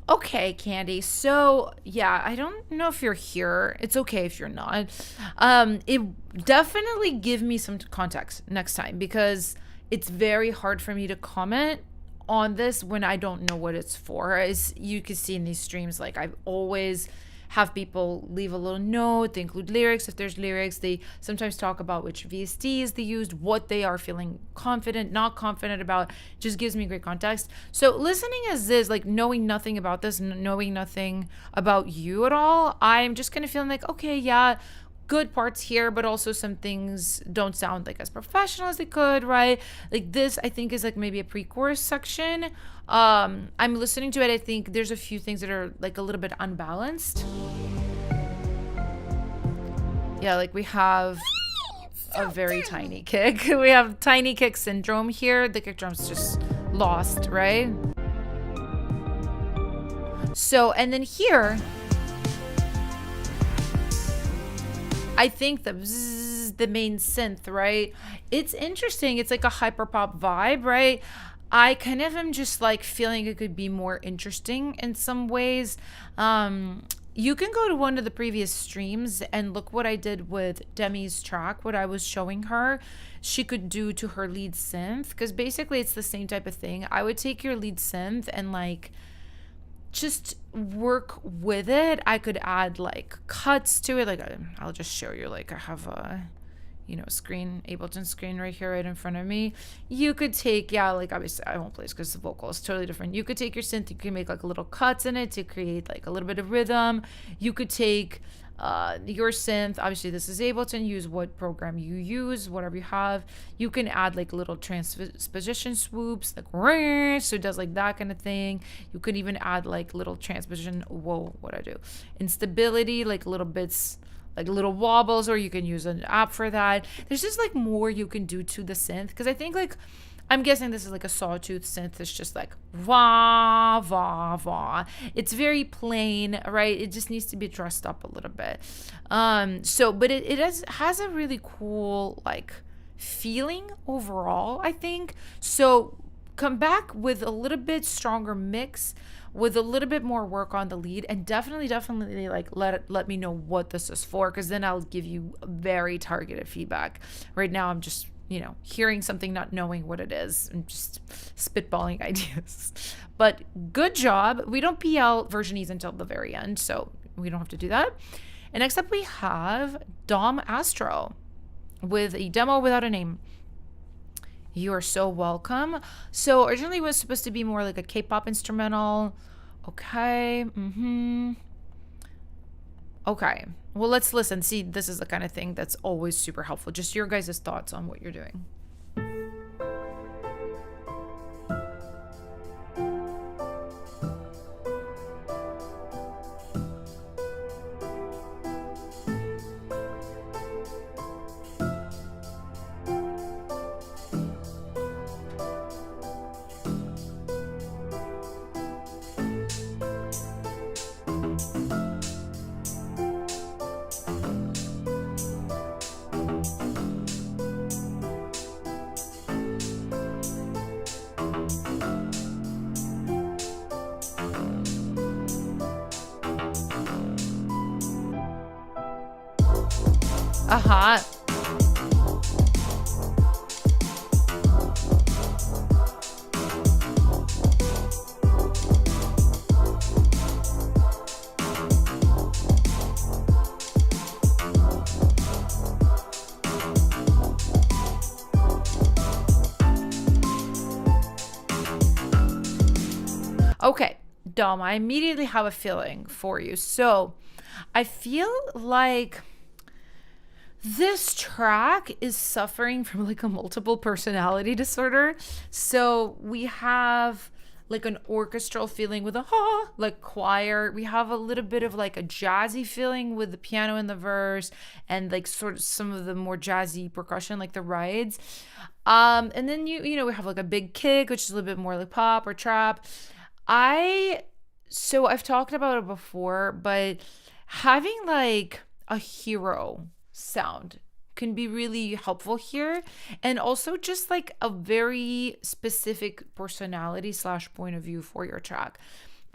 Okay, Candy. So yeah, I don't know if you're here. It's okay if you're not. It definitely give me some context next time, because it's very hard for me to comment on this when I don't know what it's for. As you can see in these streams, like I've always have people leave a little note. They include lyrics if there's lyrics. They sometimes talk about which VSTs they used, what they are feeling confident, not confident about. Just gives me great context. So listening as is, like knowing nothing about this, knowing nothing about you at all, I'm just kind of feeling like, okay, yeah, good parts here, but also some things don't sound like as professional as they could, right? Like this, I think, is like maybe a pre-chorus section. I'm listening to it. I think there's a few things that are like a little bit unbalanced. Yeah, like we have a very tiny kick. We have tiny kick syndrome here. The kick drum's just lost, right? So, and then here, I think the bzzz, the main synth, right? It's interesting. It's like a hyperpop vibe, right? I kind of am just like feeling it could be more interesting in some ways. You can go to one of the previous streams and look what I did with Demi's track, what I was showing her she could do to her lead synth. Because basically, it's the same type of thing. I would take your lead synth and like just work with it. I could add like cuts to it. Like I'll just show you, like I have a, screen, Ableton screen right here right in front of me. You could take, like obviously I won't play this because the vocal is totally different. You could take your synth, you can make like little cuts in it to create like a little bit of rhythm. You could take your synth, obviously this is Ableton, use what program you use, whatever you have. You can add like little transposition swoops, like so it does like that kind of thing. You could even add like little transposition, instability, like little bits, like little wobbles, or you can use an app for that. There's just like more you can do to the synth, because I think like I'm guessing this is like a sawtooth synth. It's just like wah wah wah. It's very plain, right? It just needs to be dressed up a little bit. But it has a really cool like feeling overall, I think. So come back with a little bit stronger mix, with a little bit more work on the lead, and definitely like let me know what this is for, because then I'll give you very targeted feedback. Right now I'm just hearing something, not knowing what it is, and just spitballing ideas. But good job. We don't PL version until the very end, so we don't have to do that. And next up we have Dom Astro with a demo without a name. You are so welcome. So originally it was supposed to be more like a K-pop instrumental. Okay. Okay. Well, let's listen. See, this is the kind of thing that's always super helpful. Just your guys' thoughts on what you're doing. Uh-huh. Okay, Dom, I immediately have a feeling for you. So I feel like this track is suffering from like a multiple personality disorder. So we have like an orchestral feeling with a like choir. We have a little bit of like a jazzy feeling with the piano in the verse, and like sort of some of the more jazzy percussion, like the rides. And then we have like a big kick, which is a little bit more like pop or trap. So I've talked about it before, but having like a hero sound can be really helpful here, and also just like a very specific personality / point of view for your track.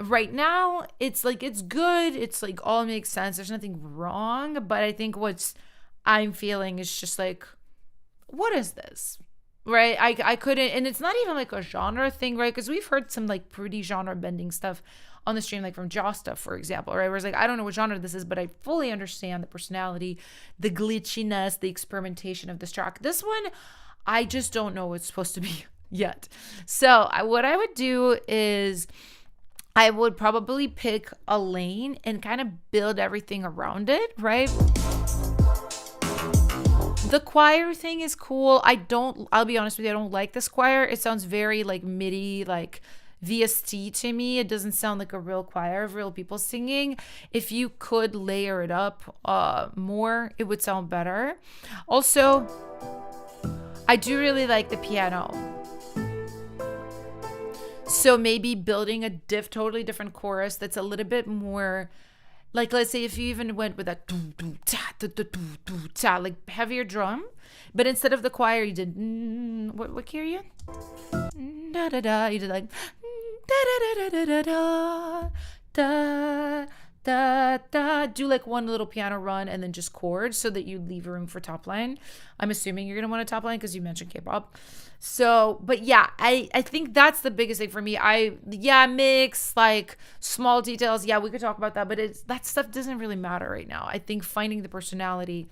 Right now it's like it's good, it's like all makes sense, there's nothing wrong, but I think what's I'm feeling is just like, what is this? Right? I couldn't, and it's not even like a genre thing, right? Because we've heard some like pretty genre bending stuff on the stream, like from Josta, for example, right? Where it's like, I don't know what genre this is, but I fully understand the personality, the glitchiness, the experimentation of this track. This one, I just don't know what it's supposed to be yet. So what I would do is I would probably pick a lane and kind of build everything around it, right? The choir thing is cool. I'll be honest with you, I don't like this choir. It sounds very like MIDI, like VST to me. It doesn't sound like a real choir of real people singing. If you could layer it up more, it would sound better. Also, I do really like the piano. So maybe building a totally different chorus that's a little bit more Like, let's say if you even went with that like heavier drum, but instead of the choir, you did what key are you in? Da da da. You did like da da da da da da da da da. Do like one little piano run and then just chords so that you leave room for top line. I'm assuming you're gonna want a top line because you mentioned K-pop. So, but yeah, I think that's the biggest thing for me. Mix like small details. Yeah, we could talk about that, but that stuff doesn't really matter right now. I think finding the personality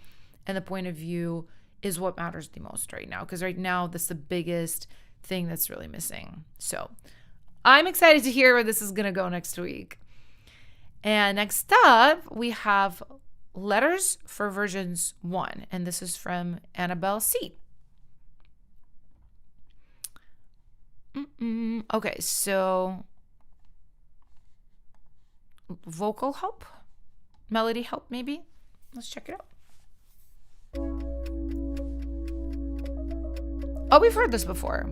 and the point of view is what matters the most right now, because right now that's the biggest thing that's really missing. So I'm excited to hear where this is gonna go next week. And next up, we have Letters for versions 1, and this is from Annabelle C. Okay, so vocal help, melody help, maybe. Let's check it out. Oh, we've heard this before.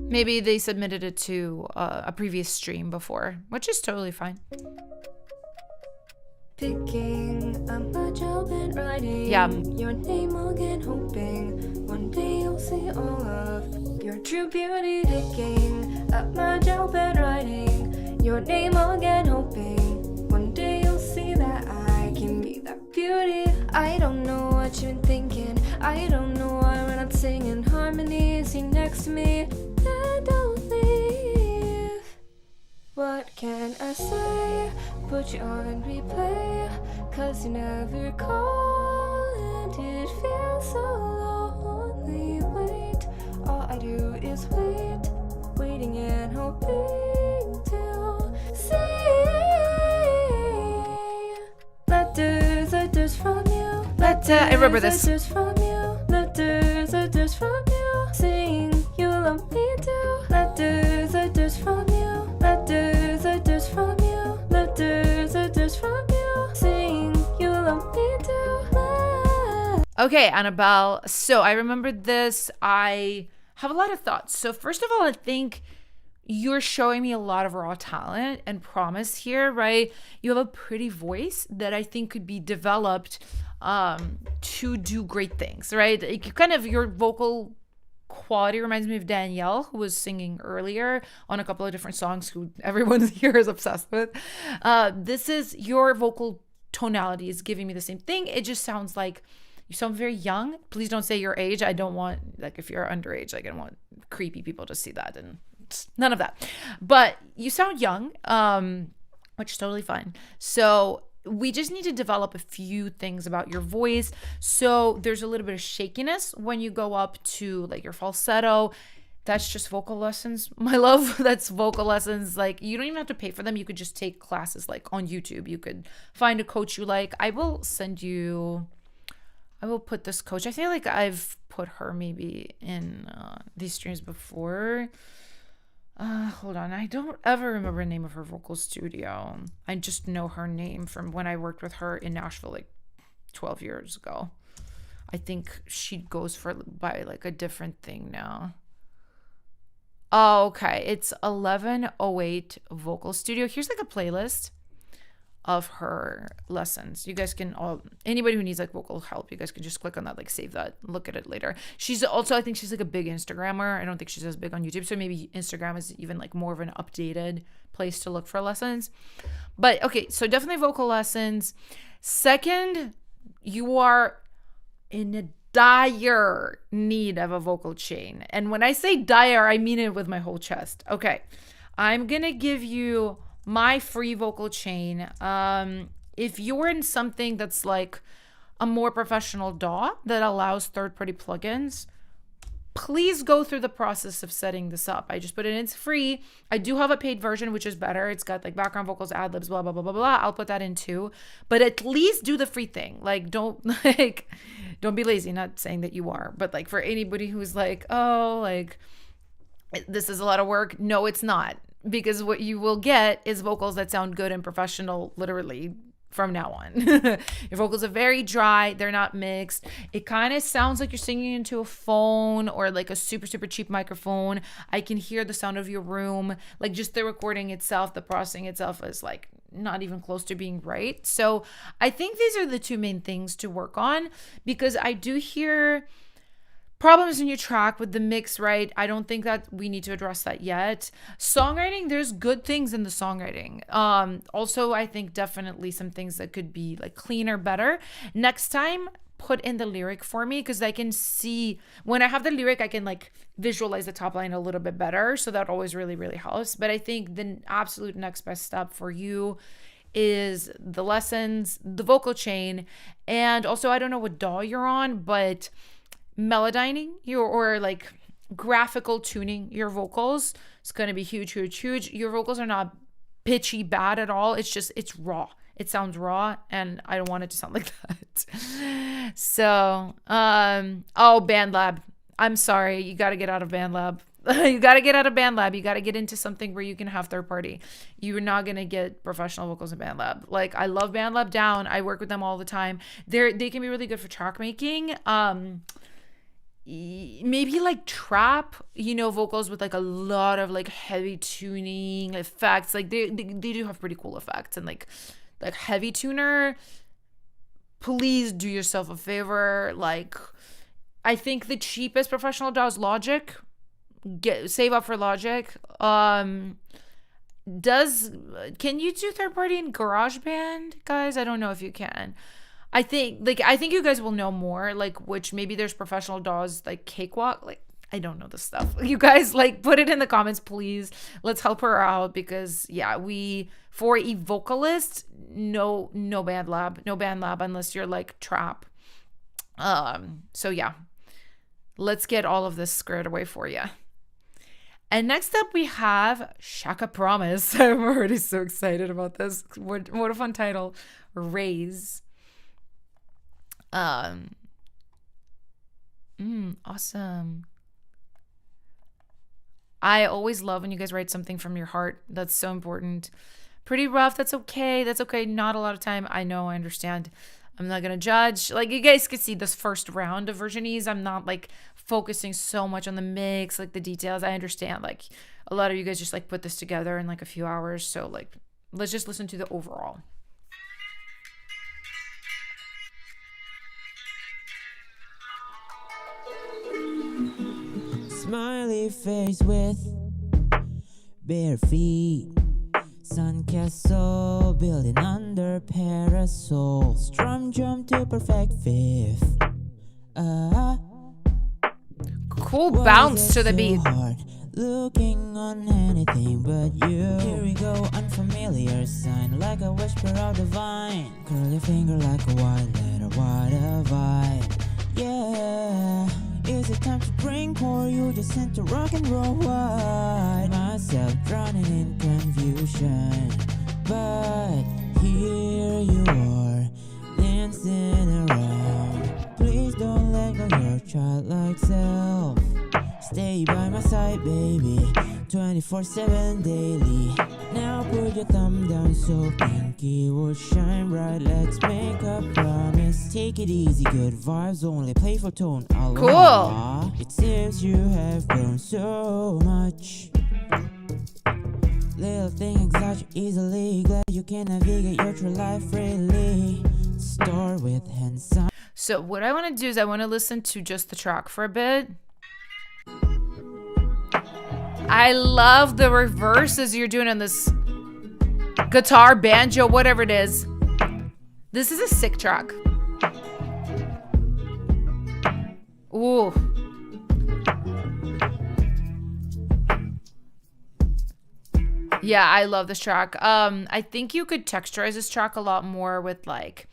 Maybe they submitted it to a previous stream before, which is totally fine. Picking up my job and writing your name again, hoping one day you'll see all of your true beauty. Picking up my job and writing your name again, hoping one day you'll see that I can be that beauty. I don't know what you've been thinking, I don't know why we're not singing harmonies. You next to me and don't leave. What can I say? Put you on replay, cause you never call and it feels so lonely. Wait, all I do is wait, waiting and hoping to see. Letters from you. I remember this. Letters from you. Letters from you. Saying you love me too. Letters from you. Letters from you. Letters from you. Saying you love me too. Okay, Annabelle. So I remembered this. I have a lot of thoughts. So first of all, I think you're showing me a lot of raw talent and promise here, right? You have a pretty voice that I think could be developed to do great things, right? Like kind of your vocal quality reminds me of Danielle, who was singing earlier on a couple of different songs, who everyone here is obsessed with. This is your vocal tonality is giving me the same thing. It just sounds like you sound very young. Please don't say your age. I don't want, like, if you're underage, like, I don't want creepy people to see that, and none of that. But you sound young, which is totally fine. So we just need to develop a few things about your voice. So there's a little bit of shakiness when you go up to like your falsetto. That's just vocal lessons, my love. That's vocal lessons. Like, you don't even have to pay for them. You could just take classes like on YouTube. You could find a coach you like. I will put this coach. I feel like I've put her maybe in these streams before. Hold on. I don't ever remember the name of her vocal studio. I just know her name from when I worked with her in Nashville like 12 years ago. I think she goes by like a different thing now. Oh, okay. It's 1108 Vocal Studio. Here's like a playlist of her lessons. You guys can anybody who needs like vocal help, you guys can just click on that, like save that, look at it later. She's also, I think she's like a big Instagrammer. I don't think she's as big on YouTube. So maybe Instagram is even like more of an updated place to look for lessons. But okay, so definitely vocal lessons. Second, you are in a dire need of a vocal chain. And when I say dire, I mean it with my whole chest. Okay, I'm gonna give you my free vocal chain. If you're in something that's like a more professional DAW that allows third-party plugins, please go through the process of setting this up. I just put it in, it's free. I do have a paid version, which is better. It's got like background vocals, ad libs, blah, blah, blah, blah, blah. I'll put that in too. But at least do the free thing. Like, don't be lazy. Not saying that you are, but like for anybody who's like, oh, like this is a lot of work. No, it's not. Because what you will get is vocals that sound good and professional, literally, from now on. Your vocals are very dry. They're not mixed. It kind of sounds like you're singing into a phone or like a super, super cheap microphone. I can hear the sound of your room. Like just the recording itself, the processing itself is like not even close to being right. So I think these are the two main things to work on, because I do hear problems in your track with the mix, right? I don't think that we need to address that yet. Songwriting, there's good things in the songwriting. Also, I think definitely some things that could be like cleaner, better. Next time, put in the lyric for me, because I can see when I have the lyric, I can like visualize the top line a little bit better. So that always really, really helps. But I think the absolute next best step for you is the lessons, the vocal chain, and also I don't know what DAW you're on, but melodyning or like graphical tuning your vocals is going to be huge, huge, huge. Your vocals are not pitchy bad at all. It's raw. It sounds raw, and I don't want it to sound like that. So, BandLab. I'm sorry. You got to get out of BandLab. You got to get out of BandLab. You got to get into something where you can have third party. You're not going to get professional vocals in BandLab. Like, I love BandLab down. I work with them all the time. They can be really good for track making. Maybe like trap, vocals with like a lot of like heavy tuning effects. Like they do have pretty cool effects, and like heavy tuner, please do yourself a favor. Like, I think the cheapest professional DAW is Logic. Save up for Logic. Can you do third party in GarageBand, guys? I don't know if you can. I think you guys will know more, like, which maybe there's professional DAWs like Cakewalk. Like, I don't know this stuff. You guys, like, put it in the comments, please. Let's help her out, because yeah, for a vocalist, no BandLab unless you're like trap. So yeah, let's get all of this squared away for you. And next up we have Shaka Promise. I'm already so excited about this. What a fun title. Raise. Awesome. I always love when you guys write something from your heart. That's so important. Pretty rough. That's okay. Not a lot of time. I know. I understand. I'm not gonna judge. Like, you guys could see this first round of versionese. I'm not like focusing so much on the mix, like the details. I understand. Like, a lot of you guys just like put this together in like a few hours. So like, let's just listen to the overall. Smiley face with bare feet, sandcastle building under parasol, strum jump to perfect fifth. Cool bounce to the beat. Looking on anything but you. Here we go, unfamiliar sign, like a whisper of the vine. Curl your finger like a white letter, what a vibe. Yeah. Is it time to drink, or you just sent to rock and roll wide? Myself drowning in confusion, but here you are, dancing around. Please don't let go your childlike self. Stay by my side, baby, 24/7 daily. Now put your thumb down so pinky would shine bright. Let's make a promise. Take it easy, good vibes only. Playful tone, aloha. Cool. It seems you have grown so much. Little thing exalt you easily. Glad you can navigate your true life freely. Start with handsome. So what I want to do is I want to listen to just the track for a bit. I love the reverses you're doing on this guitar, banjo, whatever it is. This is a sick track. Ooh. Yeah, I love this track. I think you could texturize this track a lot more with like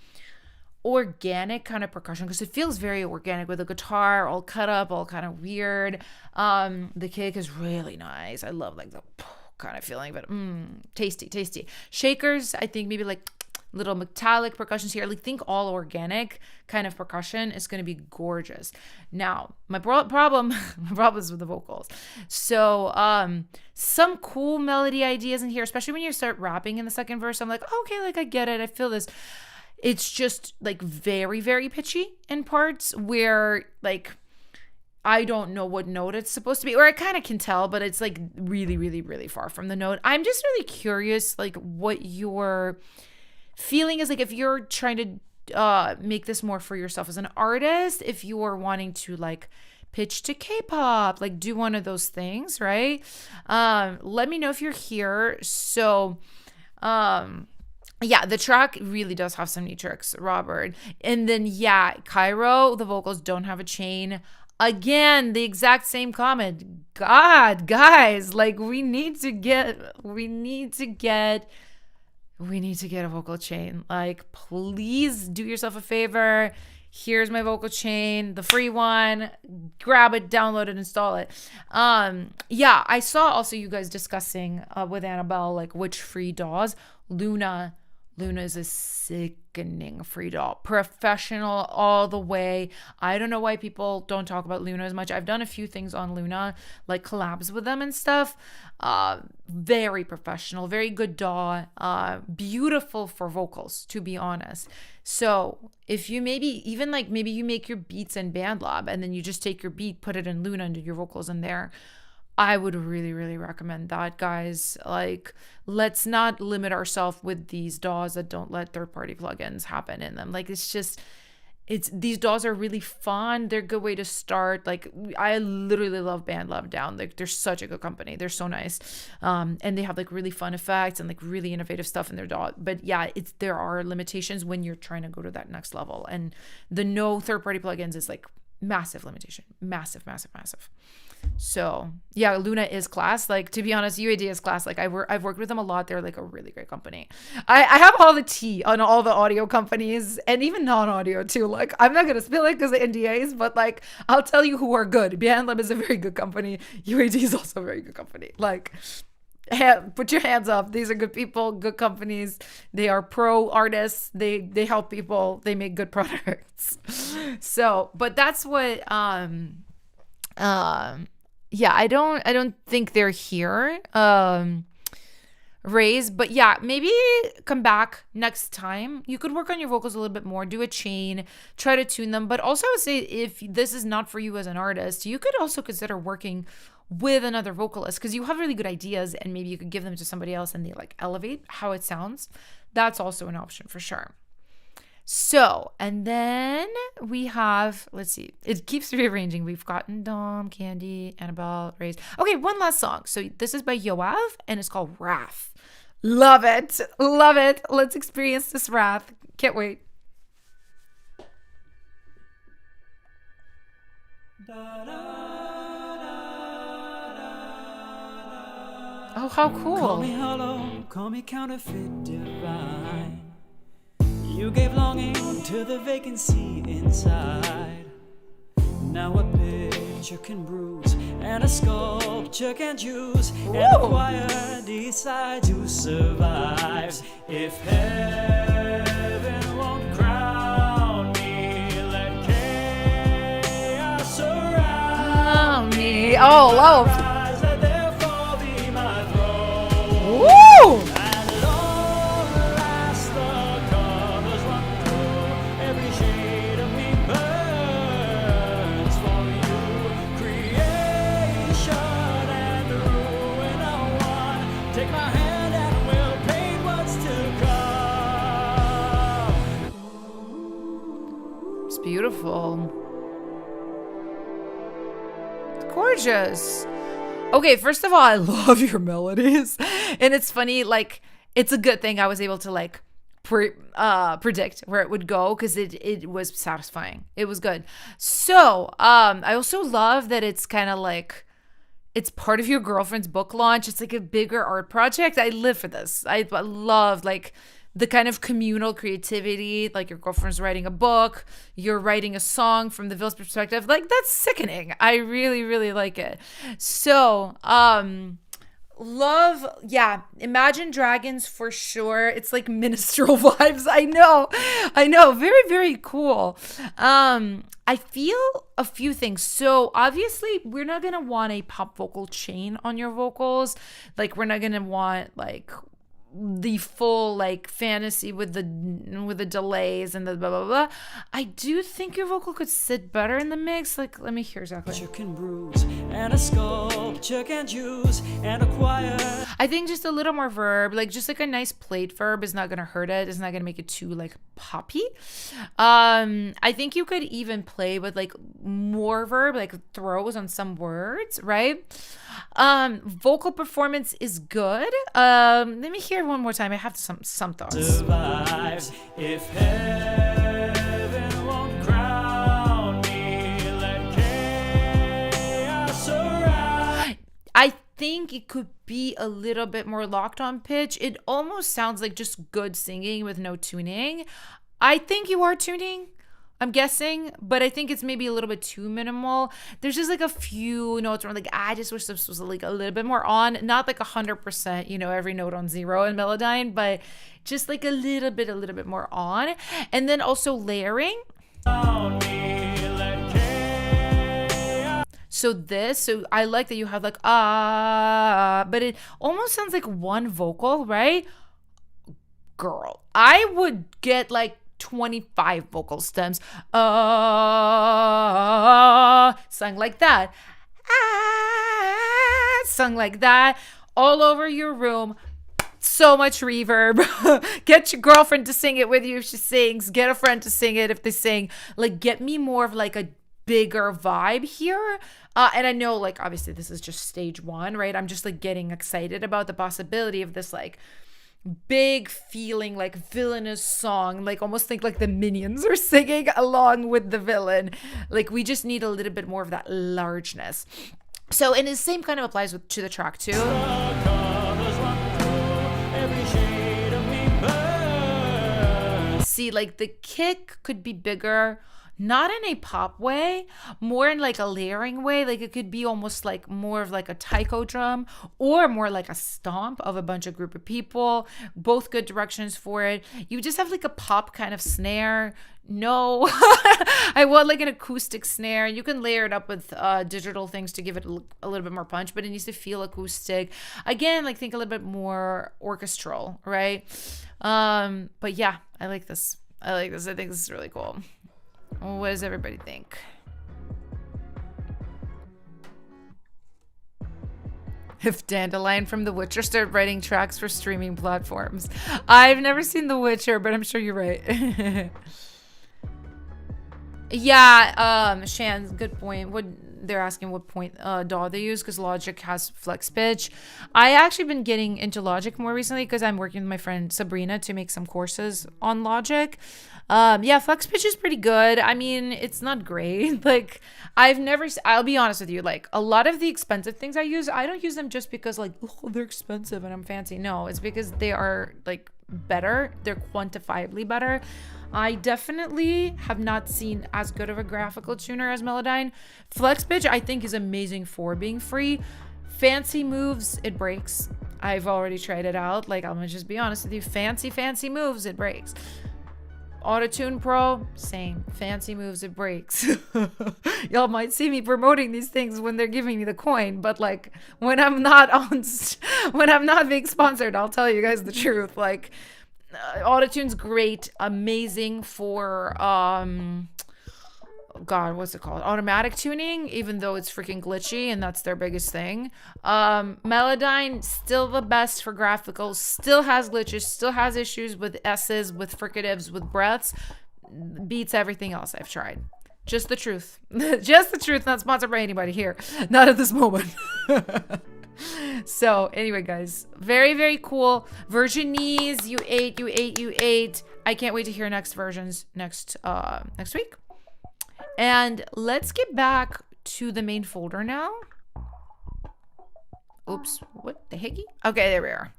organic kind of percussion, because it feels very organic with the guitar all cut up, all kind of weird. The kick is really nice. I love like the kind of feeling, but tasty. Shakers, I think maybe like little metallic percussions here. Like, think all organic kind of percussion is going to be gorgeous. Now, my problem is with the vocals. So, some cool melody ideas in here, especially when you start rapping in the second verse. I'm like, okay, like I get it. I feel this. It's just like very, very pitchy in parts where like I don't know what note it's supposed to be, or I kind of can tell, but it's like really, really, really far from the note. I'm just really curious, like what your feeling is, like if you're trying to make this more for yourself as an artist, if you are wanting to like pitch to K-pop, like do one of those things, right? Let me know if you're here. So, yeah, the track really does have some neat tricks, Robert. And then, yeah, Cairo, the vocals don't have a chain. Again, the exact same comment. God, guys, like we need to get a vocal chain. Like, please do yourself a favor. Here's my vocal chain, the free one. Grab it, download it, install it. Yeah, I saw also you guys discussing with Annabelle like which free DAWs. Luna is a sickening free DAW. Professional all the way. I don't know why people don't talk about Luna as much. I've done a few things on Luna, like collabs with them and stuff. Very professional, very good DAW. Beautiful for vocals, to be honest. So if you maybe you make your beats in BandLab and then you just take your beat, put it in Luna and do your vocals in there, I would really, really recommend that, guys. Like, let's not limit ourselves with these DAWs that don't let third-party plugins happen in them. Like, these DAWs are really fun. They're a good way to start. Like, I literally love BandLab Down. Like, they're such a good company. They're so nice. And they have like really fun effects and like really innovative stuff in their DAW. But yeah, there are limitations when you're trying to go to that next level. And the no third-party plugins is like massive limitation. Massive, massive, massive. So yeah, Luna is class. Like, to be honest, UAD is class. Like, I've worked with them a lot. They're like a really great company. I have all the tea on all the audio companies and even non-audio too. Like, I'm not gonna spill it because of NDAs, but like I'll tell you who are good. BandLab is a very good company. UAD is also a very good company. Like, put your hands up. These are good people, good companies. They are pro artists. They help people. They make good products. So, but that's what yeah, I don't think they're here, Raise, but yeah, maybe come back next time. You could work on your vocals a little bit more, do a chain, try to tune them. But also I would say if this is not for you as an artist, you could also consider working with another vocalist because you have really good ideas and maybe you could give them to somebody else and they like elevate how it sounds. That's also an option for sure. So, and then we have, let's see, it keeps rearranging. We've gotten Dom, Candy, Annabelle, Raise. Okay, one last song. So this is by Yoav and it's called Wrath. Love it. Love it. Let's experience this wrath. Can't wait. Oh, how cool. Call me hollow, call me counterfeit divine. You gave longing to the vacancy inside. Now a picture can bruise, and a sculpture can choose, and a choir decide to survive. If heaven won't crown me, let chaos surround me. Oh, love. Let therefore be my throne. Woo! Beautiful. It's gorgeous. Okay, first of all, I love your melodies. And it's funny, like, it's a good thing I was able to like predict where it would go because it was satisfying. It was good. So, I also love that it's kind of like it's part of your girlfriend's book launch. It's like a bigger art project. I live for this. I love like the kind of communal creativity, like your girlfriend's writing a book, you're writing a song from the Ville's perspective. Like, that's sickening. I really, really like it. So, love, yeah, Imagine Dragons for sure. It's like minstrel vibes. I know. Very, very cool. I feel a few things. So obviously we're not going to want a pop vocal chain on your vocals. Like, we're not going to want like the full like fantasy with the delays and the blah blah blah. I do think your vocal could sit better in the mix. Like, let me hear exactly. You can bruise, and a sculpture can use, and a choir. I think just a little more verb, like just like a nice played verb is not gonna hurt it. It's not gonna make it too like poppy. I think you could even play with like more verb, like throws on some words, right? Vocal performance is good. Let me hear it one more time. I have some thoughts. Survives if heaven won't crown me. Let chaos arise. I think it could be a little bit more locked on pitch. It almost sounds like just good singing with no tuning. I think you are tuning, I'm guessing, but I think it's maybe a little bit too minimal. There's just like a few notes where like, I just wish this was like a little bit more on, not like 100%, you know, every note on 0 in Melodyne, but just like a little bit more on. And then also layering. So I like that you have like, but it almost sounds like one vocal, right? Girl, I would get like 25 vocal stems. Sung like that. Sung like that. All over your room. So much reverb. Get your girlfriend to sing it with you if she sings. Get a friend to sing it if they sing. Like, get me more of like a bigger vibe here. And I know, like, obviously this is just stage 1, right? I'm just like getting excited about the possibility of this like big feeling like villainous song, like almost think like the minions are singing along with the villain. Like, we just need a little bit more of that largeness. So, and the same kind of applies to the track too. See, like the kick could be bigger, not in a pop way, more in like a layering way. Like, it could be almost like more of like a taiko drum or more like a stomp of a bunch of group of people. Both good directions for it. You just have like a pop kind of snare. No, I want like an acoustic snare. You can layer it up with digital things to give it a little bit more punch, but it needs to feel acoustic. Again, like think a little bit more orchestral, right? But yeah, I like this. I think this is really cool. What does everybody think? If Dandelion from The Witcher started writing tracks for streaming platforms. I've never seen The Witcher, but I'm sure you're right. Yeah, Shan's good point. They're asking what point DAW they use, because Logic has flex pitch. I actually been getting into Logic more recently because I'm working with my friend Sabrina to make some courses on Logic. Yeah, flex pitch is pretty good. I mean, it's not great. Like, I'll be honest with you, like a lot of the expensive things I use, I don't use them just because like, oh, they're expensive and I'm fancy. No, it's because they are like better. They're quantifiably better. I definitely have not seen as good of a graphical tuner as Melodyne. Flex pitch, I think, is amazing for being free. Fancy moves, it breaks. I've already tried it out. Like, I'm gonna just be honest with you. Fancy moves, it breaks. Autotune Pro, same. Fancy moves, it breaks. Y'all might see me promoting these things when they're giving me the coin, but like when I'm not being sponsored, I'll tell you guys the truth. Like, Autotune's great, amazing for God, what's it called? Automatic tuning, even though it's freaking glitchy and that's their biggest thing. Melodyne, still the best for graphical, still has glitches, still has issues with S's, with fricatives, with breaths, beats everything else I've tried. Just the truth. Just the truth, not sponsored by anybody here. Not at this moment. So anyway, guys, very, very cool. Versionese, you ate. I can't wait to hear next versions next week. And let's get back to the main folder now. Oops, what the hecky? Okay, there we are.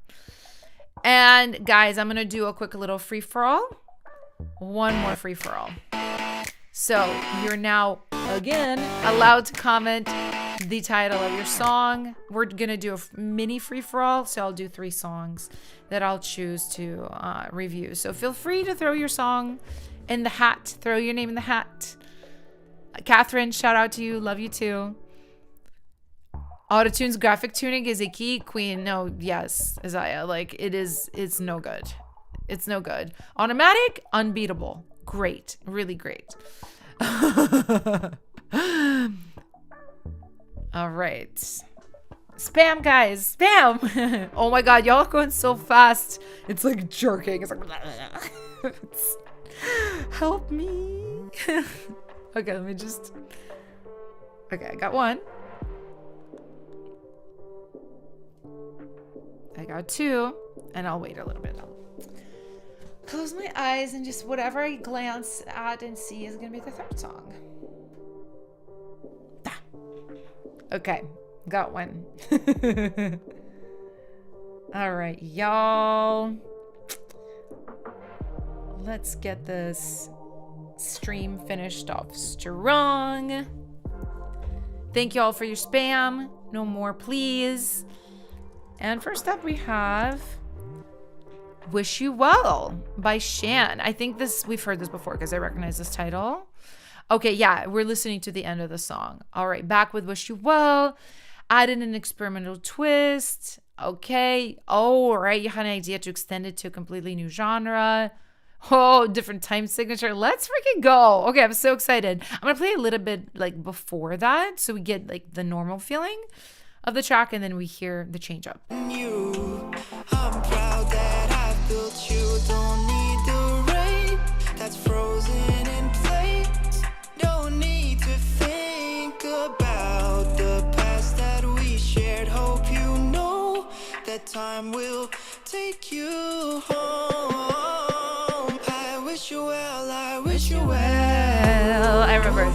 And guys, I'm gonna do a quick little free-for-all. One more free-for-all. So you're now, again, allowed to comment the title of your song. We're gonna do a mini free-for-all, so I'll do 3 songs that I'll choose to review. So feel free to throw your song in the hat. Throw your name in the hat. Catherine, shout out to you. Love you too. Autotune's graphic tuning is a key. Queen, no, yes, Isaiah. Like, it's no good. It's no good. Automatic, unbeatable. Great. Really great. All right. Spam, guys. Spam. Oh my God. Y'all are going so fast. It's like jerking. It's like, help me. Okay, let me just. Okay, I got one. I got two. And I'll wait a little bit. I'll close my eyes and just whatever I glance at and see is going to be the third song. Ah. Okay. Got one. All right, y'all. Let's get this stream finished off strong. Thank y'all for your spam. No more, please. And first up, we have Wish You Well by Shan. I think we've heard this before because I recognize this title. Okay, yeah, we're listening to the end of the song. All right, back with Wish You Well. Added an experimental twist. Okay. Oh, all right. You had an idea to extend it to a completely new genre. Oh, different time signature. Let's freaking go. Okay, I'm so excited. I'm going to play a little bit like before that so we get like the normal feeling of the track and then we hear the change up. I'm proud that I built you. Don't need the rain that's frozen in place. Don't need to think about the past that we shared. Hope you know that time will take you home. I wish you well, I wish you well. I remember.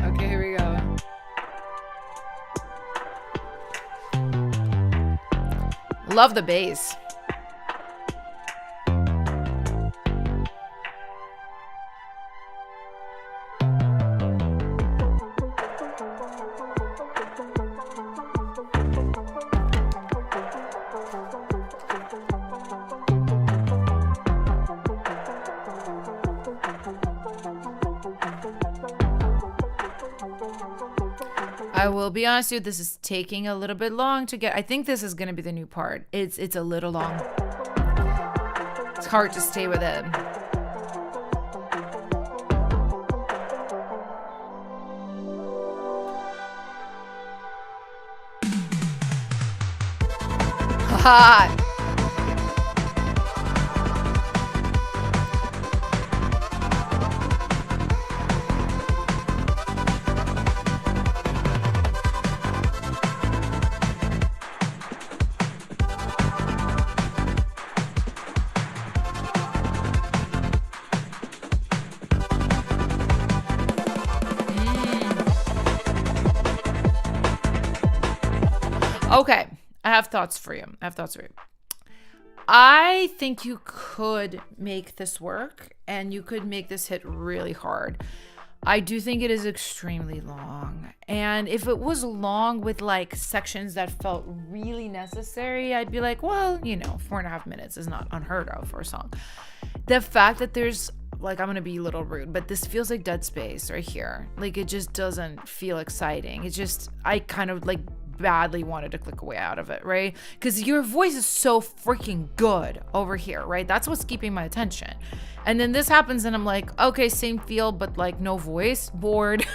Okay, here we go. Love the bass. I will be honest with you, this is taking a little bit long to get. I think this is going to be the new part. It's a little long. It's hard to stay with it. Haha. Okay, I have thoughts for you. I think you could make this work and you could make this hit really hard. I do think it is extremely long. And if it was long with like sections that felt really necessary, I'd be like, well, 4.5 minutes is not unheard of for a song. The fact that there's like, I'm going to be a little rude, but this feels like dead space right here. Like it just doesn't feel exciting. It's just, I kind of like badly wanted to click away out of it, right? Because your voice is so freaking good over here, right? That's what's keeping my attention. And then this happens and I'm like, okay, same feel, but like no voice, bored,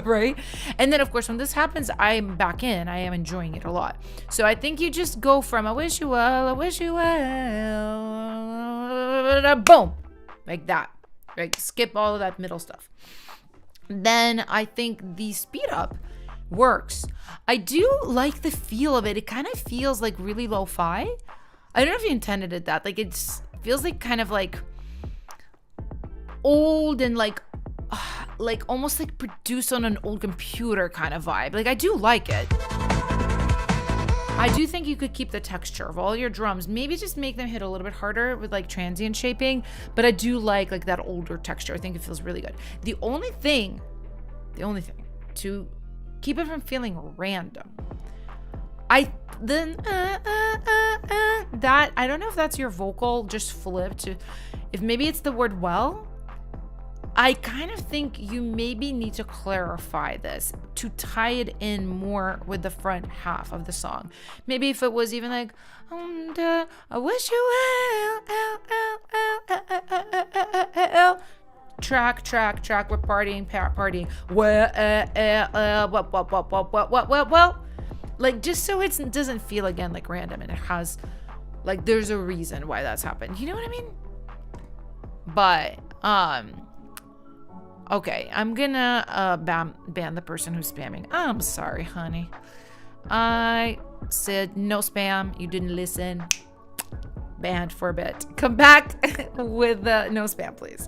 right? And then of course, when this happens, I'm back in, I am enjoying it a lot. So I think you just go from, I wish you well, boom, like that, right? Skip all of that middle stuff. Then I think the speed up works. I do like the feel of it. It kind of feels like really lo-fi. I don't know if you intended it that. Like it feels like kind of like old and like almost like produced on an old computer kind of vibe. Like I do like it. I do think you could keep the texture of all your drums. Maybe just make them hit a little bit harder with like transient shaping. But I do like that older texture. I think it feels really good. The only thing to keep it from feeling random, that I don't know if that's your vocal just flipped. If maybe it's the word well. I kind of think you maybe need to clarify this to tie it in more with the front half of the song. Maybe if it was even like, I wish you well. Track, we're partying. Well. Like, just so it doesn't feel again like random and it has, like, there's a reason why that's happened. You know what I mean? But, okay, I'm gonna ban the person who's spamming. I'm sorry, honey. I said no spam. You didn't listen. Banned for a bit. Come back with no spam, please.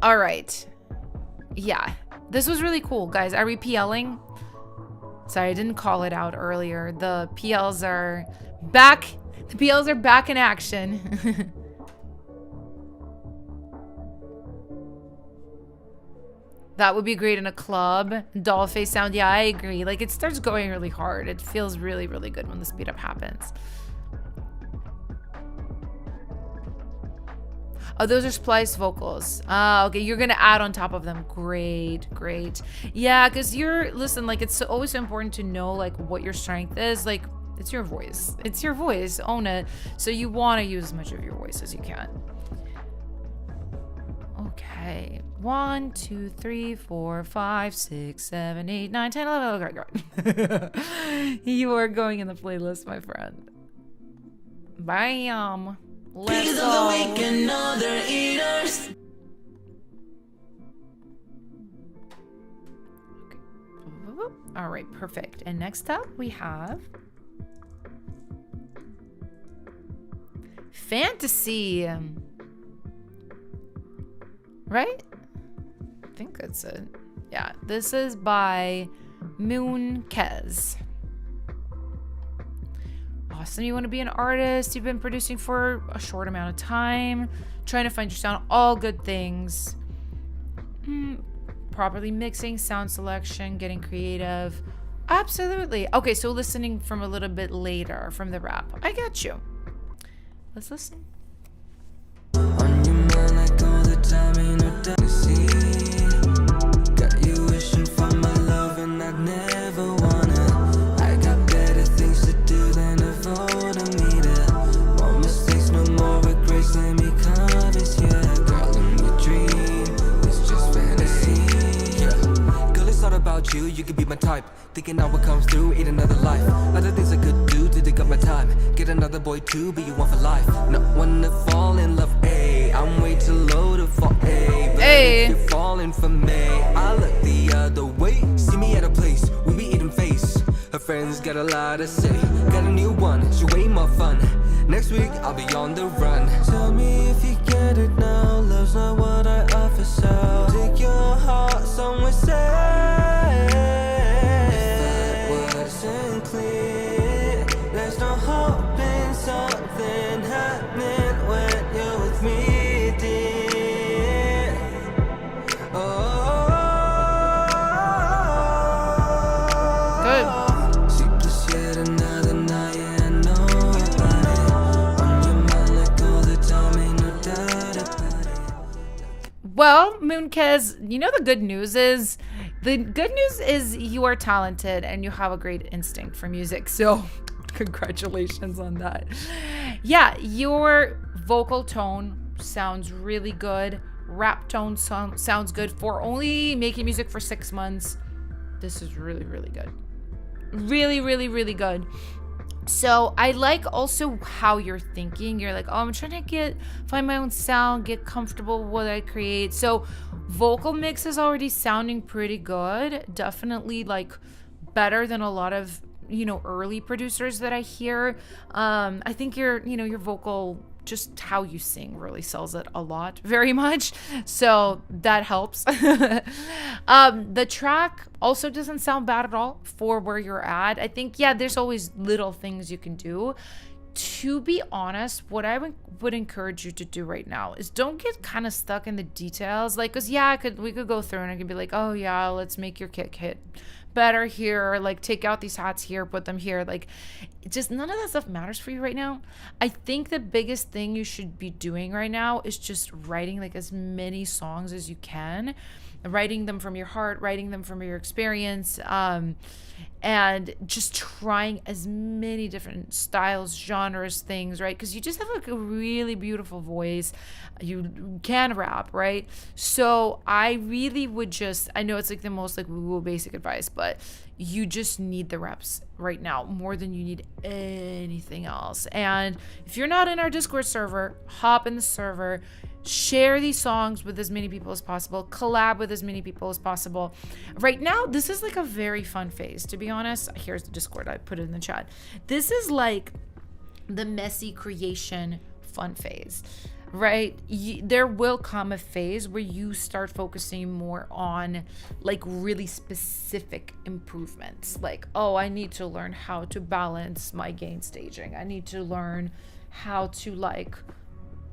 All right. Yeah, this was really cool, guys. Are we PLing? Sorry, I didn't call it out earlier. The PLs are back. The PLs are back in action. That would be great in a club. Doll face sound. Yeah, I agree. Like, it starts going really hard. It feels really, really good when the speed up happens. Oh, those are spliced vocals. Okay, you're gonna add on top of them. Great. Yeah, because listen, like, it's always so important to know, like, what your strength is. Like, it's your voice. Own it. So you want to use as much of your voice as you can. Okay. 1, 2, 3, 4, 5, 6, 7, 8, 9, 10, 11. Okay. You are going in the playlist, my friend. Bam. Let's go. Okay. All right, perfect. And next up we have Fantasy. Right? I think that's it. Yeah, this is by Moonkez. Awesome. You want to be an artist, you've been producing for a short amount of time, trying to find your sound, all good things. Properly mixing, sound selection, getting creative. Absolutely. Okay, so listening from a little bit later from the rap. I got you. Let's listen. On your mind like all the time, ain't no doubt to see. Got you wishing for my love and I'd never wanna. I got better things to do than to vote a meter. More mistakes, no more regrets, let me convince ya. Girl, in your dream, it's just fantasy. Yeah. Girl, it's not about you, you could be my type. Thinking I would come through, eat another life. Other things I could do to take up my time. Get another boy too, be you one for life. Not one to fall in love, ayy. I'm way too low to fall, ayy. But if you're falling for me, I look the other way. See me at a place, we be eating face. Her friends got a lot to say. Got a new one, she way more fun. Next week, I'll be on the run. Tell me if you get it now. Love's not what I offer, so take your heart somewhere safe. Clear. There's no hope in something happening when you're with me, dear. Good. Sleepless yet another night, yeah, I know about it. On your mind like all the time, ain't no doubt about it. Well, Moonkez, you know the good news is you are talented and you have a great instinct for music. So congratulations on that. Yeah, your vocal tone sounds really good. Rap tone sounds good. For only making music for 6 months, this is really, really good. Really, really, really good. So I like also how you're thinking. You're like, oh, I'm trying to find my own sound, get comfortable with what I create. So vocal mix is already sounding pretty good. Definitely like better than a lot of, early producers that I hear. I think your vocal just how you sing really sells it a lot, very much. So that helps. The track also doesn't sound bad at all for where you're at. I think, yeah, there's always little things you can do. To be honest, what I would encourage you to do right now is don't get kind of stuck in the details. Like, cause yeah, we could go through and I could be like, oh yeah, let's make your kick hit better here, or like take out these hats here, put them here. Like, just none of that stuff matters for you right now. I think the biggest thing you should be doing right now is just writing like as many songs as you can, writing them from your heart, writing them from your experience, and just trying as many different styles, genres, things, right? Because you just have like a really beautiful voice. You can rap, right? So I really would just, I know it's like the most like woo-woo basic advice, but you just need the reps right now more than you need anything else. And if you're not in our Discord server, hop in the server, share these songs with as many people as possible, collab with as many people as possible. Right now, this is like a very fun phase, to be honest. Here's the Discord, I put it in the chat. This is like the messy creation fun phase, right? There will come a phase where you start focusing more on like really specific improvements. Like, oh, I need to learn how to balance my gain staging. I need to learn how to like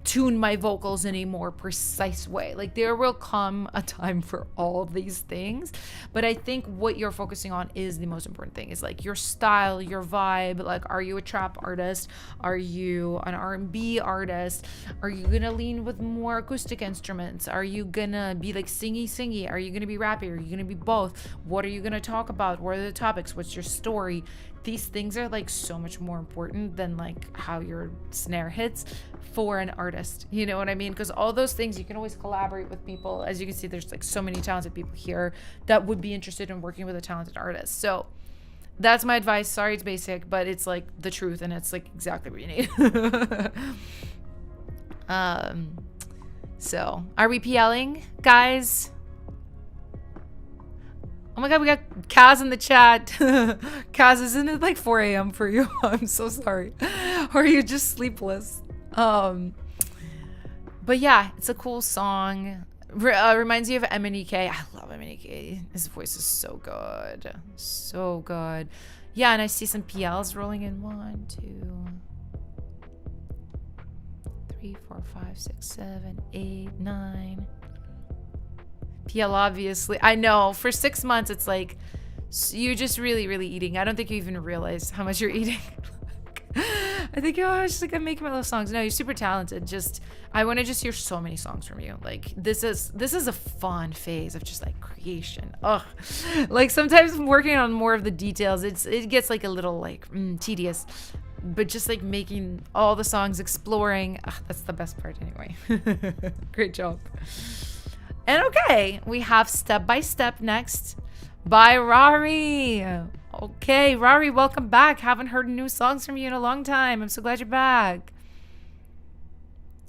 tune my vocals in a more precise way. Like, there will come a time for all these things, but I think what you're focusing on is the most important thing, is like your style, your vibe. Like, are you a trap artist? Are you an R&B artist? Are you gonna lean with more acoustic instruments? Are you gonna be like singy? Are you gonna be rappy? Are you gonna be both? What are you gonna talk about? What are the topics? What's your story? These things are like so much more important than like how your snare hits for an artist. You know what I mean? Because all those things, you can always collaborate with people. As you can see, there's like so many talented people here that would be interested in working with a talented artist. So that's my advice. Sorry, it's basic, but it's like the truth, and it's like exactly what you need. So are we PLing, guys? Oh my god, we got Kaz in the chat. Kaz, isn't it like 4 a.m. for you? I'm so sorry. Or are you just sleepless? But yeah, it's a cool song. Reminds you of MNEK. I love MNEK. His voice is so good. So good. Yeah, and I see some PLs rolling in. 1, 2, 3, 4, 5, 6, 7, 8, 9. PL, obviously. I know. For 6 months, it's like you're just really, really eating. I don't think you even realize how much you're eating. I think, oh, I was just like, I'm making my little songs. No, you're super talented. I want to just hear so many songs from you. Like, this is a fun phase of just like creation. Ugh. Like, sometimes I'm working on more of the details. It gets like a little like tedious, but just like making all the songs, exploring. That's the best part anyway. Great job. And okay, we have Step by Step next by Rari. Okay, Rari, welcome back. Haven't heard new songs from you in a long time. I'm so glad you're back.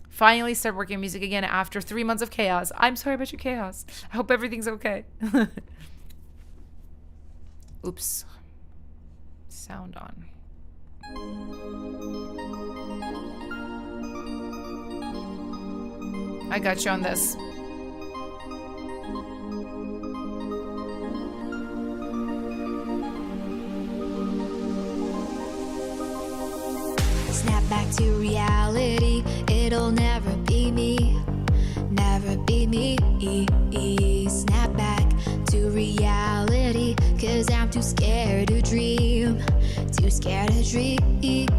Finally start working on music again after 3 months of chaos. I'm sorry about your chaos. I hope everything's okay. Oops. Sound on. I got you on this. Snap back to reality. It'll never be me. Never be me. Snap back to reality. 'Cause I'm too scared to dream. Too scared to dream.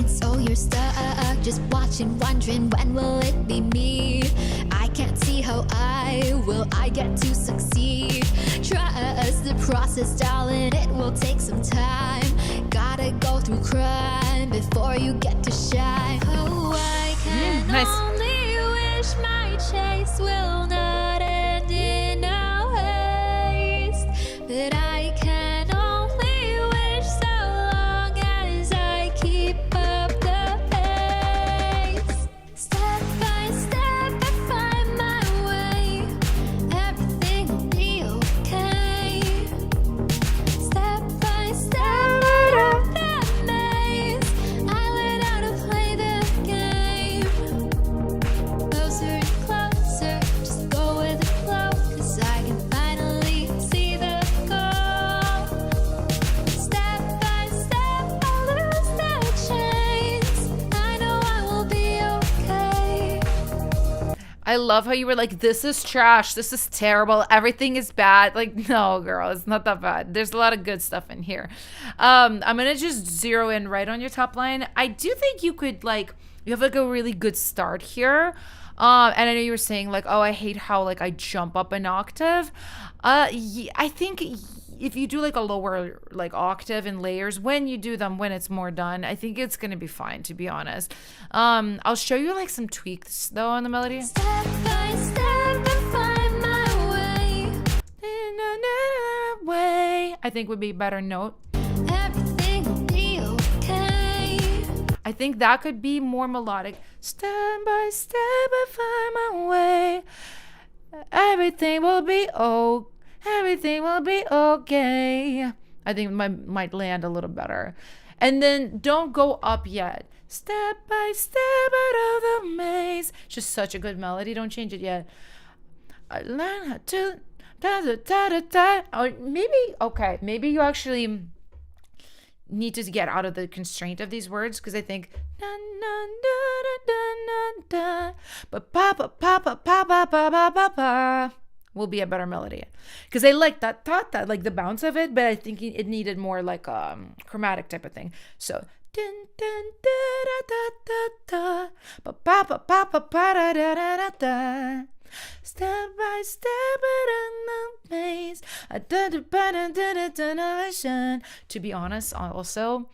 So you're stuck, just watching, wondering when will it be me? I can't see how I get to succeed. Trust the process, darling, it will take some time. Gotta go through crime before you get to shine. Oh, I can only wish my chase will not end in a waste. But I can only wish so long as I keep up the pace. Step by step, I find my way. Everything will be okay. Step by step, out of the maze. I learn how to play. I love how you were like, this is trash. This is terrible. Everything is bad. Like, no, girl, it's not that bad. There's a lot of good stuff in here. I'm going to just zero in right on your top line. I do think you could like, you have like a really good start here. And I know you were saying like, oh, I hate how like I jump up an octave. I think if you do like a lower like octave in layers, when you do them, when it's more done, I think it's gonna be fine, to be honest. I'll show you like some tweaks though on the melody. Step by step, I find my Way, I think would be a better note. everything will be okay. I think that could be more melodic. Step by step, I find my way. Everything will be okay. Everything will be okay. I think it might land a little better. And then don't go up yet. Step by step out of the maze. Just such a good melody. Don't change it yet. I learn how to or maybe, okay, maybe you actually need to get out of the constraint of these words, because I think will be a better melody, because I like that like the bounce of it, but I think it needed more like chromatic type of thing. So step by step in the maze. To be honest, also,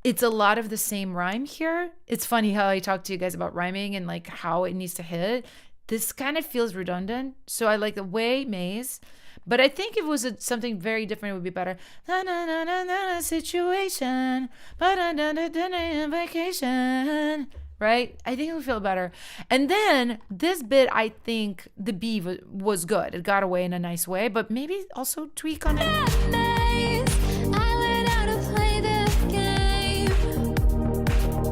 it's a lot of the same rhyme here. It's funny how I talk to you guys about rhyming and like how it needs to hit. This kind of feels redundant. So I like the way maze. But I think if it was something very different, it would be better. Situation. Vacation. Right? I think it would feel better. And then this bit, I think the B was good. It got away in a nice way, but maybe also tweak on it. Maze, I learned how to play this game.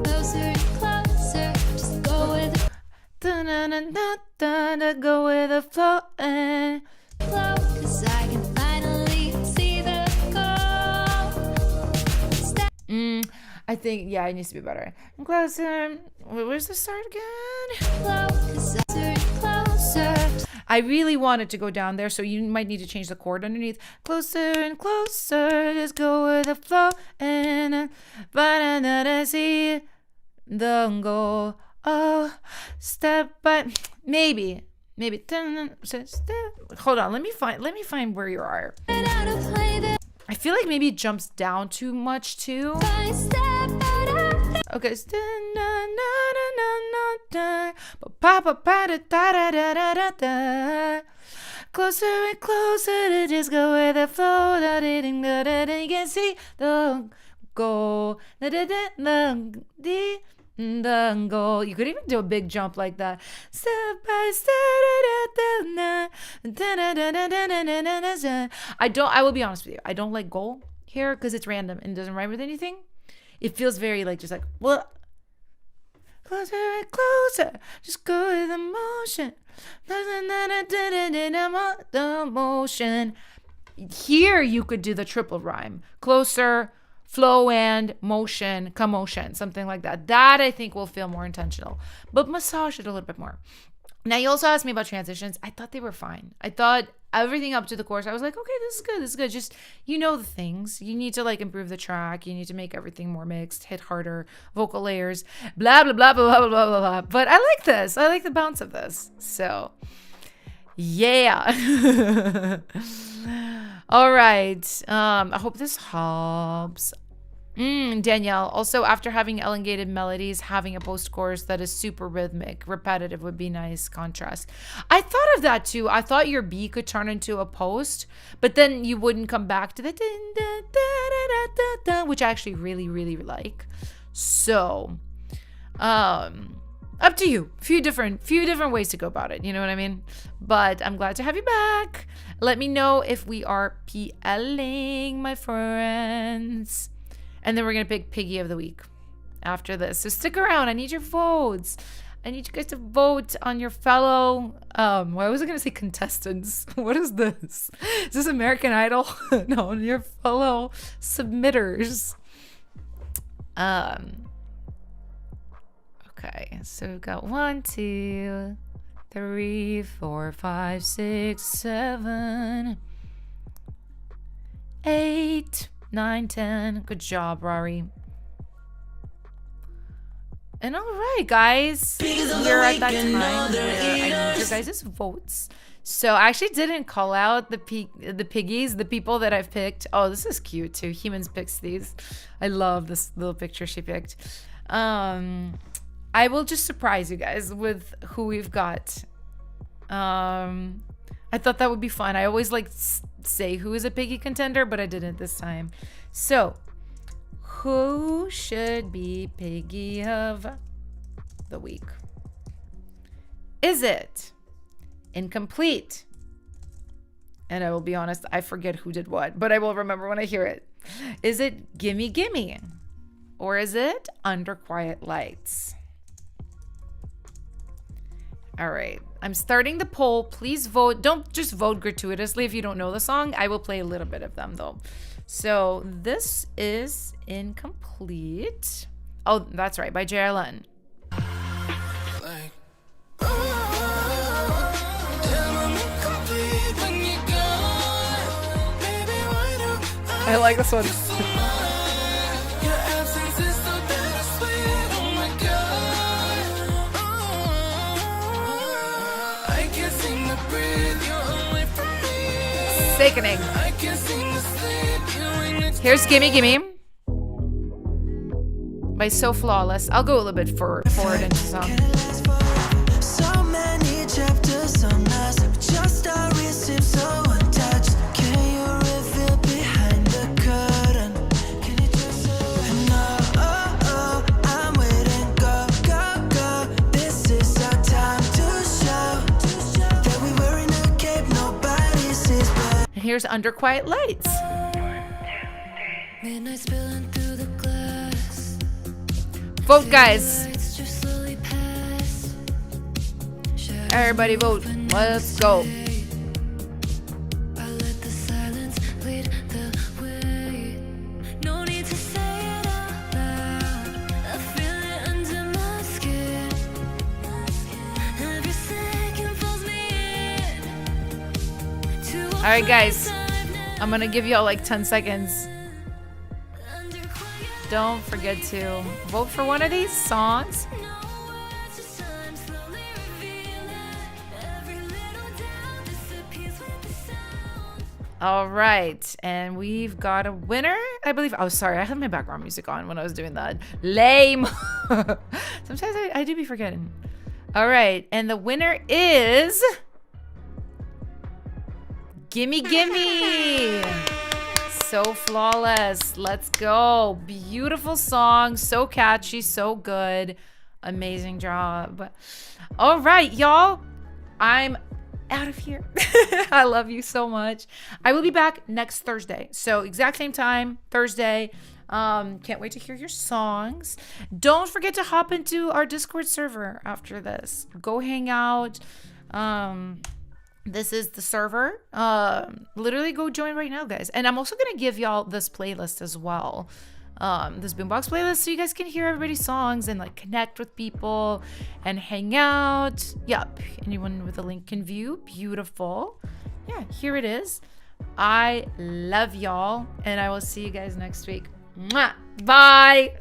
Closer and closer, just go with the Go with the flow and flow, 'cause I can finally see the goal. I think, yeah, it needs to be better. And closer. Where's the start again? Flow, 'cause closer and closer. I really wanted to go down there, so you might need to change the chord underneath. Closer and closer, just go with the flow and see the goal. Oh, step by maybe. Hold on, let me find where you are. Learned how to play this I feel like maybe it jumps down too much too. by step. Okay. Closer and closer to just go with the flow. You can see the goal. The goal. You could even do a big jump like that. Step by step. I will be honest with you. I don't like goal here because it's random and doesn't rhyme with anything. It feels very like just like, what? Closer and closer, just go with the motion. The motion. Here you could do the triple rhyme. Closer, flow and motion, commotion, something like that. That I think will feel more intentional. But massage it a little bit more. Now, you also asked me about transitions. I thought they were fine. I thought everything up to the chorus, I was like, okay, this is good. Just, you know the things. You need to like improve the track. You need to make everything more mixed, hit harder, vocal layers, blah, blah, blah, blah, blah, blah, blah, blah. But I like this. I like the bounce of this. So, yeah. All right. I hope this helps. Danielle, also after having elongated melodies, having a post-chorus that is super rhythmic, repetitive would be nice contrast. I thought of that too. I thought your B could turn into a post, but then you wouldn't come back to the which I actually really, really like. So, up to you. Few different ways to go about it. You know what I mean? But I'm glad to have you back. Let me know if we are PLing, my friends. And then we're going to pick Piggy of the Week after this. So stick around. I need your votes. I need you guys to vote on your fellow, why was I going to say contestants? What is this? Is this American Idol? No, your fellow submitters. Okay, so we've got 1, 2, 3, 4, 5, 6, 7, 8, 9, 10. Good job, Rory. And all right, guys, we're at that time where I need your guys' votes. So I actually didn't call out the piggies, the people that I've picked. Oh, this is cute too. Humans picks these. I love this little picture she picked. I will just surprise you guys with who we've got. I thought that would be fun. I always like say who is a piggy contender, but I didn't this time. So, who should be piggy of the week? Is it incomplete? And I will be honest, I forget who did what, but I will remember when I hear it. Is it Gimme Gimme? Or is it Under Quiet Lights? All right, I'm starting the poll. Please vote. Don't just vote gratuitously if you don't know the song. I will play a little bit of them though. So this is Incomplete. Oh, that's right, by JLN. I like this one. Sickening. Here's Gimme Gimme by So Flawless. I'll go a little bit forward into the song. So many chapters on us, just our receipts so untouched. Can you reveal behind the curtain? Can you just I'm waiting, go, go, go. This is our time to show that we were in a cave, nobody sees. And here's Under Quiet Lights. Midnight spilling through the glass. Vote, guys. Lights just slowly pass. Everybody vote. Let's go. I let the silence lead the way. No need to say it out loud. I feel it under my skin. Every second pulls me in. All right, guys. I'm gonna give y'all like 10 seconds. Don't forget to vote for one of these songs. All right, and we've got a winner, I believe. Oh, sorry, I had my background music on when I was doing that. Lame. Sometimes I do be forgetting. All right, and the winner is Gimme Gimme. So Flawless. Let's go. Beautiful song. So catchy. So good. Amazing job. All right, y'all. I'm out of here. I love you so much. I will be back next Thursday. So exact same time, Thursday. Can't wait to hear your songs. Don't forget to hop into our Discord server after this. Go hang out. This is the server. Literally go join right now, guys. And I'm also gonna give y'all this playlist as well. This Boombox playlist, so you guys can hear everybody's songs and like connect with people and hang out. Yep. Anyone with a link can view. Beautiful. Yeah, here it is. I love y'all, and I will see you guys next week. Mwah. Bye.